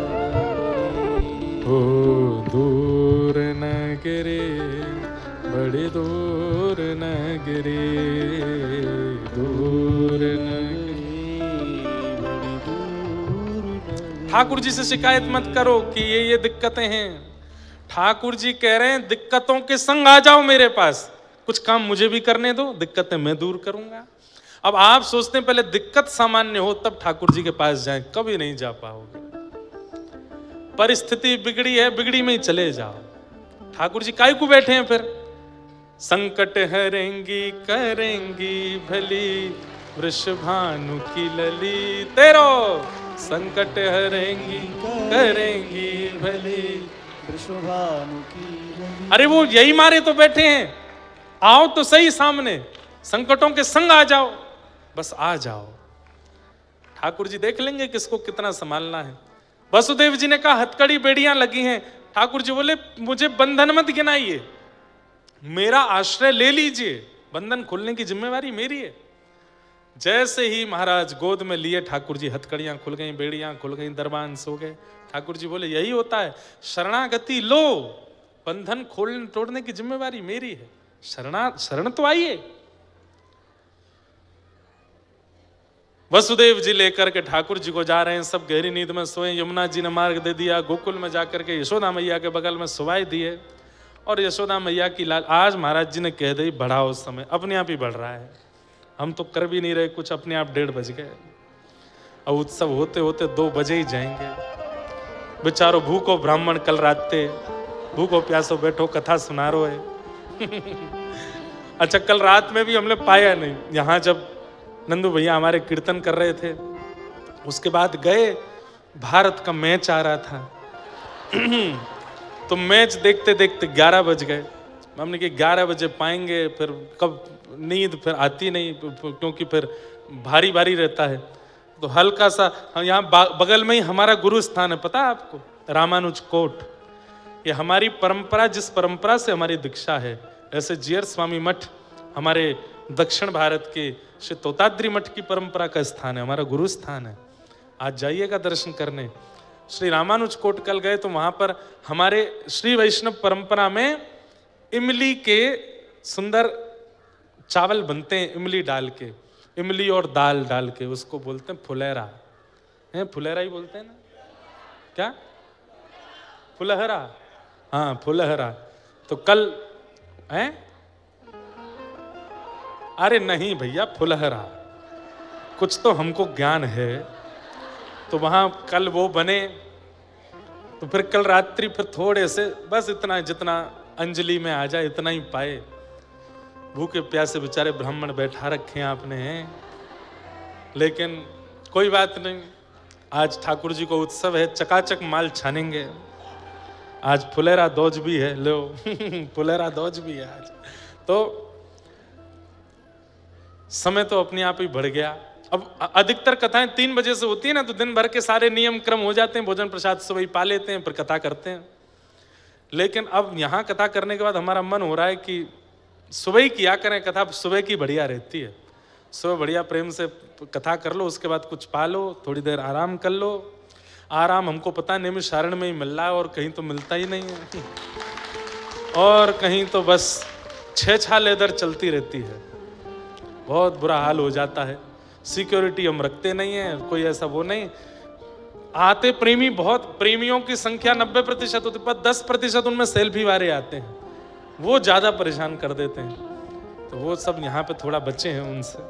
Speaker 2: नगरी।
Speaker 1: हो दूर नगरी, बड़ी दूर नगरी, दूर नगरी,
Speaker 2: बड़ी दूर नगरी।
Speaker 1: ठाकुर जी से शिकायत मत करो कि ये दिक्कतें हैं। ठाकुर जी कह रहे हैं दिक्कतों के संग आ जाओ मेरे पास, कुछ काम मुझे भी करने दो, दिक्कतें मैं दूर करूंगा। अब आप सोचते हैं पहले दिक्कत सामान्य हो तब ठाकुर जी के पास जाएं, कभी नहीं जा पाओगे। परिस्थिति बिगड़ी है, बिगड़ी में ही चले जाओ। ठाकुर जी काहे को बैठे हैं फिर? संकट हरेंगी करेंगी भली, वृषभानु की लली तेरो, संकट हरेंगी करेंगी भली,
Speaker 2: वृषभानु की लली।
Speaker 1: अरे वो यही मारे तो बैठे हैं, आओ तो सही सामने, संकटों के संग आ जाओ, बस आ जाओ। ठाकुर जी देख लेंगे किसको कितना संभालना है। वसुदेव जी ने कहा हथकड़ी बेड़ियां लगी हैं। ठाकुर जी बोले मुझे बंधन मत गिनाइए, मेरा आश्रय ले लीजिए, बंधन खोलने की जिम्मेवारी मेरी है। जैसे ही महाराज गोद में लिए ठाकुर जी, हथकड़ियां खुल गई, बेड़ियां खुल गई, दरबान सो गए। ठाकुर जी बोले यही होता है, शरणागति लो, बंधन खोलने तोड़ने की जिम्मेवारी मेरी है, शरण तो आइए। वसुदेव जी लेकर के ठाकुर जी को जा रहे हैं, सब गहरी नींद में सोए। यमुना जी ने मार्ग दे दिया, गोकुल में जाकर के यशोदा मैया के बगल में सुवाई दिए। और यशोदा मैया की लाल आज महाराज जी ने कह दी बढ़ाओ समय, अपने आप ही बढ़ रहा है, हम तो कर भी नहीं रहे कुछ, अपने आप 1:30 बज गए। अब उत्सव होते होते 2 बजे ही जाएंगे। बेचारो भूखो ब्राह्मण कल राते, भूखो प्यासो बैठो कथा सुना रो है। अच्छा कल रात में भी हमने पाया नहीं, यहाँ जब नंदू भैया हमारे कीर्तन कर रहे थे, उसके बाद गए, भारत का मैच आ रहा था। तो मैच देखते देखते 11 बज गए। हमने कि 11 बजे पाएंगे, फिर कब नींद फिर आती नहीं, क्योंकि फिर भारी भारी रहता है। तो हल्का सा यहाँ बगल में ही हमारा गुरु स्थान है, पता है आपको, रामानुज कोट। ये हमारी परंपरा, जिस परंपरा से हमारी दीक्षा है, ऐसे जीयर स्वामी मठ हमारे दक्षिण भारत के श्री तोताद्री मठ की परंपरा का स्थान है, हमारा गुरु स्थान है। आज जाइएगा दर्शन करने। श्री रामानुज कोट कल गए तो वहां पर हमारे श्री वैष्णव परंपरा में इमली के सुंदर चावल बनते हैं, इमली डाल के, इमली और दाल डाल के, उसको बोलते हैं फुलेरा। है फुलेरा ही बोलते हैं ना, क्या फुलहरा? हाँ फुलहरा। तो कल है, अरे नहीं भैया फुलहरा, कुछ तो हमको ज्ञान है। तो वहां कल वो बने, तो फिर कल रात्रि फिर थोड़े से, बस इतना जितना अंजलि में आ जाए इतना ही पाए। भूखे प्यासे बेचारे ब्राह्मण बैठा रखे हैं आपने हैं, लेकिन कोई बात नहीं, आज ठाकुर जी को उत्सव है, चकाचक माल छानेंगे। आज फुलेरा दोज भी है, लो फुलेरा दोज भी है आज। तो समय तो अपने आप ही बढ़ गया। अब अधिकतर कथाएं 3 बजे से होती है ना, तो दिन भर के सारे नियम क्रम हो जाते हैं, भोजन प्रसाद सुबह ही पा लेते हैं, फिर कथा करते हैं। लेकिन अब यहाँ कथा करने के बाद हमारा मन हो रहा है कि सुबह ही किया करें कथा, सुबह की बढ़िया रहती है। सुबह बढ़िया प्रेम से कथा कर लो, उसके बाद कुछ पा लो, थोड़ी देर आराम कर लो। आराम हमको पता है नैमिषारण्य में ही मिल रहा है, और कहीं तो मिलता ही नहीं है, और कहीं तो बस 6 लेदर चलती रहती है, बहुत बुरा हाल हो जाता है। सिक्योरिटी हम रखते नहीं है, कोई ऐसा वो नहीं। आते प्रेमी बहुत, प्रेमियों की संख्या 90% होती है, पर 10% उनमें सेल्फी वाले आते हैं, वो ज्यादा परेशान कर देते हैं। तो वो सब यहाँ पे थोड़ा बचे हैं उनसे।